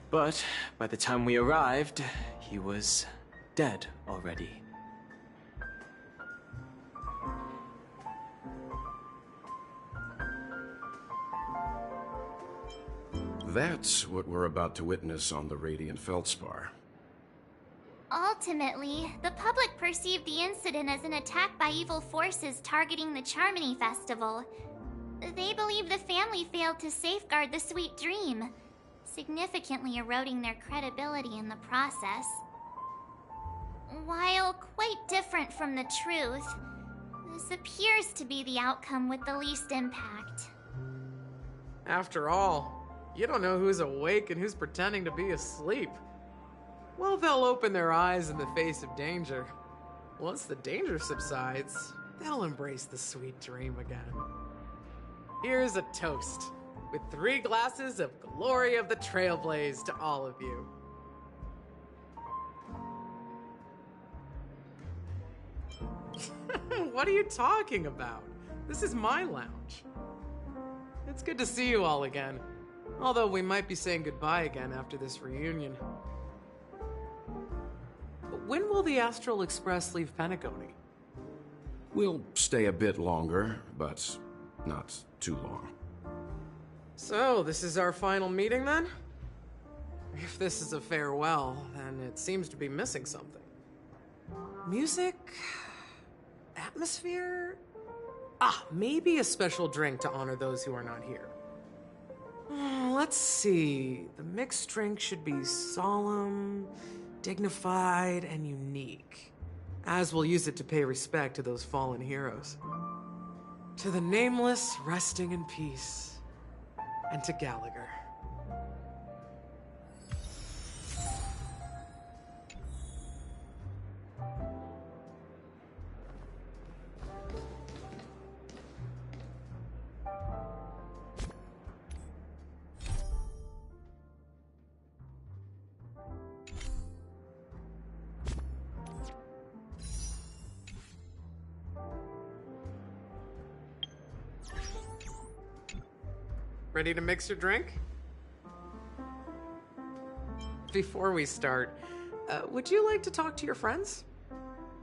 But by the time we arrived, he was dead already. That's what we're about to witness on the Radiant Feldspar. Ultimately, the public perceived the incident as an attack by evil forces targeting the Charmony Festival. They believe the family failed to safeguard the Sweet Dream, significantly eroding their credibility in the process. While quite different from the truth, this appears to be the outcome with the least impact. After all, you don't know who's awake and who's pretending to be asleep. Well, they'll open their eyes in the face of danger. Once the danger subsides, they'll embrace the sweet dream again. Here's a toast, with 3 glasses of Glory of the Trailblaze to all of you. What are you talking about? This is my lounge. It's good to see you all again. Although we might be saying goodbye again after this reunion. When will the Astral Express leave Penacony? We'll stay a bit longer, but not too long. So, this is our final meeting then? If this is a farewell, then it seems to be missing something. Music? Atmosphere? Maybe a special drink to honor those who are not here. Let's see. The mixed drink should be solemn, dignified, and unique, as we'll use it to pay respect to those fallen heroes. To the Nameless, resting in peace, and to Gallagher. Ready to mix your drink? Before we start, would you like to talk to your friends?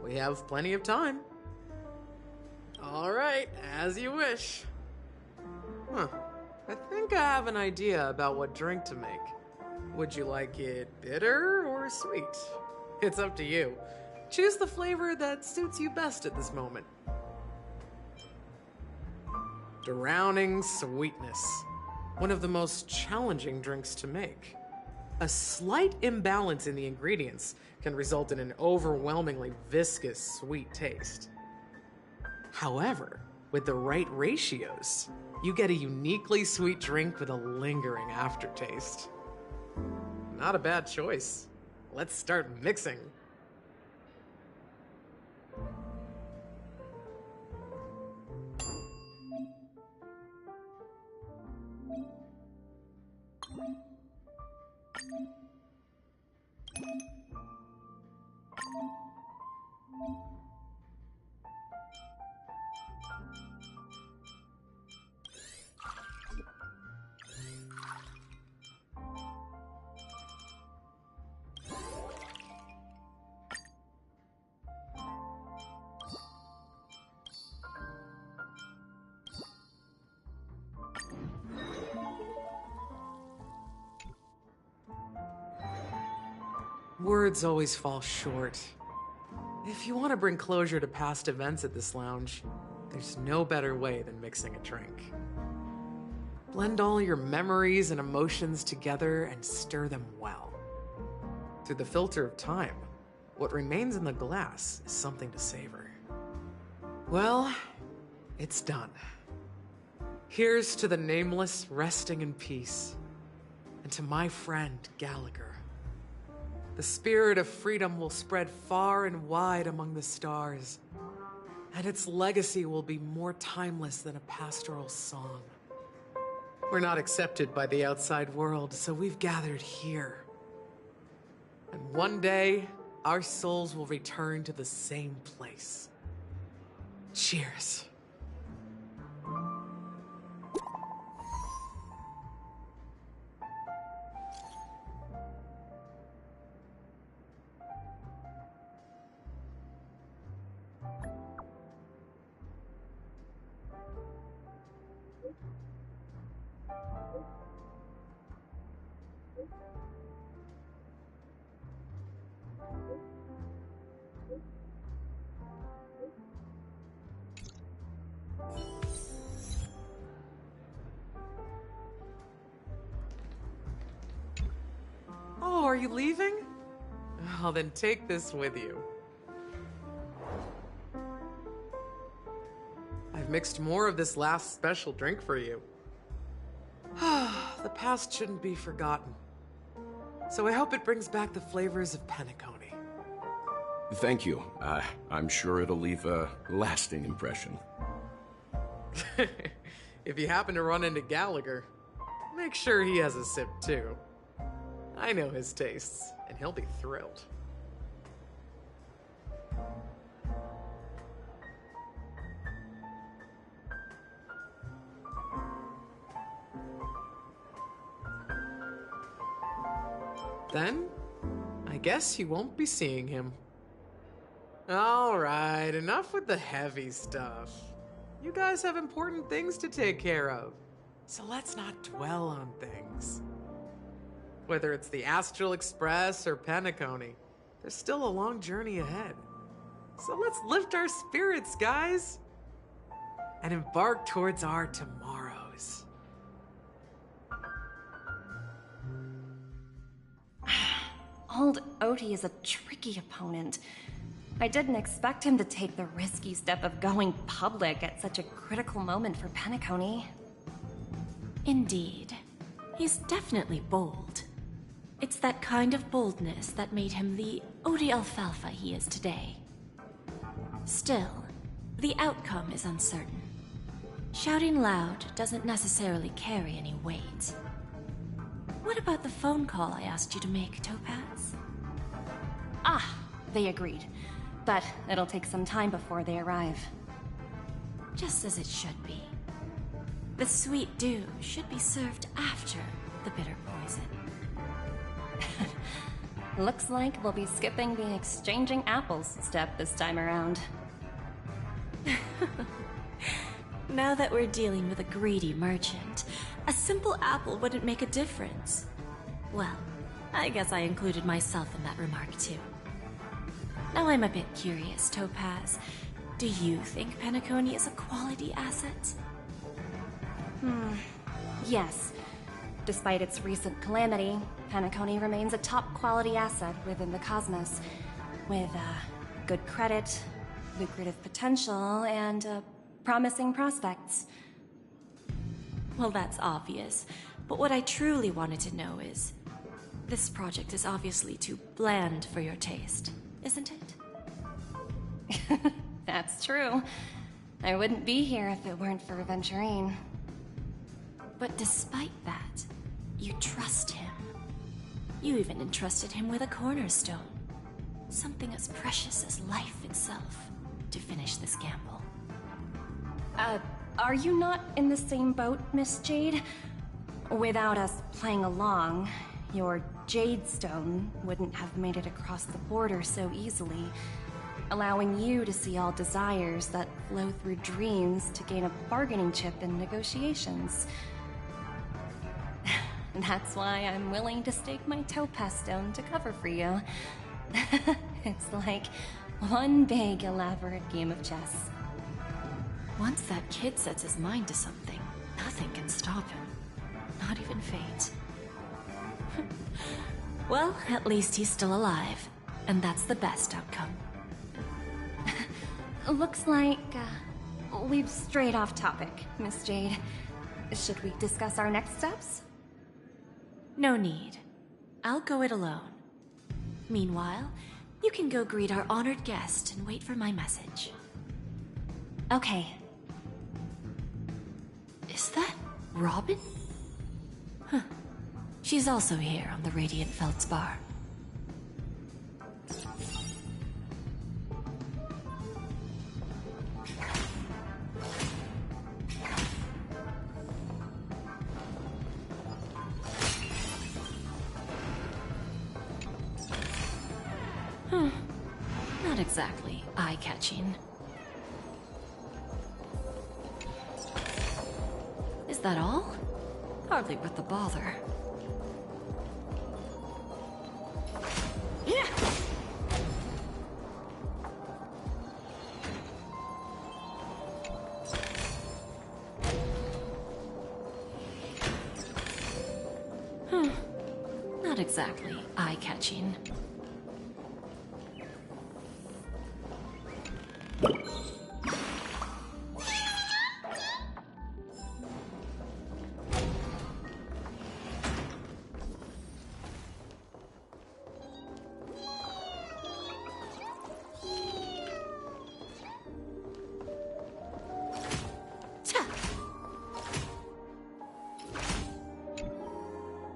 We have plenty of time. All right, as you wish. Huh. I think I have an idea about what drink to make. Would you like it bitter or sweet? It's up to you. Choose the flavor that suits you best at this moment. Drowning sweetness. One of the most challenging drinks to make. A slight imbalance in the ingredients can result in an overwhelmingly viscous sweet taste. However, with the right ratios, you get a uniquely sweet drink with a lingering aftertaste. Not a bad choice. Let's start mixing. Words always fall short. If you want to bring closure to past events at this lounge, there's no better way than mixing a drink. Blend all your memories and emotions together and stir them well. Through the filter of time, what remains in the glass is something to savor. Well, it's done. Here's to the nameless resting in peace, and to my friend Gallagher. The spirit of freedom will spread far and wide among the stars, and its legacy will be more timeless than a pastoral song. We're not accepted by the outside world, so we've gathered here. And one day, our souls will return to the same place. Cheers. Oh, are you leaving? Oh, then take this with you. I've mixed more of this last special drink for you. The past shouldn't be forgotten. So I hope it brings back the flavors of Penacony. Thank you. I'm sure it'll leave a lasting impression. If you happen to run into Gallagher, make sure he has a sip too. I know his tastes, and he'll be thrilled. Then, I guess you won't be seeing him. Alright, enough with the heavy stuff. You guys have important things to take care of, so let's not dwell on things. Whether it's the Astral Express or Penacony, there's still a long journey ahead. So let's lift our spirits, guys, and embark towards our tomorrows. Old Odie is a tricky opponent. I didn't expect him to take the risky step of going public at such a critical moment for Penacony. Indeed. He's definitely bold. It's that kind of boldness that made him the Odie Alfalfa he is today. Still, the outcome is uncertain. Shouting loud doesn't necessarily carry any weight. What about the phone call I asked you to make, Topaz? Ah, they agreed. But it'll take some time before they arrive. Just as it should be. The sweet dew should be served after the bitter poison. Looks like we'll be skipping the exchanging apples step this time around. Now that we're dealing with a greedy merchant, a simple apple wouldn't make a difference. Well, I guess I included myself in that remark too. Now I'm a bit curious, Topaz. Do you think Penacony is a quality asset? Yes. Despite its recent calamity, Penacony remains a top-quality asset within the cosmos, with good credit, lucrative potential, and promising prospects. Well, that's obvious, but what I truly wanted to know is, this project is obviously too bland for your taste, isn't it? That's true. I wouldn't be here if it weren't for Aventurine. But despite that, you trust him. You even entrusted him with a cornerstone. Something as precious as life itself, to finish this gamble. Are you not in the same boat, Miss Jade? Without us playing along, your Jade Stone wouldn't have made it across the border so easily, allowing you to see all desires that flow through dreams to gain a bargaining chip in negotiations. That's why I'm willing to stake my Topaz Stone to cover for you. It's like one big, elaborate game of chess. Once that kid sets his mind to something, nothing can stop him. Not even fate. Well, at least he's still alive, and that's the best outcome. Looks like we've strayed off topic, Miss Jade. Should we discuss our next steps? No need. I'll go it alone. Meanwhile, you can go greet our honored guest and wait for my message. Okay. Is that Robin? Huh. She's also here on the Radiant Feldspar. Not exactly eye-catching. Is that all? Hardly worth the bother. Yeah. Not exactly eye-catching.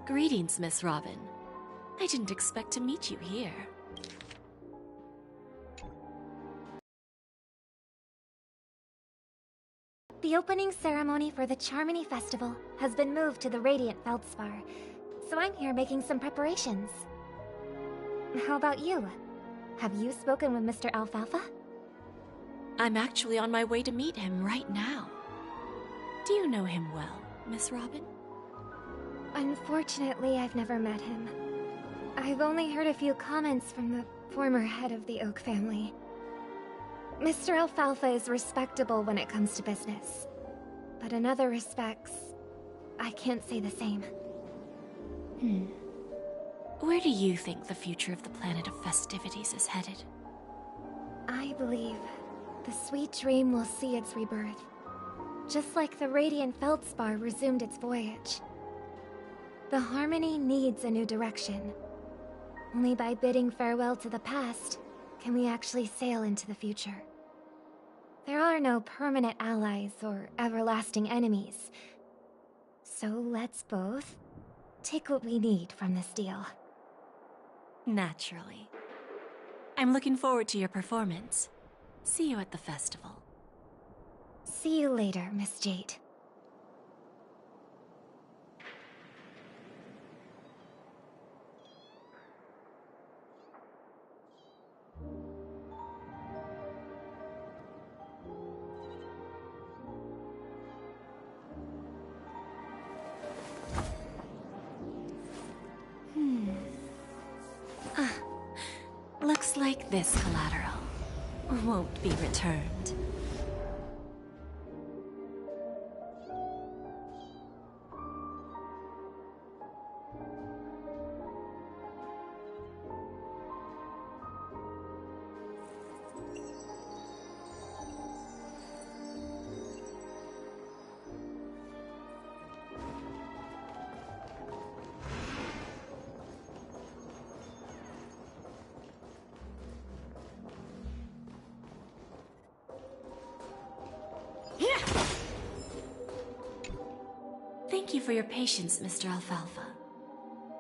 Greetings, Miss Robin. I didn't expect to meet you here. The opening ceremony for the Charmony Festival has been moved to the Radiant Feldspar, so I'm here making some preparations. How about you? Have you spoken with Mr. Alfalfa? I'm actually on my way to meet him right now. Do you know him well, Miss Robin? Unfortunately, I've never met him. I've only heard a few comments from the former head of the Oak family. Mr. Alfalfa is respectable when it comes to business, but in other respects, I can't say the same. Where do you think the future of the planet of festivities is headed? I believe the sweet dream will see its rebirth, just like the Radiant Feldspar resumed its voyage. The Harmony needs a new direction. Only by bidding farewell to the past can we actually sail into the future. There are no permanent allies or everlasting enemies. So let's both take what we need from this deal. Naturally. I'm looking forward to your performance. See you at the festival. See you later, Miss Jade. this collateral won't be returned. Thank you for your patience, Mr. Alfalfa.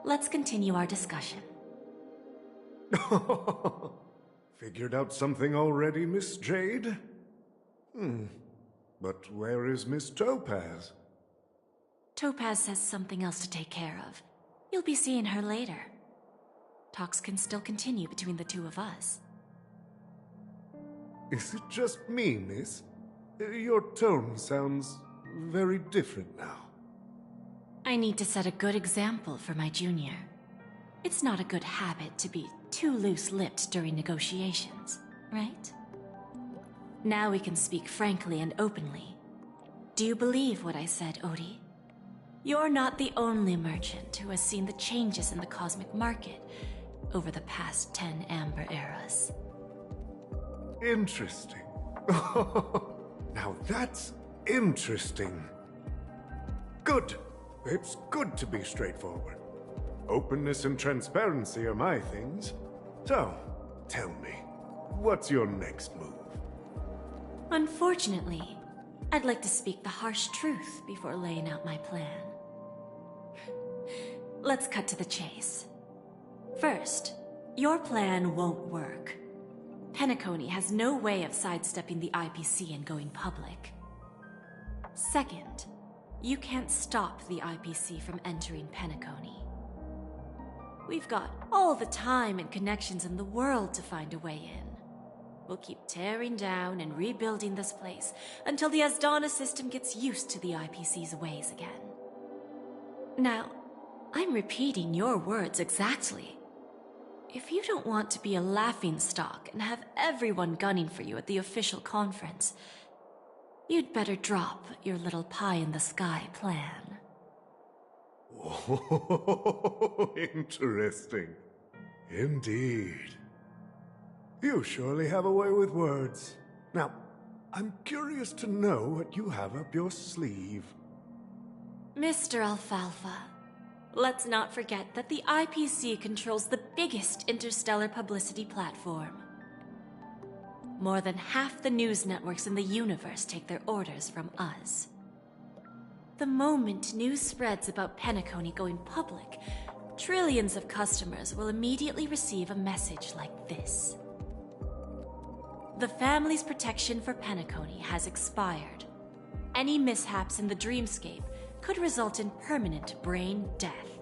Let's continue our discussion. Figured out something already, Miss Jade? But where is Miss Topaz? Topaz has something else to take care of. You'll be seeing her later. Talks can still continue between the two of us. Is it just me, miss? Your tone sounds very different now. I need to set a good example for my junior. It's not a good habit to be too loose-lipped during negotiations, right? Now we can speak frankly and openly. Do you believe what I said, Odie? You're not the only merchant who has seen the changes in the cosmic market over the past 10 Amber Eras. Interesting. Now that's interesting. Good. It's good to be straightforward. Openness and transparency are my things. So, tell me, what's your next move? Unfortunately, I'd like to speak the harsh truth before laying out my plan. Let's cut to the chase. First, your plan won't work. Penacony has no way of sidestepping the IPC and going public. Second, you can't stop the IPC from entering Penacony. We've got all the time and connections in the world to find a way in. We'll keep tearing down and rebuilding this place until the Asdana system gets used to the IPC's ways again. Now, I'm repeating your words exactly. If you don't want to be a laughingstock and have everyone gunning for you at the official conference, you'd better drop your little pie-in-the-sky plan. Oh, interesting. Indeed. You surely have a way with words. Now, I'm curious to know what you have up your sleeve. Mr. Alfalfa, let's not forget that the IPC controls the biggest interstellar publicity platform. More than half the news networks in the universe take their orders from us. The moment news spreads about Penacony going public, trillions of customers will immediately receive a message like this. The family's protection for Penacony has expired. Any mishaps in the dreamscape could result in permanent brain death.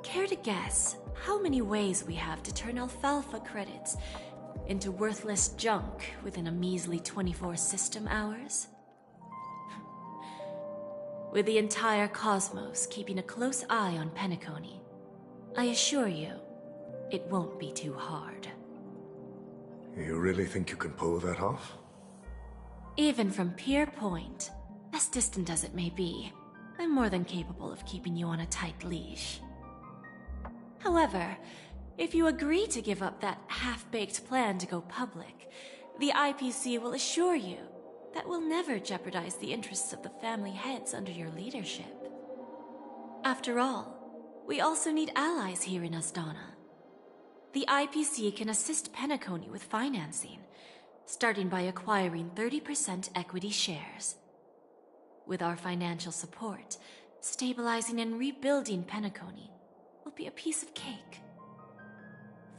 Care to guess how many ways we have to turn Alfalfa credits into worthless junk within a measly 24 system hours? With the entire cosmos keeping a close eye on Penacony, I assure you, it won't be too hard. You really think you can pull that off? Even from Pier Point, as distant as it may be, I'm more than capable of keeping you on a tight leash. However, if you agree to give up that half-baked plan to go public, the IPC will assure you that we'll never jeopardize the interests of the family heads under your leadership. After all, we also need allies here in Asdana. The IPC can assist Penacony with financing, starting by acquiring 30% equity shares. With our financial support, stabilizing and rebuilding Penacony will be a piece of cake.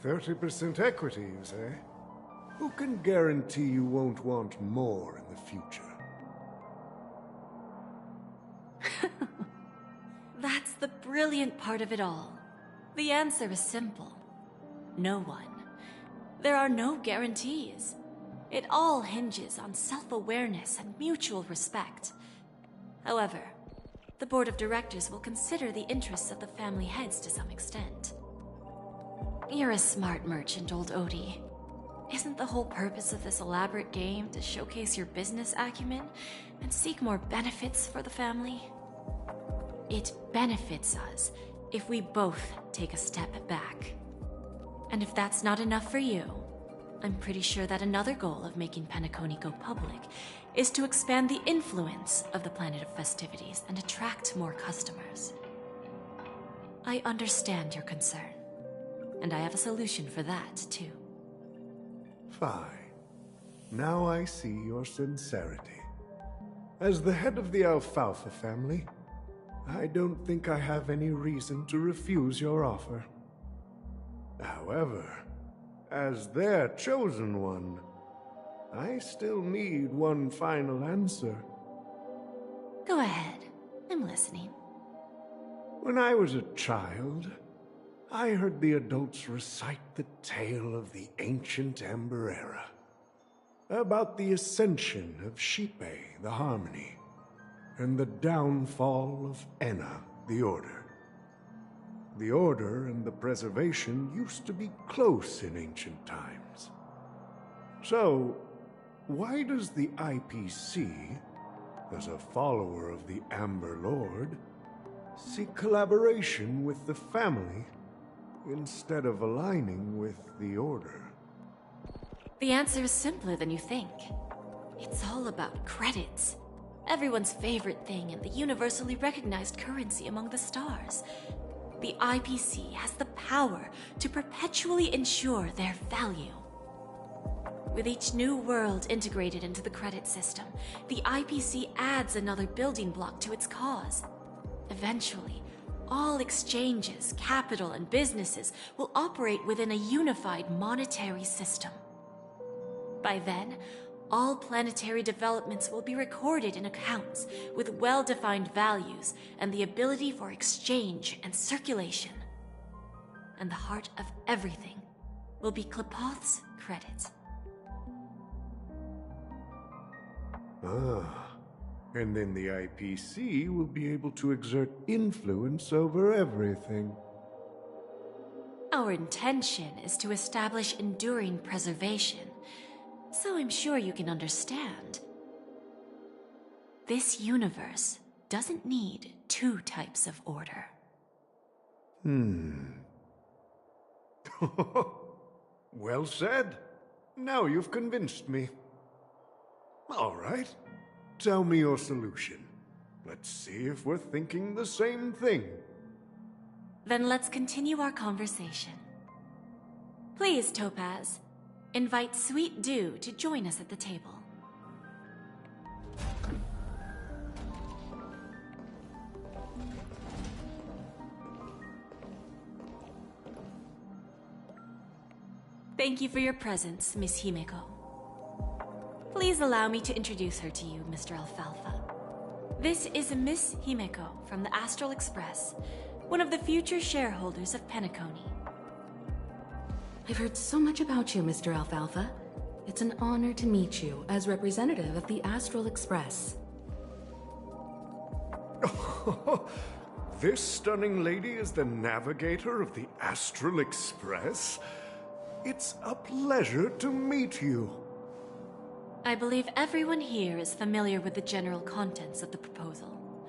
30% equity, you say? Who can guarantee you won't want more in the future? That's the brilliant part of it all. The answer is simple. No one. There are no guarantees. It all hinges on self-awareness and mutual respect. However, the board of directors will consider the interests of the family heads to some extent. You're a smart merchant, old Odie. Isn't the whole purpose of this elaborate game to showcase your business acumen and seek more benefits for the family? It benefits us if we both take a step back. And if that's not enough for you, I'm pretty sure that another goal of making Penacony go public is to expand the influence of the Planet of Festivities and attract more customers. I understand your concern, and I have a solution for that, too. Fine. Now I see your sincerity. As the head of the Alfalfa family, I don't think I have any reason to refuse your offer. However, as their chosen one, I still need one final answer. Go ahead. I'm listening. When I was a child, I heard the adults recite the tale of the ancient Amber Era, about the ascension of Xipe, the Harmony, and the downfall of Enna, the Order. The Order and the Preservation used to be close in ancient times. So, why does the IPC, as a follower of the Amber Lord, seek collaboration with the family instead of aligning with the Order? The answer is simpler than you think. It's all about credits. Everyone's favorite thing and the universally recognized currency among the stars. The IPC has the power to perpetually ensure their value. With each new world integrated into the credit system, the IPC adds another building block to its cause. Eventually, all exchanges, capital, and businesses will operate within a unified monetary system. By then, all planetary developments will be recorded in accounts with well-defined values and the ability for exchange and circulation. And the heart of everything will be Qlipoth's credit. Ah, and then the IPC will be able to exert influence over everything. Our intention is to establish enduring preservation, so I'm sure you can understand. This universe doesn't need two types of order. Well said. Now you've convinced me. All right. Tell me your solution. Let's see if we're thinking the same thing. Then let's continue our conversation. Please, Topaz, invite Sweet Dew to join us at the table. Thank you for your presence, Miss Himeko. Please allow me to introduce her to you, Mr. Alfalfa. This is Miss Himeko from the Astral Express, one of the future shareholders of Penacony. I've heard so much about you, Mr. Alfalfa. It's an honor to meet you as representative of the Astral Express. This stunning lady is the navigator of the Astral Express? It's a pleasure to meet you. I believe everyone here is familiar with the general contents of the proposal.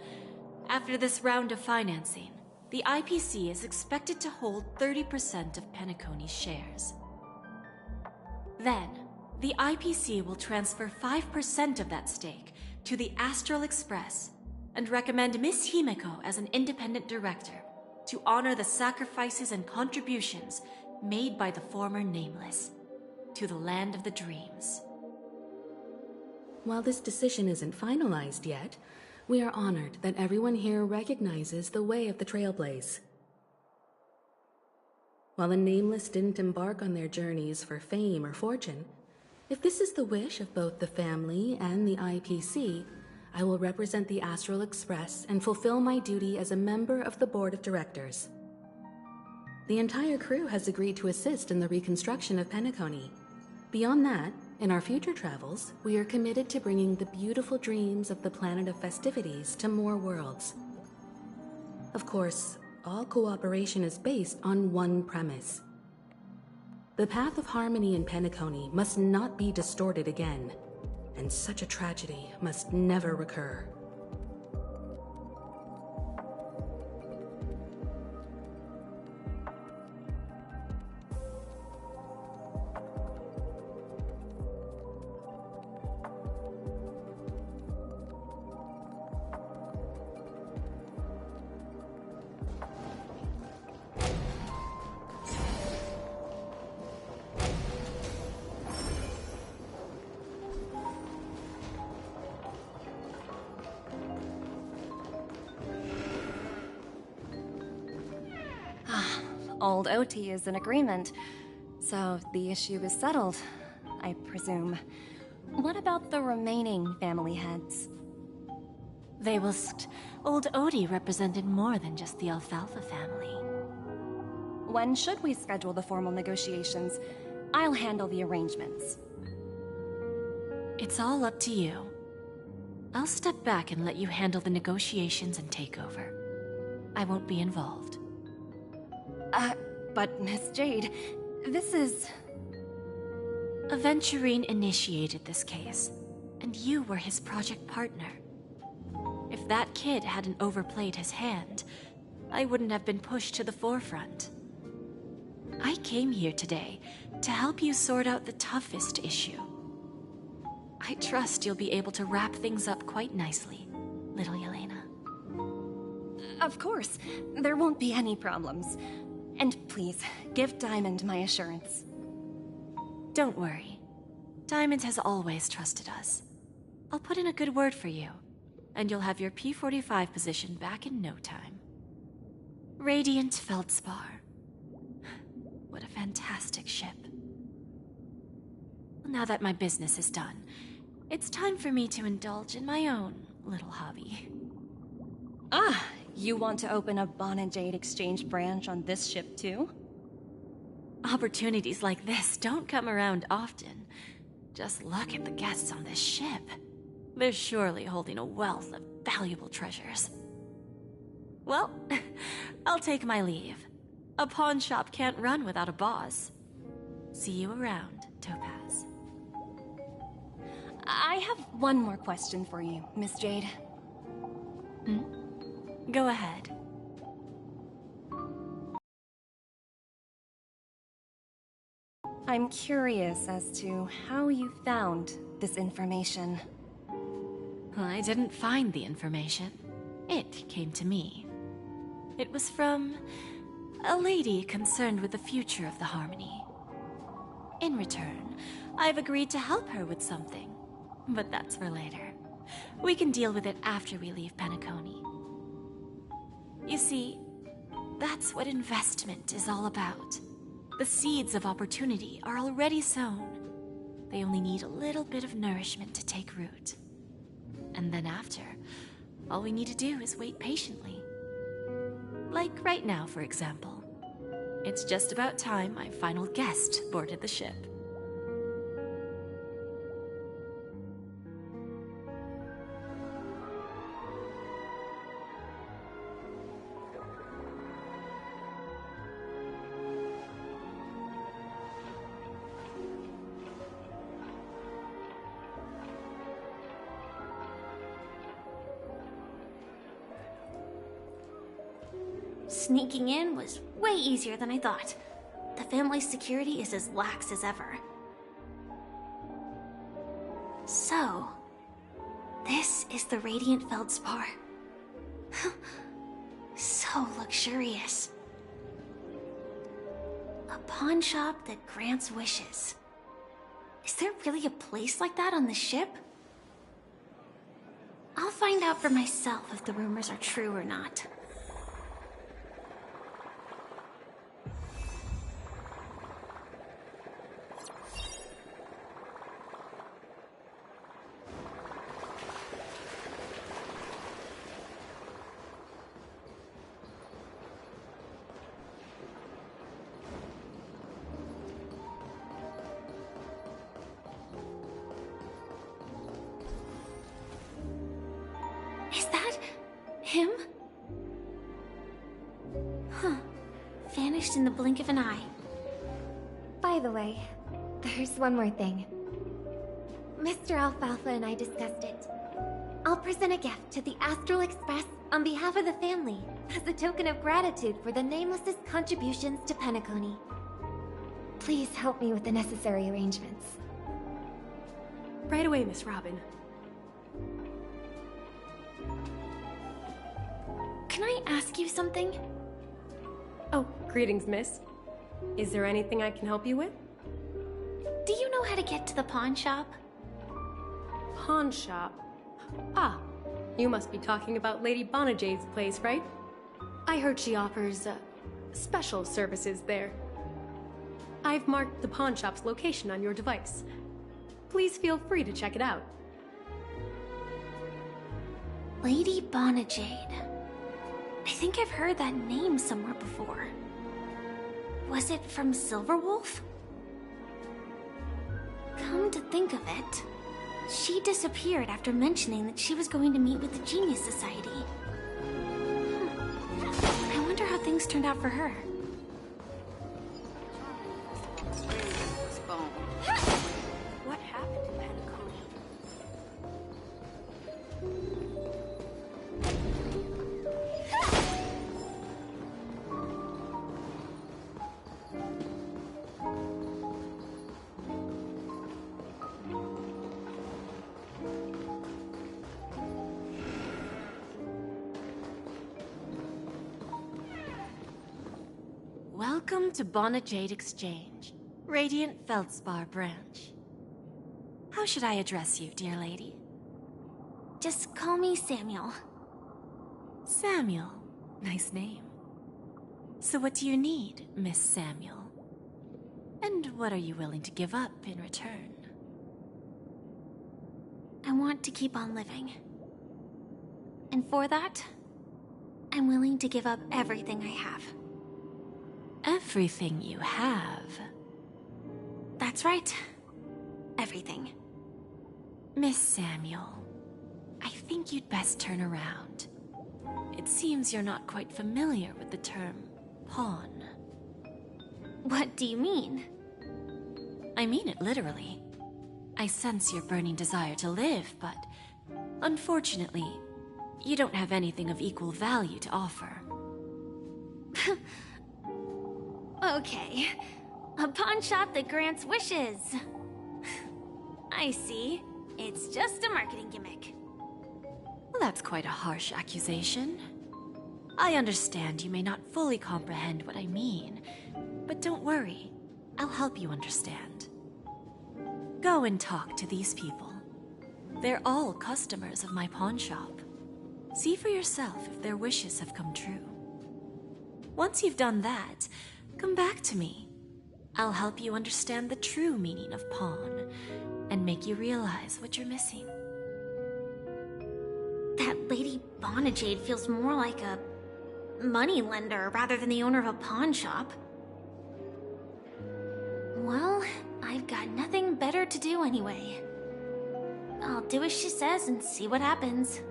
After this round of financing, the IPC is expected to hold 30% of Penacony's shares. Then, the IPC will transfer 5% of that stake to the Astral Express and recommend Miss Himeko as an independent director to honor the sacrifices and contributions made by the former Nameless to the Land of the Dreams. While this decision isn't finalized yet, we are honored that everyone here recognizes the way of the Trailblaze. While the Nameless didn't embark on their journeys for fame or fortune, if this is the wish of both the family and the IPC, I will represent the Astral Express and fulfill my duty as a member of the board of directors. The entire crew has agreed to assist in the reconstruction of Penacony. Beyond that, in our future travels, we are committed to bringing the beautiful dreams of the Planet of Festivities to more worlds. Of course, all cooperation is based on one premise: The path of harmony in Penacony must not be distorted again, and such a tragedy must never recur. Old OT is in agreement, so the issue is settled, I presume. What about the remaining family heads? Old Odie represented more than just the Alfalfa family. When should we schedule the formal negotiations? I'll handle the arrangements. It's all up to you. I'll step back and let you handle the negotiations and takeover. I won't be involved. But Miss Jade, this is... Aventurine initiated this case, and you were his project partner. If that kid hadn't overplayed his hand, I wouldn't have been pushed to the forefront. I came here today to help you sort out the toughest issue. I trust you'll be able to wrap things up quite nicely, little Yelena. Of course, there won't be any problems. And please, give Diamond my assurance. Don't worry. Diamond has always trusted us. I'll put in a good word for you, and you'll have your P-45 position back in no time. Radiant Feldspar. What a fantastic ship. Well, now that my business is done, it's time for me to indulge in my own little hobby. Ah, you want to open a Bon and Jade exchange branch on this ship too? Opportunities like this don't come around often. Just look at the guests on this ship. They're surely holding a wealth of valuable treasures. Well, I'll take my leave. A pawn shop can't run without a boss. See you around, Topaz. I have one more question for you, Miss Jade. Go ahead. I'm curious as to how you found this information. I didn't find the information. It came to me. It was from a lady concerned with the future of the Harmony. In return, I've agreed to help her with something. But that's for later. We can deal with it after we leave Penacony. You see, that's what investment is all about. The seeds of opportunity are already sown. They only need a little bit of nourishment to take root. And then after, all we need to do is wait patiently. Like right now, for example. It's just about time my final guest boarded the ship. Sneaking in was way easier than I thought. The family's security is as lax as ever. So, this is the Radiant Feldspar. So luxurious. A pawn shop that grants wishes. Is there really a place like that on the ship? I'll find out for myself if the rumors are true or not. Is that him? Huh. Vanished in the blink of an eye. By By the way, there's one more thing. Mr. Alfalfa and I discussed it. I'll present a gift to the Astral Express on behalf of the family as a token of gratitude for the Nameless's contributions to Penacony. Please help me with the necessary arrangements. Right away, Miss Robin. Can I ask you something? Oh, greetings, miss. Is there anything I can help you with? Do you know how to get to the pawn shop? Pawn shop? Ah, you must be talking about Lady Bonajade's place, right? I heard she offers, special services there. I've marked the pawn shop's location on your device. Please feel free to check it out. Lady Bonajade. I think I've heard that name somewhere before. Was it from Silverwolf? Come to think of it, she disappeared after mentioning that she was going to meet with the Genius Society. I wonder how things turned out for her. What happened to Penacony? Welcome to Bonajade Exchange, Radiant Feldspar branch. How should I address you, dear lady? Just call me Samuel. Samuel. Nice name. So what do you need, Miss Samuel? And what are you willing to give up in return? I want to keep on living. And for that, I'm willing to give up everything I have. Everything you have? That's right. Everything. Miss Samuel, I think you'd best turn around. It seems you're not quite familiar with the term pawn. What do you mean? I mean it literally. I sense your burning desire to live, but unfortunately, you don't have anything of equal value to offer. Okay. A pawn shop that grants wishes. I see. It's just a marketing gimmick. Well, that's quite a harsh accusation. I understand you may not fully comprehend what I mean, but don't worry. I'll help you understand. Go and talk to these people. They're all customers of my pawn shop. See for yourself if their wishes have come true. Once you've done that, come back to me. I'll help you understand the true meaning of pawn and make you realize what you're missing. That Lady Bonajade feels more like a money lender rather than the owner of a pawn shop. Well, I've got nothing better to do anyway. I'll do as she says and see what happens.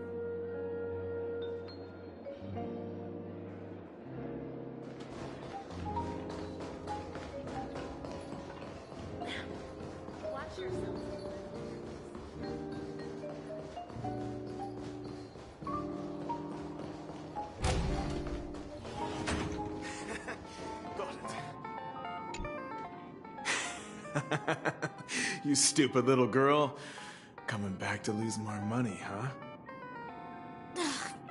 You stupid little girl. Coming back to lose more money, huh?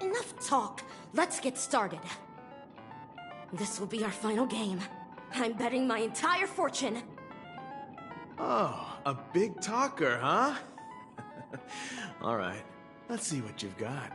Enough talk. Let's get started. This will be our final game. I'm betting my entire fortune. Oh, a big talker, huh? All right, let's see what you've got.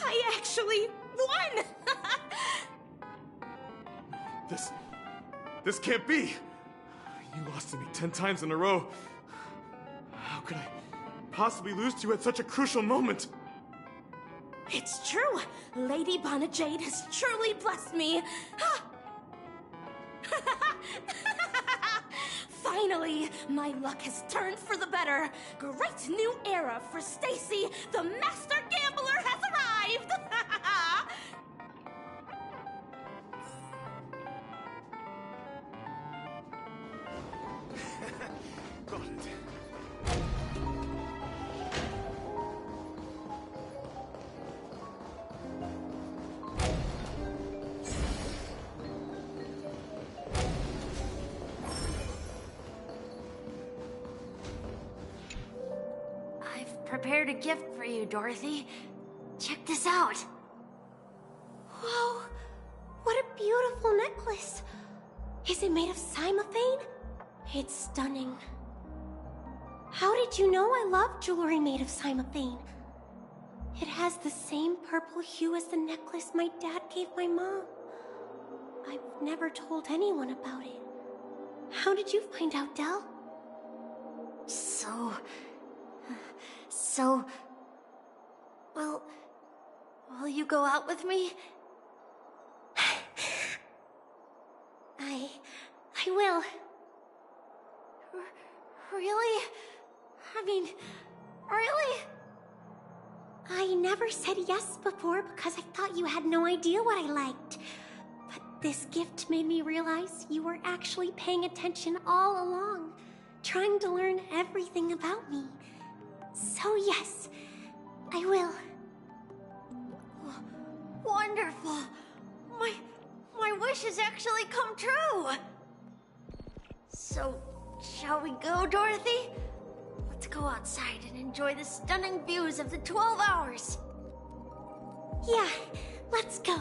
I actually won! This can't be! You lost to me 10 times in a row. How could I possibly lose to you at such a crucial moment? It's true! Lady Bonajade has truly blessed me! Finally, my luck has turned for the better. Great new era for Stacy. The Master Gambler has arrived! Got it. I've prepared a gift for you, Dorothy. Check this out. Whoa! What a beautiful necklace! Is it made of cymophane? It's stunning. How did you know I love jewelry made of cymophane? It has the same purple hue as the necklace my dad gave my mom. I've never told anyone about it. How did you find out, Del? Well, will you go out with me? I will. Really? I mean, really? I never said yes before because I thought you had no idea what I liked. But this gift made me realize you were actually paying attention all along, trying to learn everything about me. So yes, I will. Wonderful. My wish has actually come true. So, shall we go, Dorothy? Let's go outside and enjoy the stunning views of the 12 hours. Yeah, let's go.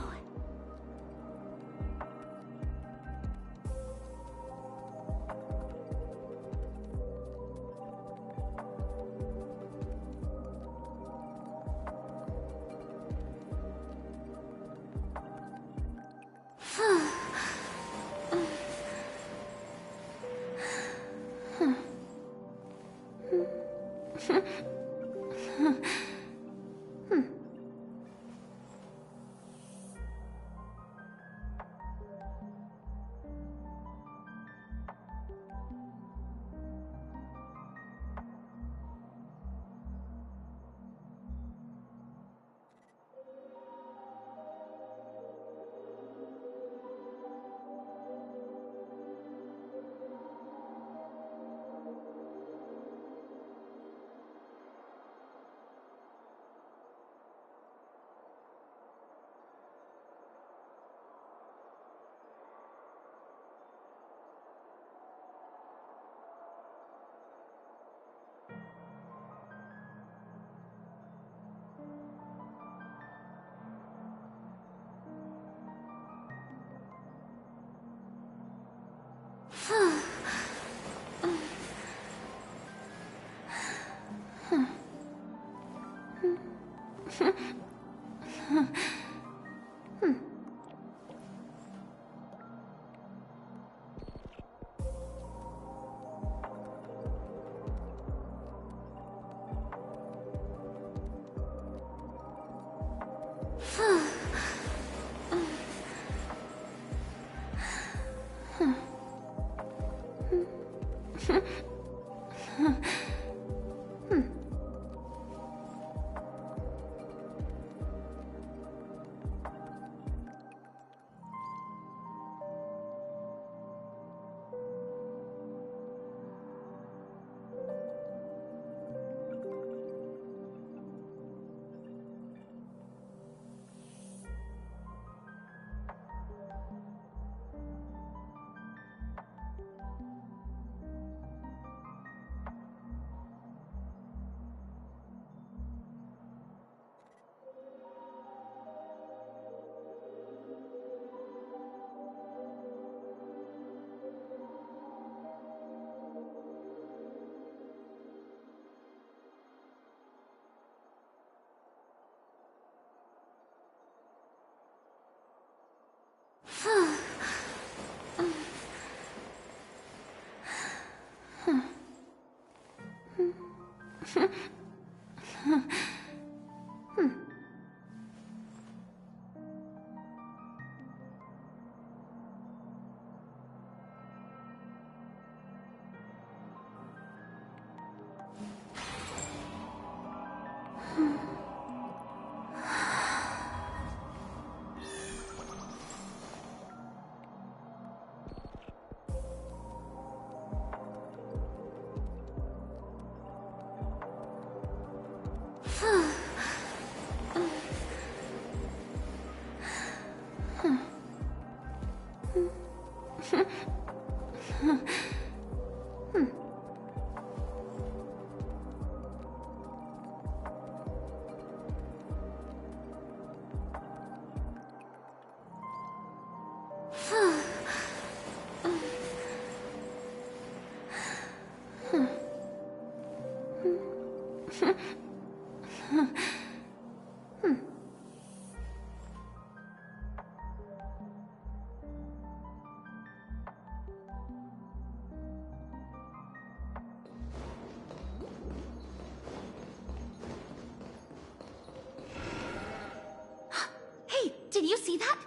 Hey, did you see that?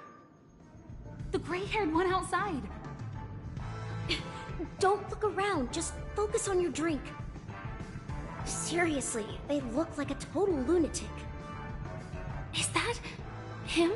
The gray-haired one outside. Don't look around, just focus on your drink. Seriously, they look like a total lunatic. Is that him?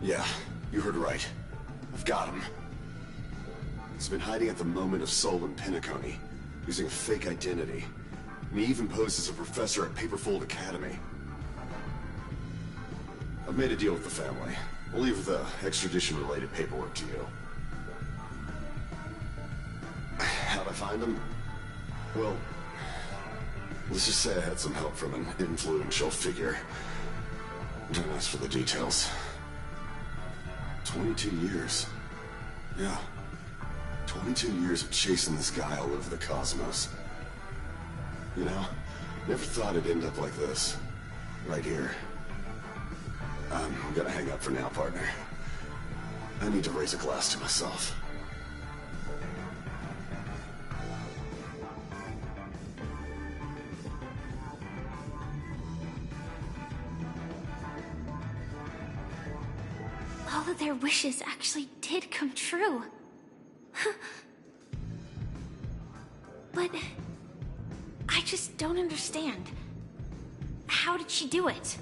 Yeah, you heard right. I've got him. He's been hiding at the moment of soul in Penacony, using a fake identity. And he even posed as a professor at Paperfold Academy. I've made a deal with the family. I'll leave the extradition-related paperwork to you. How'd I find him? Well, let's just say I had some help from an influential figure. Don't ask for the details. 22 years. Yeah. 22 years of chasing this guy all over the cosmos. You know, never thought it'd end up like this. Right here. I'm gonna hang up for now, partner. I need to raise a glass to myself. All of their wishes actually did come true. But I just don't understand. How did she do it?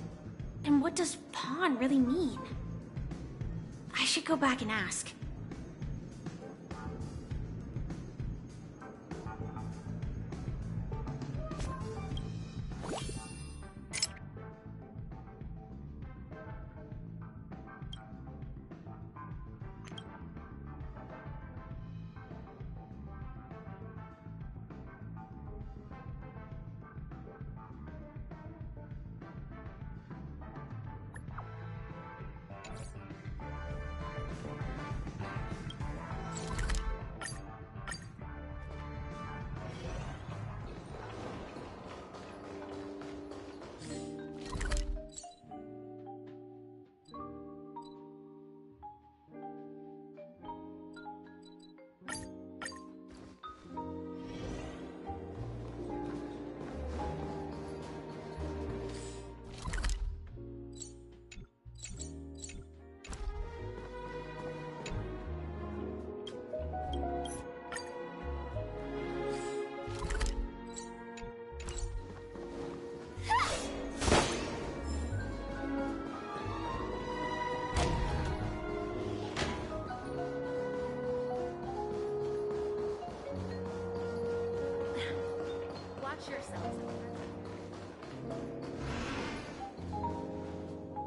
And what does pawn really mean? I should go back and ask.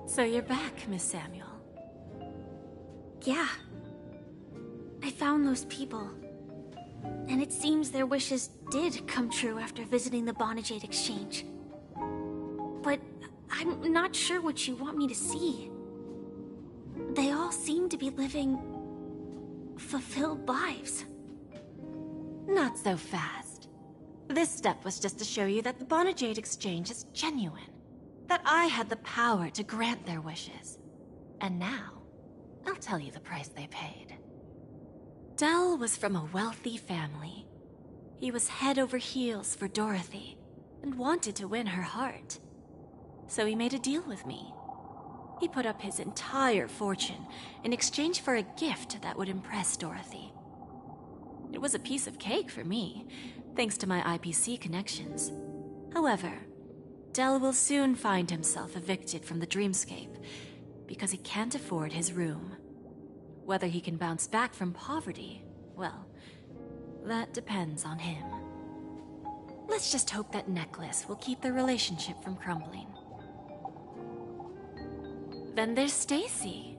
So you're back, Miss Samuel. Yeah. I found those people. And it seems their wishes did come true after visiting the Bonajade Exchange. But I'm not sure what you want me to see. They all seem to be living fulfilled lives. Not so fast. This step was just to show you that the Bonajade Exchange is genuine. That I had the power to grant their wishes. And now, I'll tell you the price they paid. Del was from a wealthy family. He was head over heels for Dorothy, and wanted to win her heart. So he made a deal with me. He put up his entire fortune in exchange for a gift that would impress Dorothy. It was a piece of cake for me, thanks to my IPC connections. However, Del will soon find himself evicted from the dreamscape because he can't afford his room. Whether he can bounce back from poverty, well, that depends on him. Let's just hope that necklace will keep their relationship from crumbling. Then there's Stacy,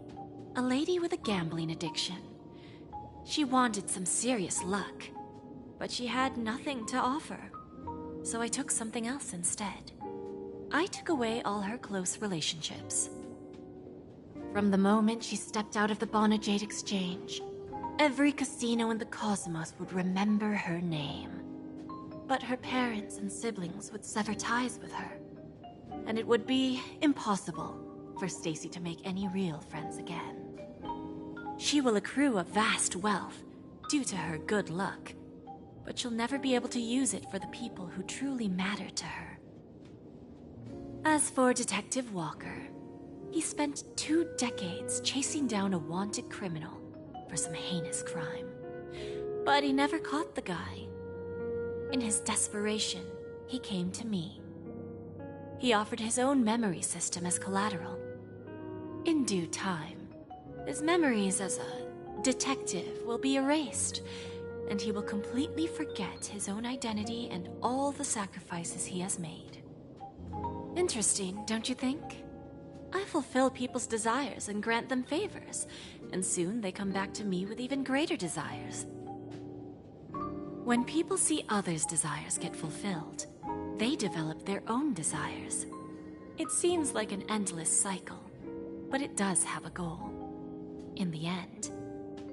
a lady with a gambling addiction. She wanted some serious luck, but she had nothing to offer, so I took something else instead. I took away all her close relationships. From the moment she stepped out of the Bonajade Exchange, every casino in the cosmos would remember her name. But her parents and siblings would sever ties with her, and it would be impossible for Stacy to make any real friends again. She will accrue a vast wealth due to her good luck, but she'll never be able to use it for the people who truly matter to her. As for Detective Walker, he spent 2 decades chasing down a wanted criminal for some heinous crime. But he never caught the guy. In his desperation, he came to me. He offered his own memory system as collateral. In due time, his memories as a detective will be erased, and he will completely forget his own identity and all the sacrifices he has made. Interesting, don't you think? I fulfill people's desires and grant them favors, and soon they come back to me with even greater desires. When people see others' desires get fulfilled, they develop their own desires. It seems like an endless cycle, but it does have a goal. In the end,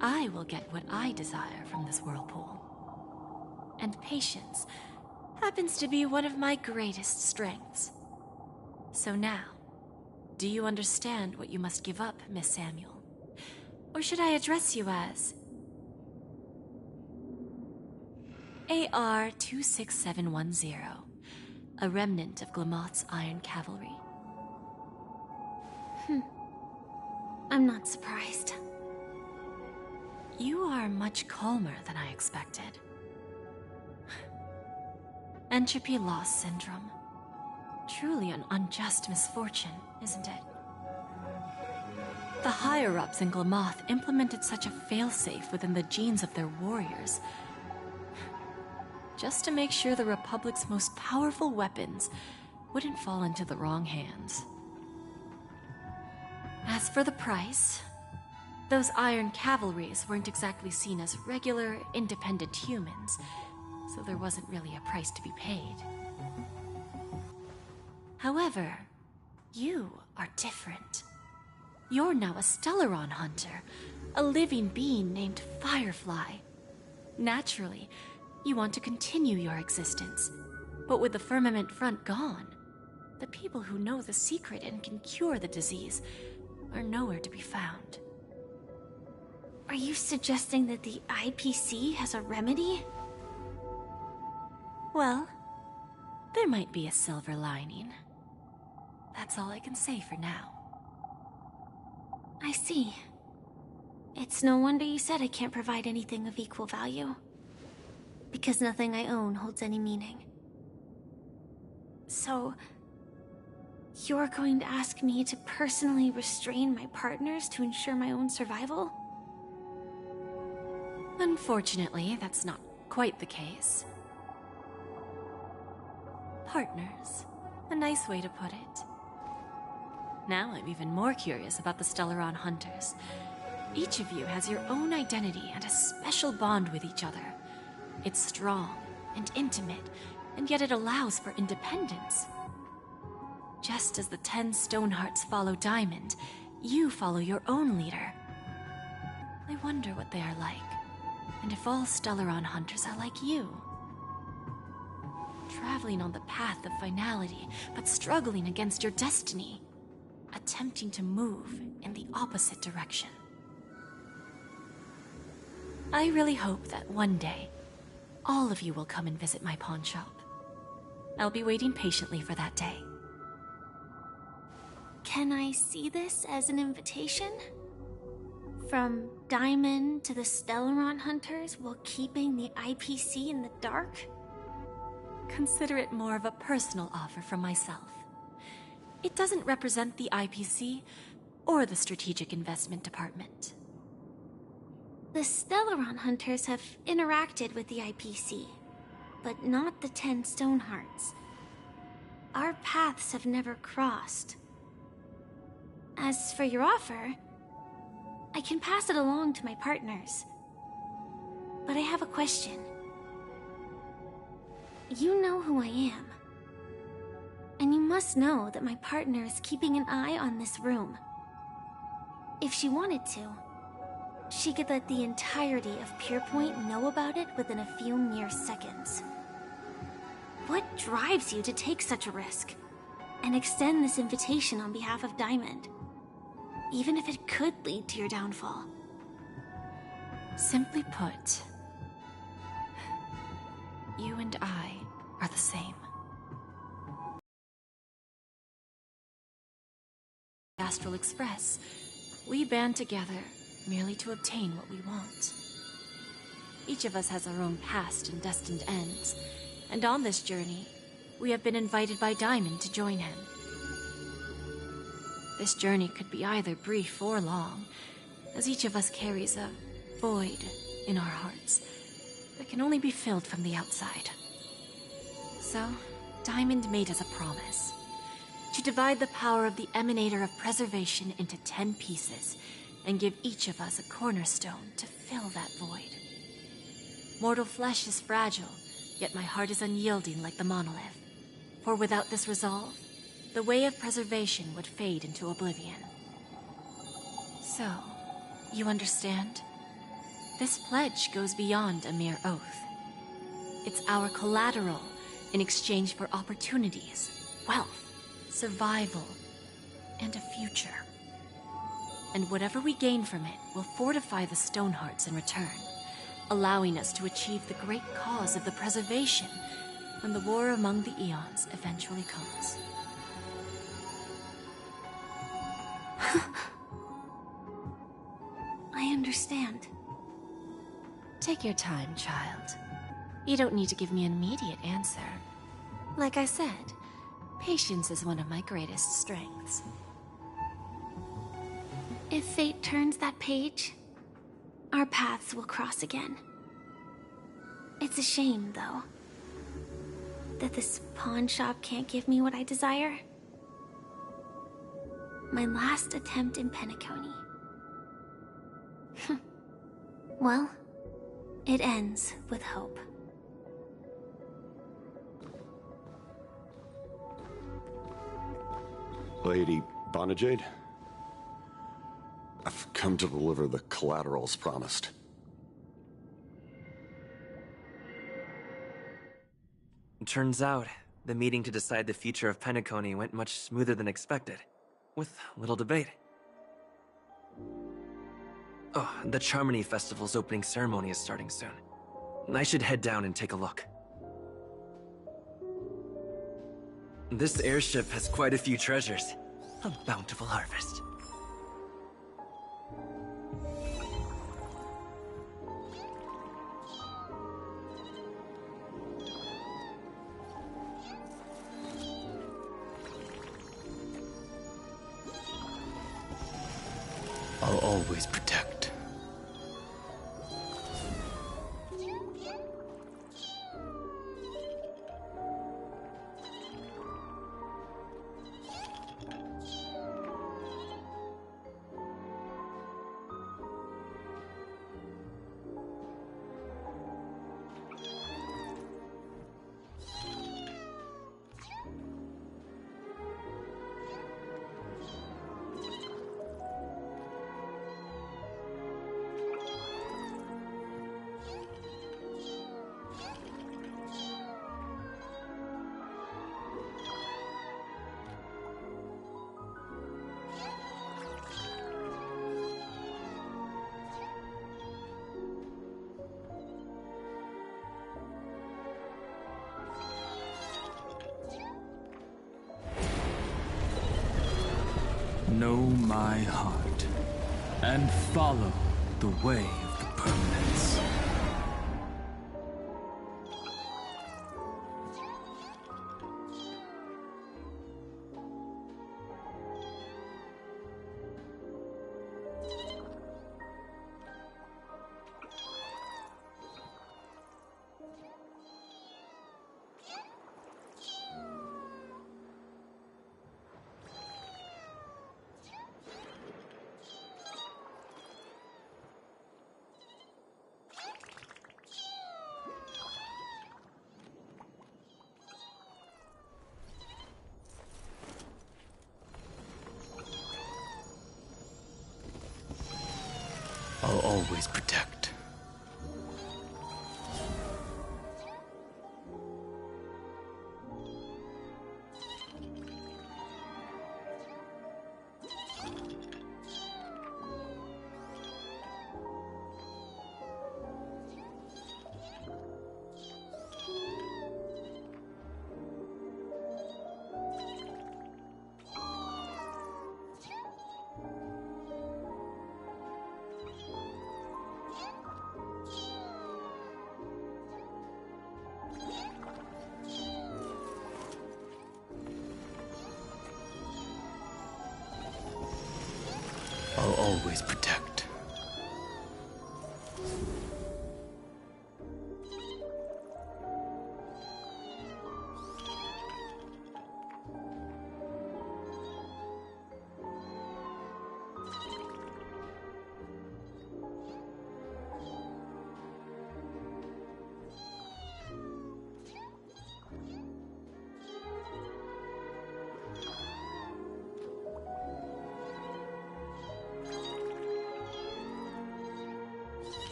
I will get what I desire from this whirlpool. And patience happens to be one of my greatest strengths. So now, do you understand what you must give up, Miss Samuel? Or should I address you as AR-26710, a remnant of Glamoth's Iron Cavalry? I'm not surprised. You are much calmer than I expected. Entropy loss syndrome. Truly an unjust misfortune, isn't it? The higher-ups in Glamoth implemented such a failsafe within the genes of their warriors, just to make sure the Republic's most powerful weapons wouldn't fall into the wrong hands. As for the price, those Iron Cavalries weren't exactly seen as regular, independent humans, so there wasn't really a price to be paid. However, you are different. You're now a Stellaron hunter, a living being named Firefly. Naturally, you want to continue your existence, but with the Firmament Front gone, the people who know the secret and can cure the disease are nowhere to be found. Are you suggesting that the IPC has a remedy? Well, there might be a silver lining. That's all I can say for now. I see. It's no wonder you said I can't provide anything of equal value. Because nothing I own holds any meaning. So, you're going to ask me to personally restrain my partners to ensure my own survival? Unfortunately, that's not quite the case. Partners. A nice way to put it. Now I'm even more curious about the Stellaron Hunters. Each of you has your own identity and a special bond with each other. It's strong and intimate, and yet it allows for independence. Just as the 10 Stonehearts follow Diamond, you follow your own leader. I wonder what they are like, and if all Stellaron Hunters are like you. Traveling on the path of finality, but struggling against your destiny. Attempting to move in the opposite direction. I really hope that one day, all of you will come and visit my pawn shop. I'll be waiting patiently for that day. Can I see this as an invitation? From Diamond to the Stellaron Hunters while keeping the IPC in the dark? Consider it more of a personal offer from myself. It doesn't represent the IPC or the Strategic Investment Department. The Stellaron Hunters have interacted with the IPC, but not the 10 Stonehearts. Our paths have never crossed. As for your offer, I can pass it along to my partners. But I have a question. You know who I am. And you must know that my partner is keeping an eye on this room. If she wanted to, she could let the entirety of Pierpoint know about it within a few mere seconds. What drives you to take such a risk and extend this invitation on behalf of Diamond, even if it could lead to your downfall? Simply put, you and I are the same. Astral Express, we band together merely to obtain what we want. Each of us has our own past and destined ends, and on this journey, we have been invited by Diamond to join him. This journey could be either brief or long, as each of us carries a void in our hearts that can only be filled from the outside. So, Diamond made us a promise to divide the power of the Emanator of Preservation into 10 pieces and give each of us a cornerstone to fill that void. Mortal flesh is fragile, yet my heart is unyielding like the monolith. For without this resolve, the way of preservation would fade into oblivion. So, you understand? This pledge goes beyond a mere oath. It's our collateral in exchange for opportunities, wealth, survival, and a future. And whatever we gain from it will fortify the Stonehearts in return, allowing us to achieve the great cause of the preservation when the war among the Eons eventually comes. I understand. Take your time, child. You don't need to give me an immediate answer. Like I said, patience is one of my greatest strengths. If fate turns that page, our paths will cross again. It's a shame, though, that this pawn shop can't give me what I desire. My last attempt in Penacony. Well, it ends with hope. Lady Bonajade, I've come to deliver the collaterals promised. Turns out, the meeting to decide the future of Penacony went much smoother than expected, with little debate. Oh, the Charmony Festival's opening ceremony is starting soon. I should head down and take a look. This airship has quite a few treasures. A bountiful harvest. I'll always protect. Know my heart, and follow the way of the permanence. I'll always protect. I'll always protect.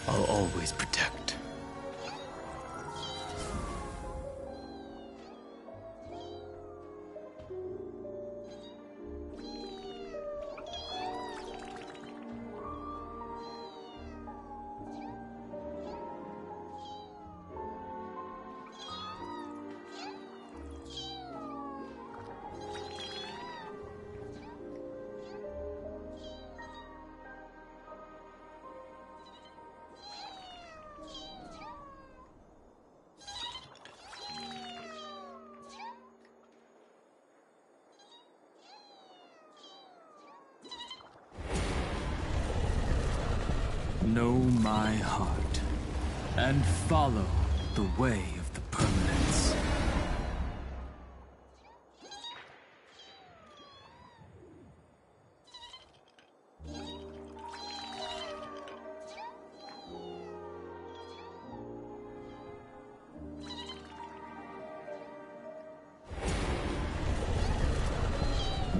I'll always protect. Know my heart, and follow the way of the permanence.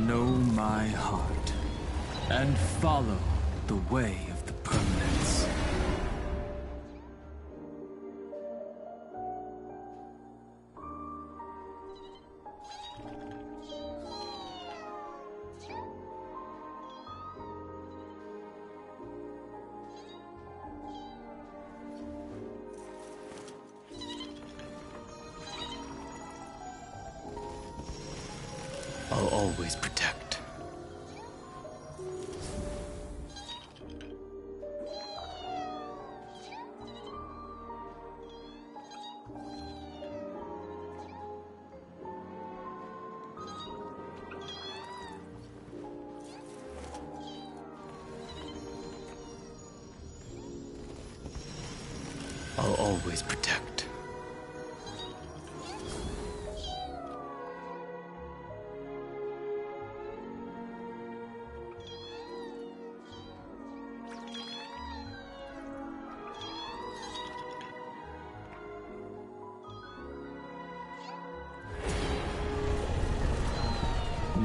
Know my heart, and follow the way of the permanence. I'll always protect. I'll always protect.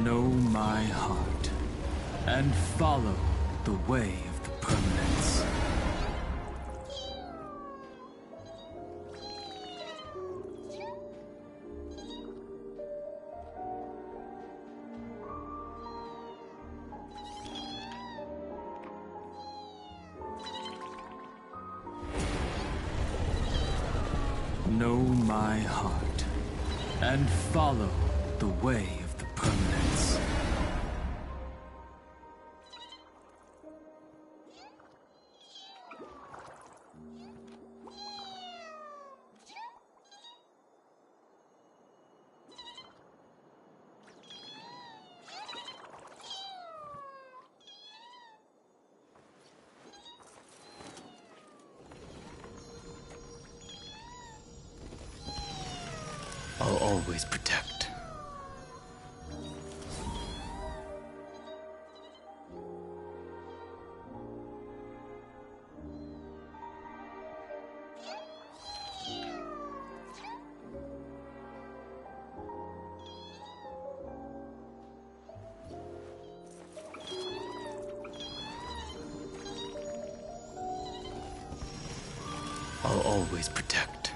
Know my heart, and follow the way of the permanence. Know my heart, and follow the way of the permanence. I'll always protect. I'll always protect.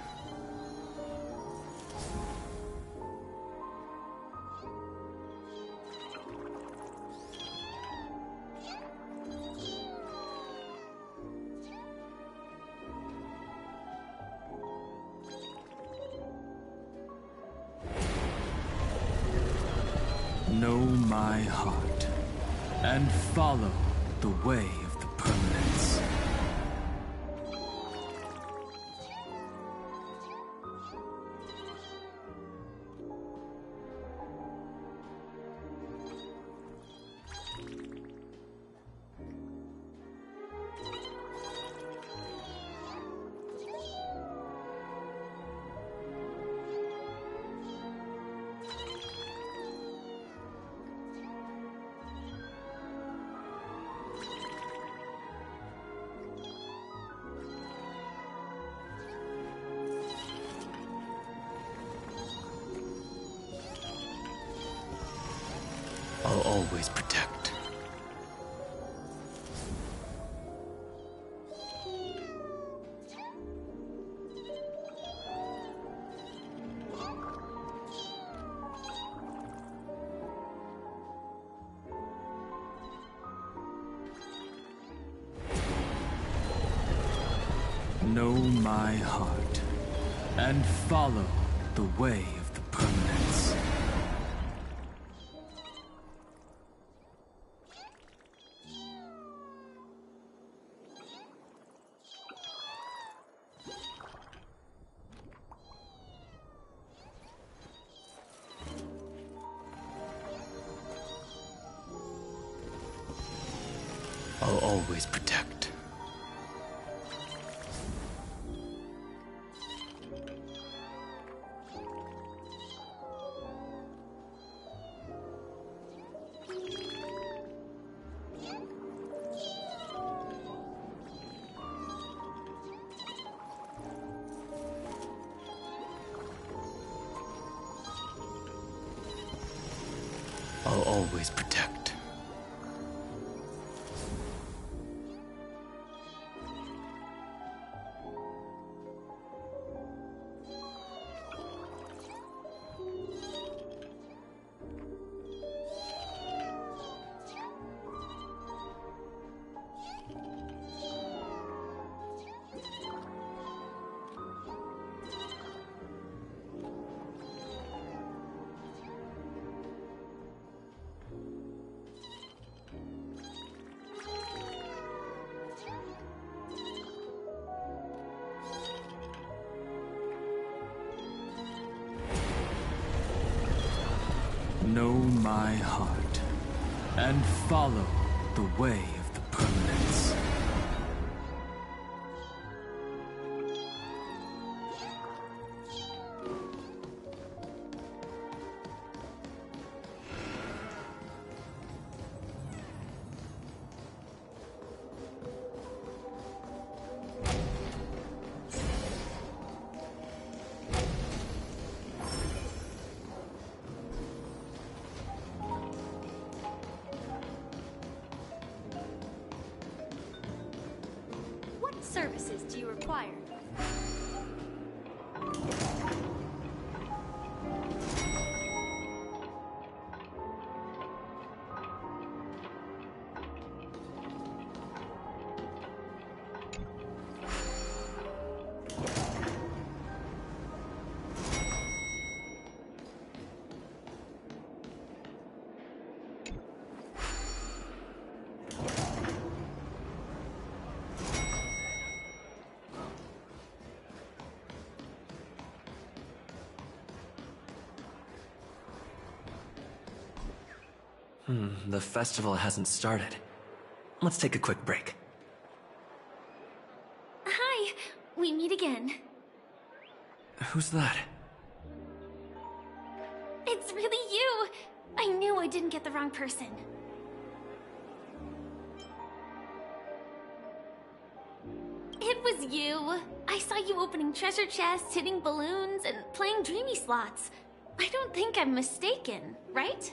Know my heart, and follow the way of the permanence. I'll always protect. Know my heart, and follow the way of the permanence. I'll always protect. I'll always protect. Know my heart, and follow the way of the permanence. What services do you require? The festival hasn't started. Let's take a quick break. Hi, we meet again. Who's that? It's really you! I knew I didn't get the wrong person. It was you. I saw you opening treasure chests, hitting balloons, and playing dreamy slots. I don't think I'm mistaken, right?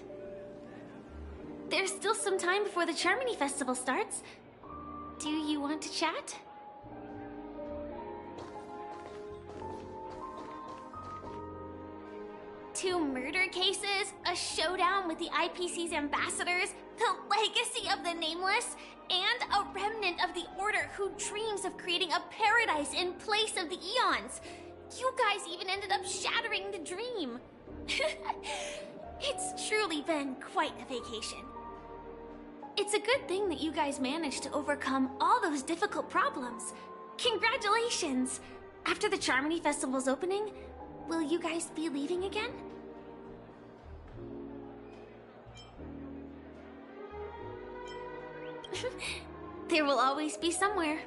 There's still some time before the Charmony Festival starts. Do you want to chat? Two murder cases, a showdown with the IPC's ambassadors, the legacy of the Nameless, and a remnant of the Order who dreams of creating a paradise in place of the Eons. You guys even ended up shattering the dream. It's truly been quite a vacation. It's a good thing that you guys managed to overcome all those difficult problems. Congratulations! After the Charmony Festival's opening, will you guys be leaving again? There will always be somewhere.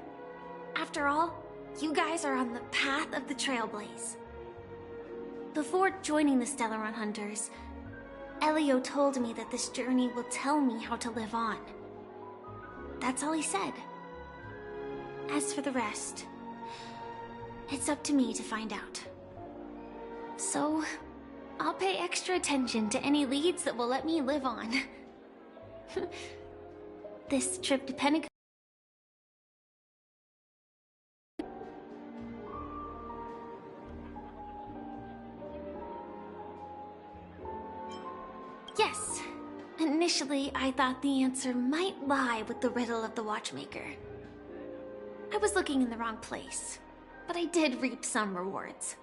After all, you guys are on the path of the Trailblaze. Before joining the Stellaron Hunters, Elio told me that this journey will tell me how to live on. That's all he said. As for the rest, it's up to me to find out. So, I'll pay extra attention to any leads that will let me live on. This trip to Pentagon. Yes. Initially, I thought the answer might lie with the riddle of the Watchmaker. I was looking in the wrong place, but I did reap some rewards.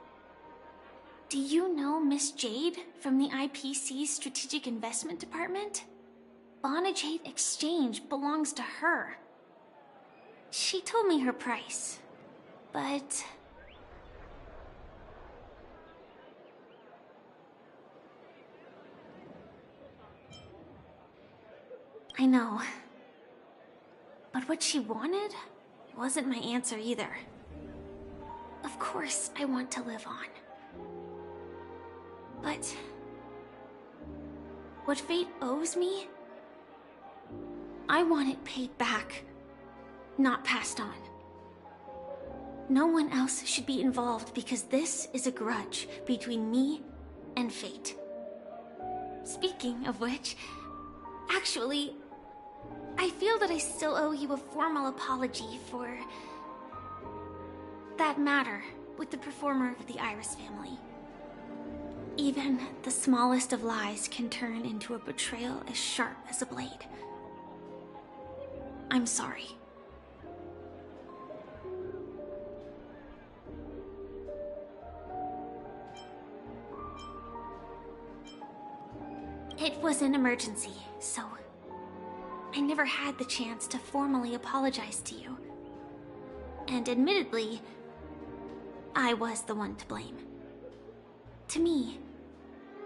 Do you know Miss Jade from the IPC's Strategic Investment Department? Bonajade Exchange belongs to her. She told me her price, but... I know. But what she wanted wasn't my answer either. Of course, I want to live on. But... what fate owes me? I want it paid back, not passed on. No one else should be involved because this is a grudge between me and fate. Speaking of which, actually, I feel that I still owe you a formal apology for that matter with the performer of the Iris family. Even the smallest of lies can turn into a betrayal as sharp as a blade. I'm sorry. It was an emergency, so I never had the chance to formally apologize to you. And admittedly, I was the one to blame. To me,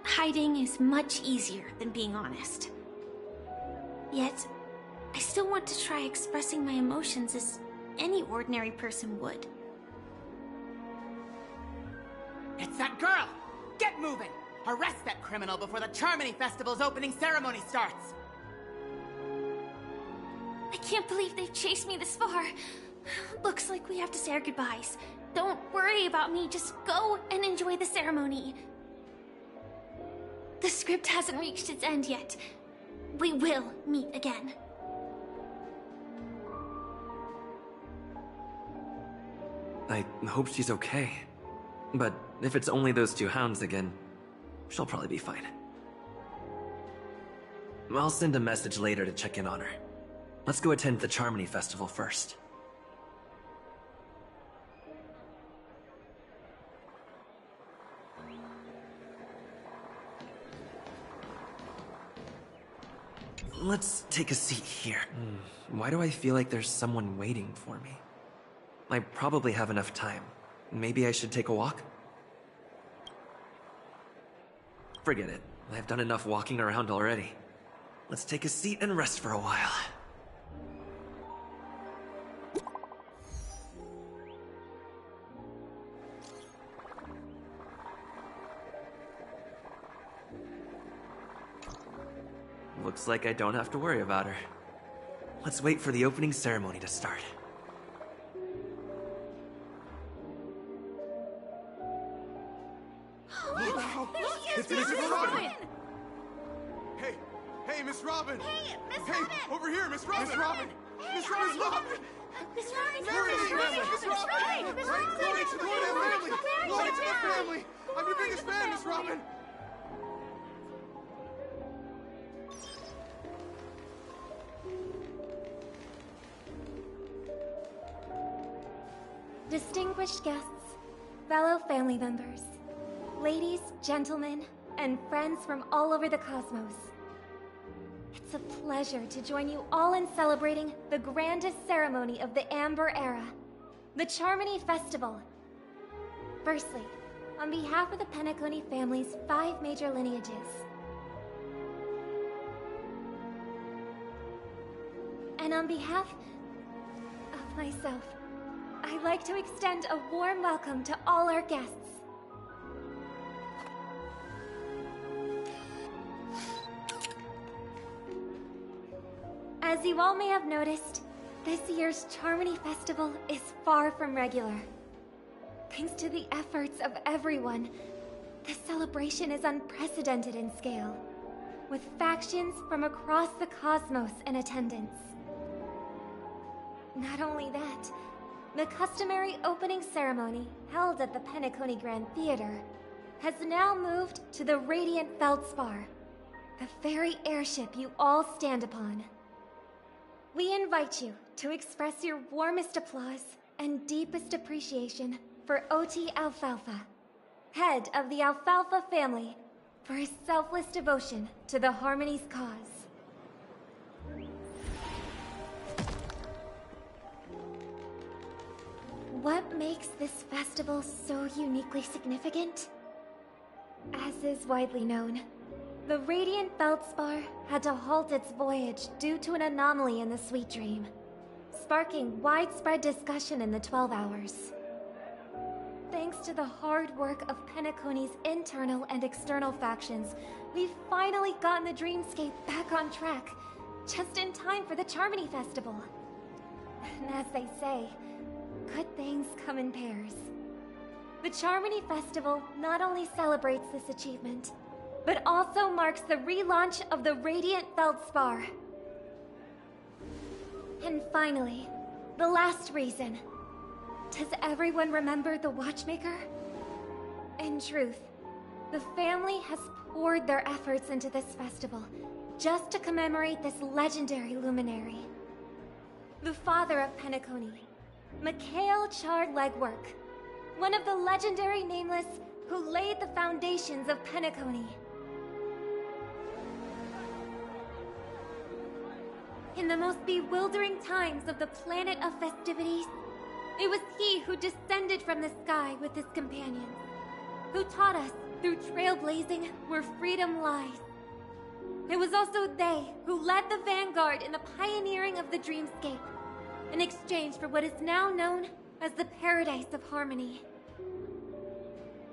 hiding is much easier than being honest. Yet, I still want to try expressing my emotions as any ordinary person would. It's that girl! Get moving! Arrest that criminal before the Charmony Festival's opening ceremony starts! I can't believe they've chased me this far. Looks like we have to say our goodbyes. Don't worry about me, just go and enjoy the ceremony. The script hasn't reached its end yet. We will meet again. I hope she's okay. But if it's only those two hounds again, she'll probably be fine. I'll send a message later to check in on her. Let's go attend the Charmony Festival first. Let's take a seat here. Why do I feel like there's someone waiting for me? I probably have enough time. Maybe I should take a walk? Forget it. I've done enough walking around already. Let's take a seat and rest for a while. Looks like I don't have to worry about her. Let's wait for the opening ceremony to start. It's Miss Robin! Hey, Miss Robin! Hey, Miss Robin! Over here, Miss Robin! Miss Robin! Miss Robin! Miss Robin! Miss Robin! Miss Robin! Glory to the family! Glory to the family! I'm your biggest fan, Miss Robin! Distinguished guests, fellow family members, ladies, gentlemen, and friends from all over the cosmos. It's a pleasure to join you all in celebrating the grandest ceremony of the Amber Era, the Charmony Festival. Firstly, on behalf of the Penacony family's 5 major lineages, and on behalf of myself, I'd like to extend a warm welcome to all our guests. As you all may have noticed, this year's Charmony Festival is far from regular. Thanks to the efforts of everyone, the celebration is unprecedented in scale, with factions from across the cosmos in attendance. Not only that, the customary opening ceremony held at the Penacony Grand Theater has now moved to the Radiant Feldspar, the very airship you all stand upon. We invite you to express your warmest applause and deepest appreciation for Oti Alfalfa, head of the Alfalfa family, for his selfless devotion to the Harmony's cause. What makes this festival so uniquely significant? As is widely known, the Radiant Feldspar had to halt its voyage due to an anomaly in the Sweet Dream, sparking widespread discussion in the 12 Hours. Thanks to the hard work of Penacony's internal and external factions, we've finally gotten the Dreamscape back on track, just in time for the Charmony Festival. And as they say, good things come in pairs. The Charmony Festival not only celebrates this achievement, but also marks the relaunch of the Radiant Feldspar. And finally, the last reason. Does everyone remember the Watchmaker? In truth, the family has poured their efforts into this festival just to commemorate this legendary luminary. The father of Penacony, Mikhail Chard Legwork, one of the legendary Nameless who laid the foundations of Penacony. In the most bewildering times of the Planet of Festivities, it was he who descended from the sky with his companions, who taught us through trailblazing where freedom lies. It was also they who led the vanguard in the pioneering of the Dreamscape, in exchange for what is now known as the Paradise of Harmony.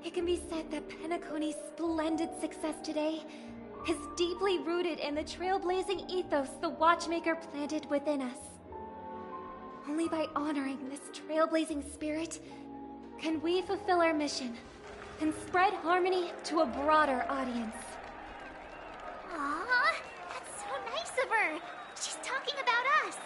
It can be said that Penacony's splendid success today is deeply rooted in the trailblazing ethos the Watchmaker planted within us. Only by honoring this trailblazing spirit can we fulfill our mission and spread harmony to a broader audience. Aww, that's so nice of her. She's talking about us.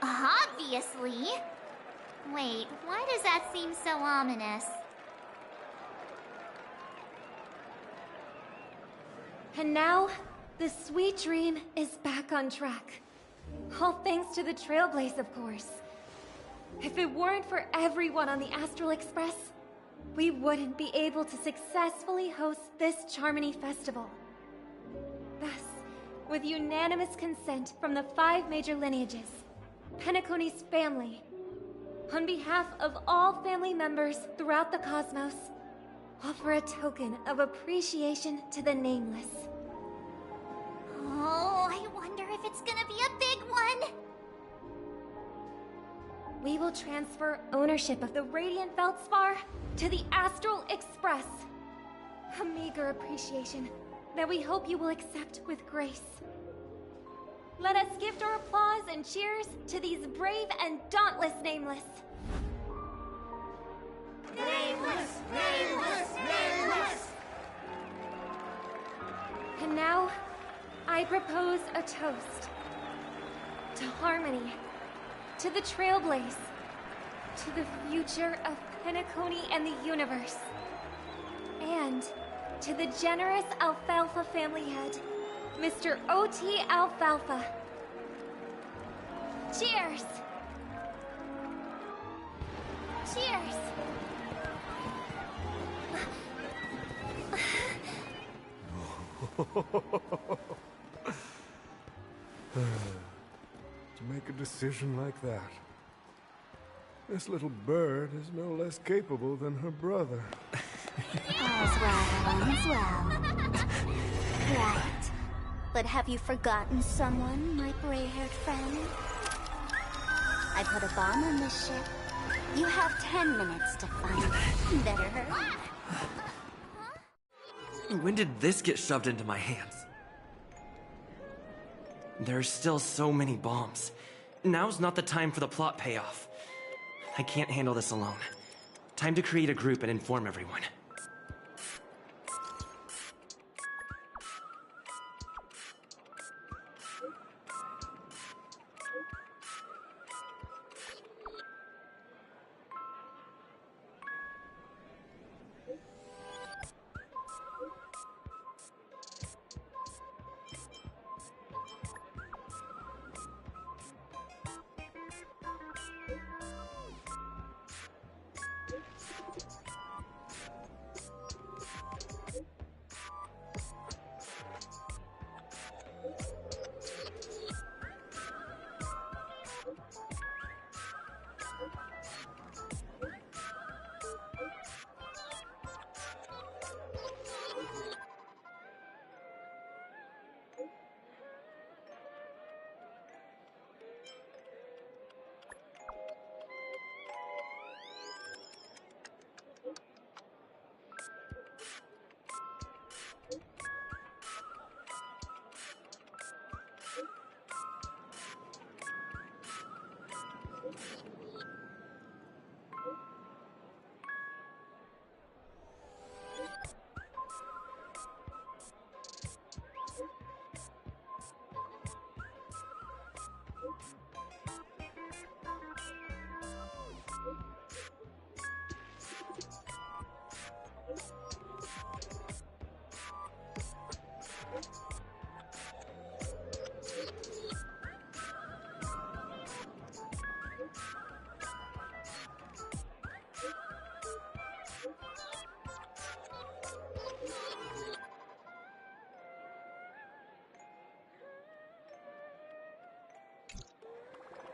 Obviously. Wait, why does that seem so ominous? And now, the Sweet Dream is back on track. All thanks to the Trailblaze, of course. If it weren't for everyone on the Astral Express, we wouldn't be able to successfully host this Charmony Festival. Thus, with unanimous consent from the 5 major lineages, Penacony's family, on behalf of all family members throughout the cosmos, offer a token of appreciation to the Nameless. Oh, I wonder if it's gonna be a big one! We will transfer ownership of the Radiant Feldspar to the Astral Express. A meager appreciation that we hope you will accept with grace. Let us gift our applause and cheers to these brave and dauntless Nameless. Nameless! Nameless! Nameless! And now, I propose a toast. To harmony, to the Trailblaze, to the future of Penacony and the universe, and to the generous Alfalfa family head, Mr. O.T. Alfalfa. Cheers! Cheers! To make a decision like that. This little bird is no less capable than her brother. All's well. Right. But have you forgotten someone, my gray-haired friend? I put a bomb on this ship. You have 10 minutes to find it. Better hurry. When did this get shoved into my hands? There's still so many bombs. Now's not the time for the plot payoff. I can't handle this alone. Time to create a group and inform everyone.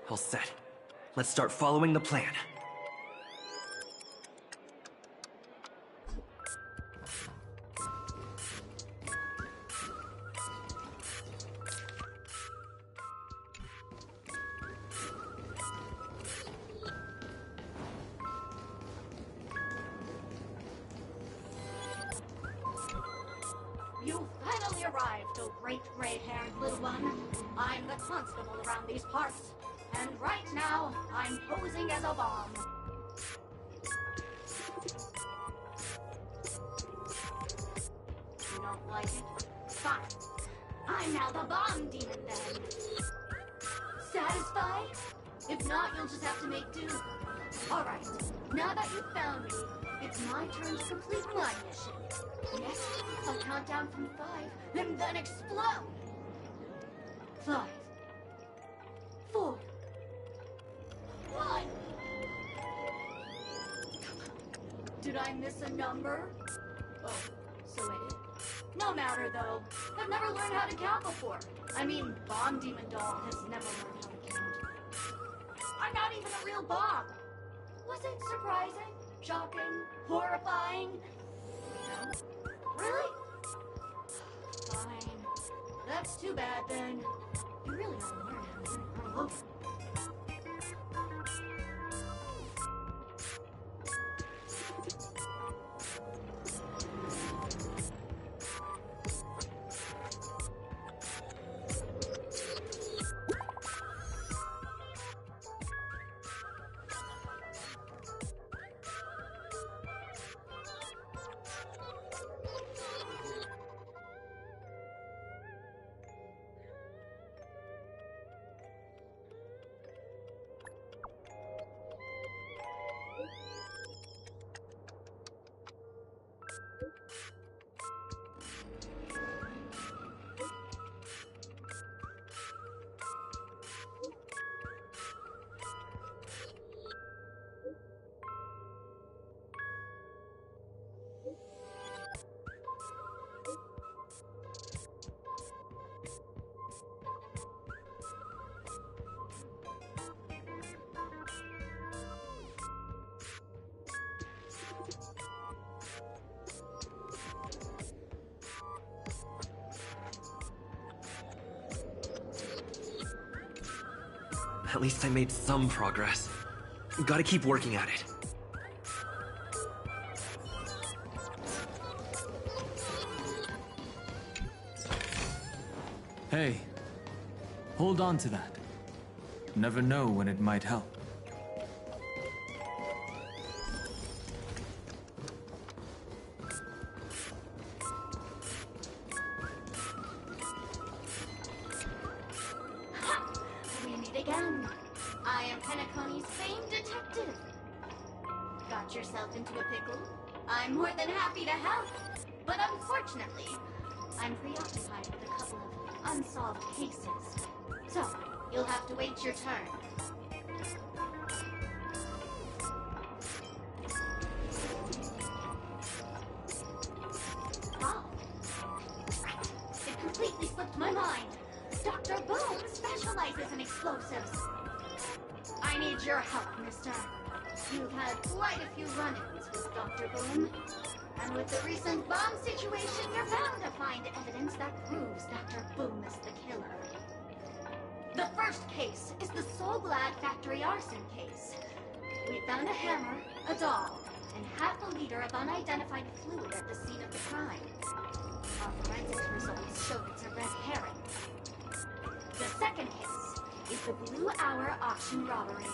All set. Let's start following the plan. You finally arrived, oh great gray-haired little one. I'm the constable around these parts. And right now, I'm posing as a bomb. You don't like it? Fine. I'm now the bomb demon then. Satisfied? If not, you'll just have to make do. Alright, now that you've found me, it's my turn to complete my mission. Next, I'll count down from 5, and then explode. 5, 4, 1. Did I miss a number? Oh, so I did. No matter, though. I've never learned how to count before. I mean, Bomb Demon Doll has never learned how to count. I'm not even a real bomb. Was it surprising? Shocking? Horrifying? No. Really? Fine. That's too bad, then. You really ought to learn how to grow over. At least I made some progress. Gotta keep working at it. Hey, hold on to that. Never know when it might help. We meet again. I am Penacony's famed detective. Got yourself into a pickle? I'm more than happy to help. But unfortunately, I'm preoccupied with a couple of unsolved cases. So, you'll have to wait your turn. Oh. It completely slipped my mind. Dr. Boom specializes in explosives. I need your help, mister. You've had quite a few run-ins with Dr. Boom. And with the recent bomb situation, you're bound to find evidence that proves Dr. Boom is the killer. The first case is the So Glad factory arson case. We found a hammer, a doll, and half a liter of unidentified fluid at the scene of the crime. Our forensics results show it's a red herring. The second case is the Blue Hour auction robbery.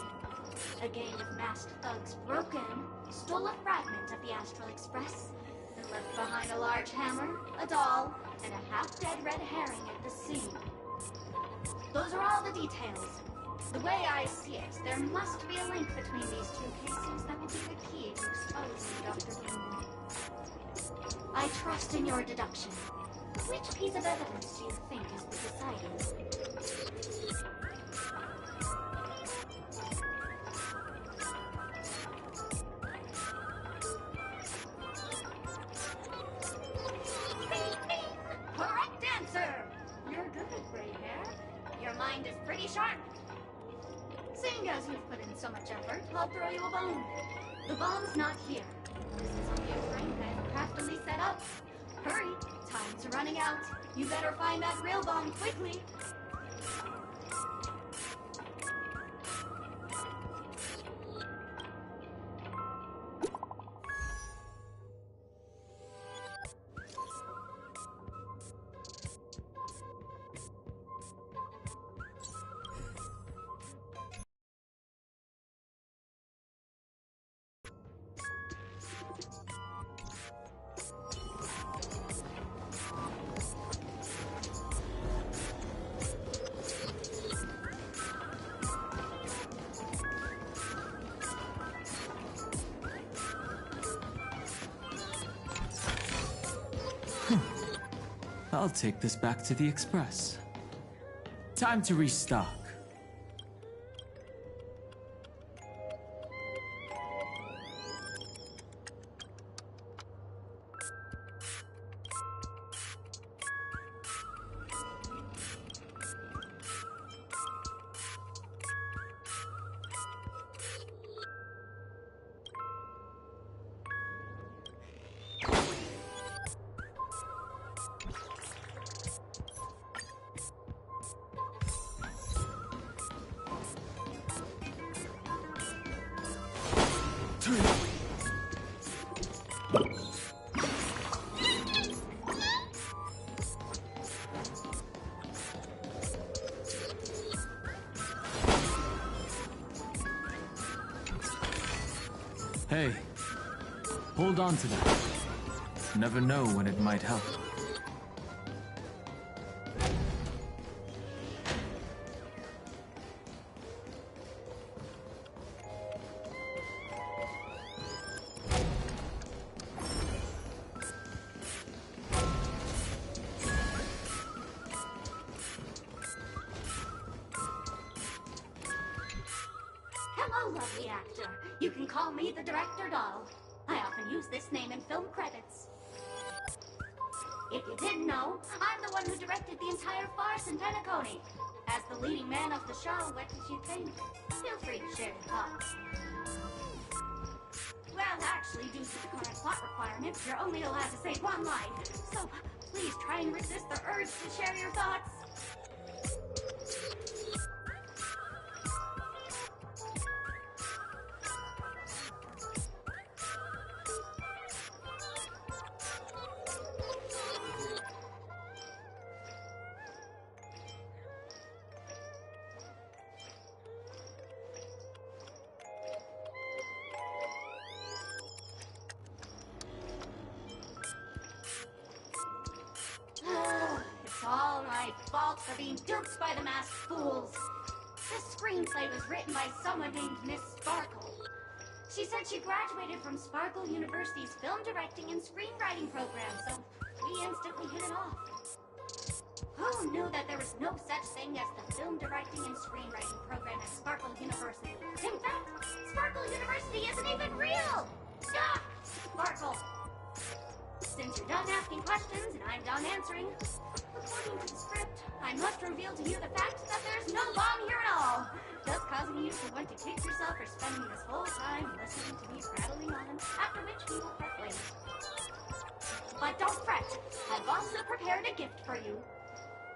A gang of masked thugs broke in, stole a fragment of the Astral Express, and left behind a large hammer, a doll, and a half-dead red herring at the scene. Those are all the details. The way I see it, there must be a link between these two cases that will be the key to exposing Dr. Boom. I trust in your deduction. Which piece of evidence do you think is the deciding? Correct answer! You're good, gray hair. Your mind is pretty sharp. Seeing as you've put in so much effort, I'll throw you a bone. The bomb's not here. This is only a prank I've craftily set up. Hurry, time's running out. You better find that real bomb quickly. I'll take this back to the Express. Time to restock. Hey, hold on to that. Never know when it might help. Hello, lovely actor. You can call me the Director Doll. I often use this name in film credits. If you didn't know, I'm the one who directed the entire farce in Penacony. As the leading man of the show, what did you think? Feel free to share your thoughts. Well, actually, due to the current plot requirements, you're only allowed to say one line. So, please try and resist the urge to share your thoughts. It's all my fault for being duped by the masked fools. This screenplay was written by someone named Miss Sparkle. She said she graduated from Sparkle University's film directing and screenwriting program, so we instantly hit it off. Who knew that there was no such thing as the film directing and screenwriting program at Sparkle University? In fact, Sparkle University isn't even real! Ah! Sparkle! Since you're done asking questions and I'm done answering, according to the script, I must reveal to you the fact that there's no bomb here at all, thus causing you to want to kick yourself for spending this whole time listening to me prattling on, after which we will part ways. But don't fret, I've also prepared a gift for you.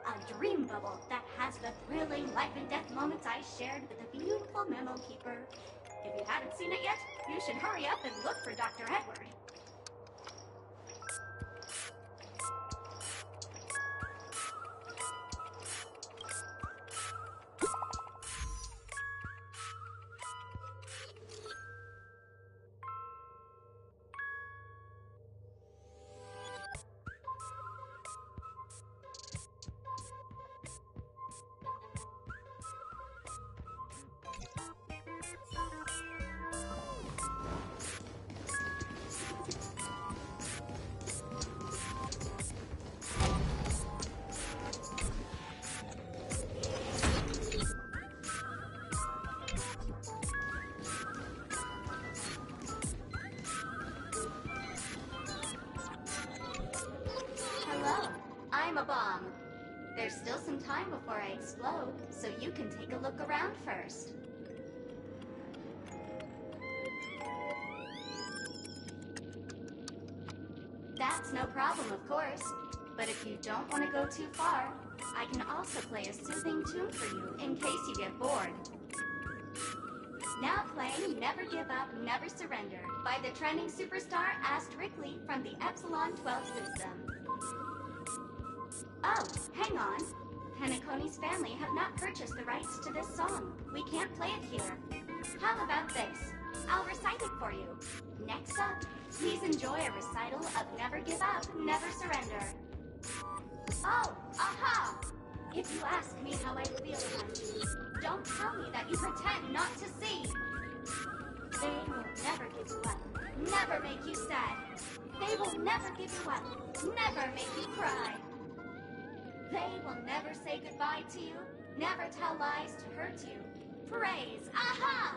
A dream bubble that has the thrilling life and death moments I shared with the beautiful Memo Keeper. If you haven't seen it yet, you should hurry up and look for Dr. Edward. I'm a bomb. There's still some time before I explode, so you can take a look around first. That's no problem, of course. But if you don't want to go too far, I can also play a soothing tune for you in case you get bored. Now playing Never Give Up, Never Surrender by the trending superstar Ast Rickley from the Epsilon 12 system. Oh, hang on. Penacony's family have not purchased the rights to this song. We can't play it here. How about this? I'll recite it for you. Next up, please enjoy a recital of Never Give Up, Never Surrender. Oh, aha! If you ask me how I feel about you, don't tell me that you pretend not to see. They will never give you up, never make you sad. They will never give you up, never make you cry. They will never say goodbye to you, never tell lies to hurt you. Praise, aha!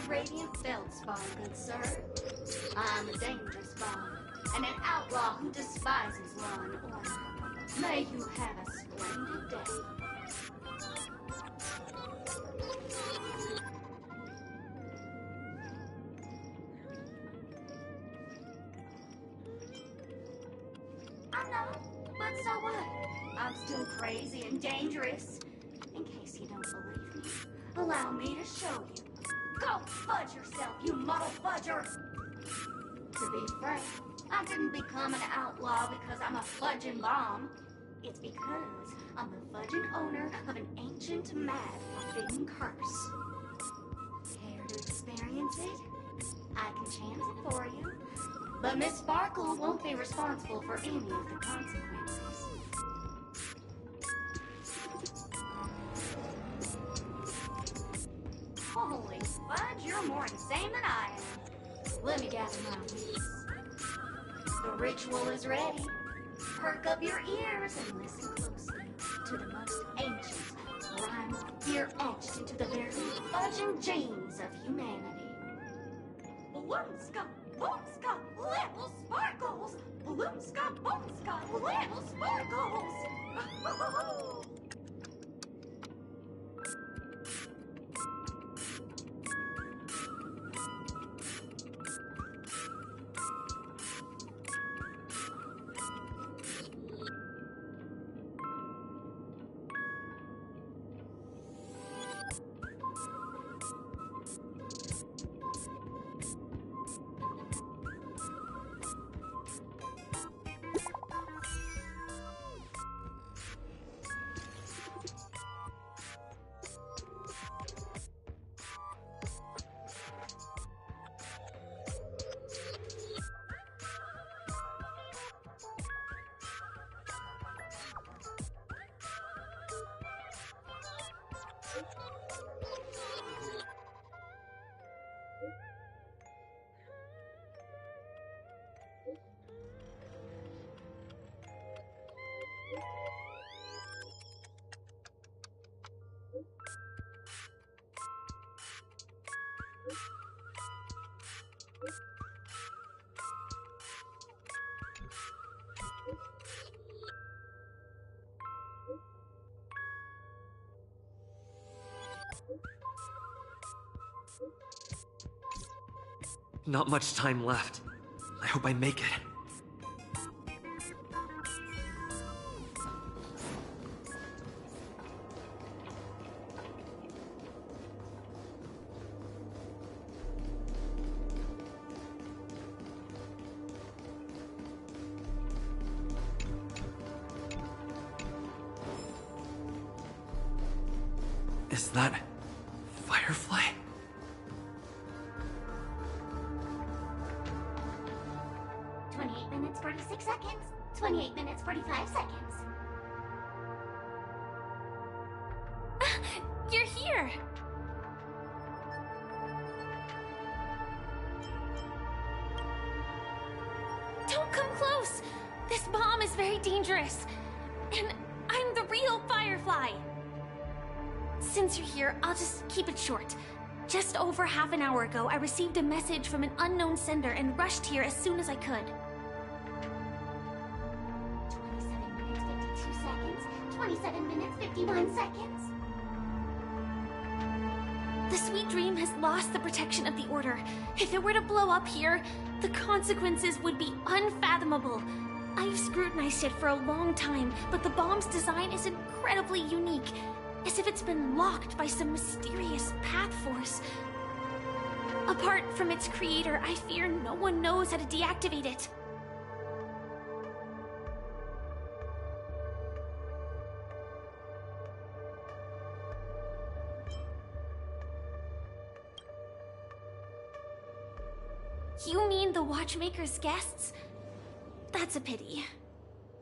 Radiant Feldspar, good sir. I'm a dangerous bond, and an outlaw who despises law and order. May you have a splendid day. I know, but so what? I'm still crazy and dangerous. In case you don't believe me, allow me to show you. Go fudge yourself, you muddle fudger! To be frank, I didn't become an outlaw because I'm a fudging bomb. It's because I'm the fudging owner of an ancient, mad, forbidden curse. Care to experience it? I can chant it for you. But Miss Sparkle won't be responsible for any of the consequences. Holy fudge, you're more insane than I am. Let me gather my wits. The ritual is ready. Perk up your ears and listen closely to the most ancient rhyme here etched into the very fudging genes of humanity. Bloomska, boomska, little sparkles! Bloomska, boomska, little sparkles! Not much time left. I hope I make it. Is that Firefly? 28 minutes, 46 seconds. 28 minutes, 45 seconds. You're here! Don't come close! This bomb is very dangerous. And I'm the real Firefly. Since you're here, I'll just keep it short. Just over half an hour ago, I received a message from an unknown sender and rushed here as soon as I could. 27 minutes, 52 seconds. 27 minutes, 51 seconds. The Sweet Dream has lost the protection of the Order. If it were to blow up here, the consequences would be unfathomable. I've scrutinized it for a long time, but the bomb's design is incredibly unique. As if it's been locked by some mysterious path force. Apart from its creator, I fear no one knows how to deactivate it. You mean the Watchmaker's guests? That's a pity.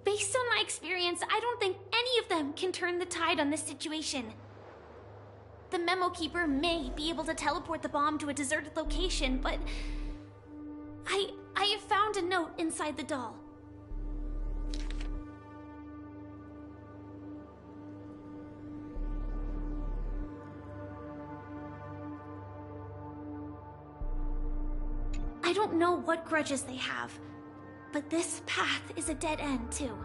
Based on my experience, I don't think any of them can turn the tide on this situation. The Memo Keeper may be able to teleport the bomb to a deserted location, but I have found a note inside the doll. I don't know what grudges they have, but this path is a dead end, too.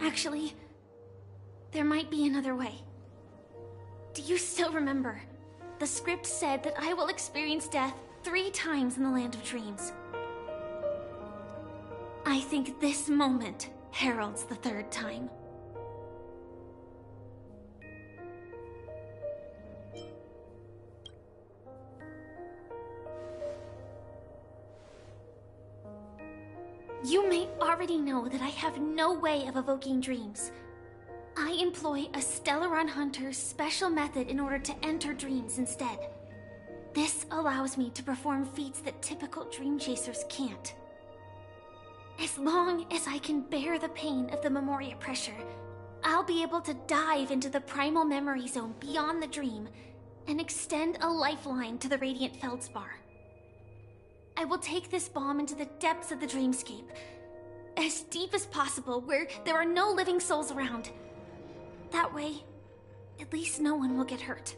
Actually, there might be another way. Do you still remember? The script said that I will experience death 3 times in the Land of Dreams. I think this moment heralds the 3rd time. You may already know that I have no way of evoking dreams. I employ a Stellaron Hunter's special method in order to enter dreams instead. This allows me to perform feats that typical dream chasers can't. As long as I can bear the pain of the Memoria pressure, I'll be able to dive into the primal memory zone beyond the dream and extend a lifeline to the Radiant Feldspar. I will take this bomb into the depths of the dreamscape, as deep as possible, where there are no living souls around. That way, at least no one will get hurt.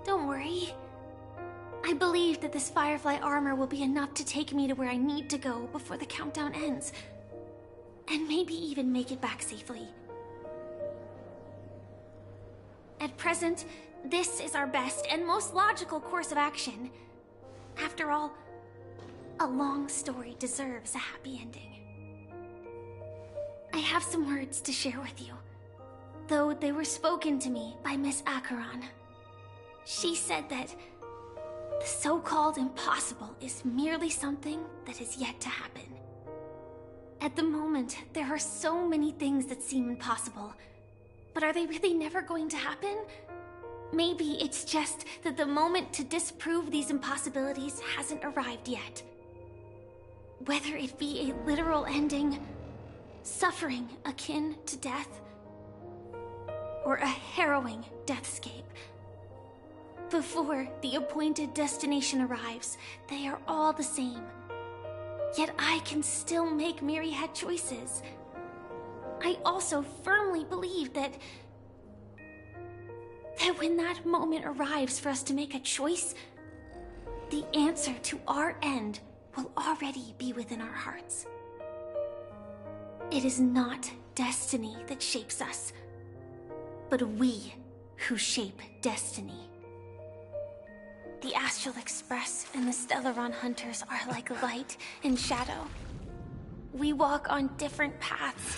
Don't worry. I believe that this Firefly armor will be enough to take me to where I need to go before the countdown ends. And maybe even make it back safely. At present, this is our best and most logical course of action. After all, a long story deserves a happy ending. I have some words to share with you, though they were spoken to me by Miss Acheron. She said that the so-called impossible is merely something that is yet to happen. At the moment, there are so many things that seem impossible, but are they really never going to happen? Maybe it's just that the moment to disprove these impossibilities hasn't arrived yet. Whether it be a literal ending, suffering akin to death, or a harrowing deathscape, Before the appointed destination arrives, they are all the same. Yet I can still make myriad choices. I also firmly believe that when that moment arrives for us to make a choice, the answer to our end will already be within our hearts. It is not destiny that shapes us, but we who shape destiny. The Astral Express and the Stellaron Hunters are like light and shadow. We walk on different paths,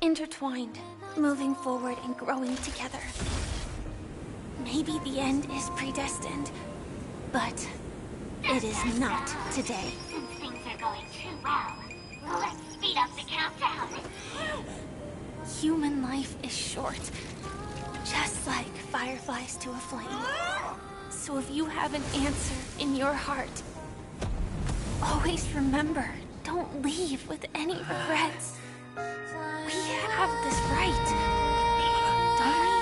intertwined, moving forward and growing together. Maybe the end is predestined, but it is not today. Since things are going too well, let's speed up the countdown. Human life is short, just like fireflies to a flame. So if you have an answer in your heart, always remember, don't leave with any regrets. We have this right, don't we?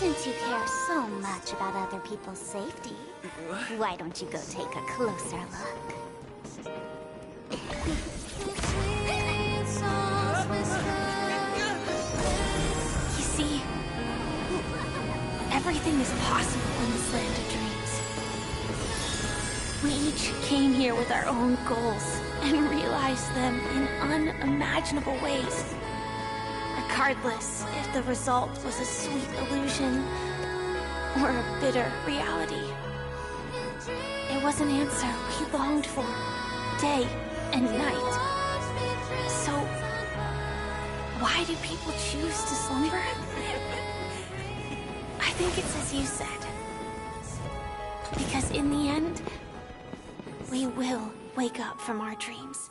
Since you care so much about other people's safety, why don't you go take a closer look? You see, everything is possible in this land of dreams. We each came here with our own goals and realized them in unimaginable ways. Regardless if the result was a sweet illusion or a bitter reality. It was an answer we longed for, day and night. So, why do people choose to slumber? I think it's as you said. Because in the end, we will wake up from our dreams.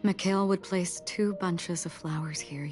Mikhail would place 2 bunches of flowers here.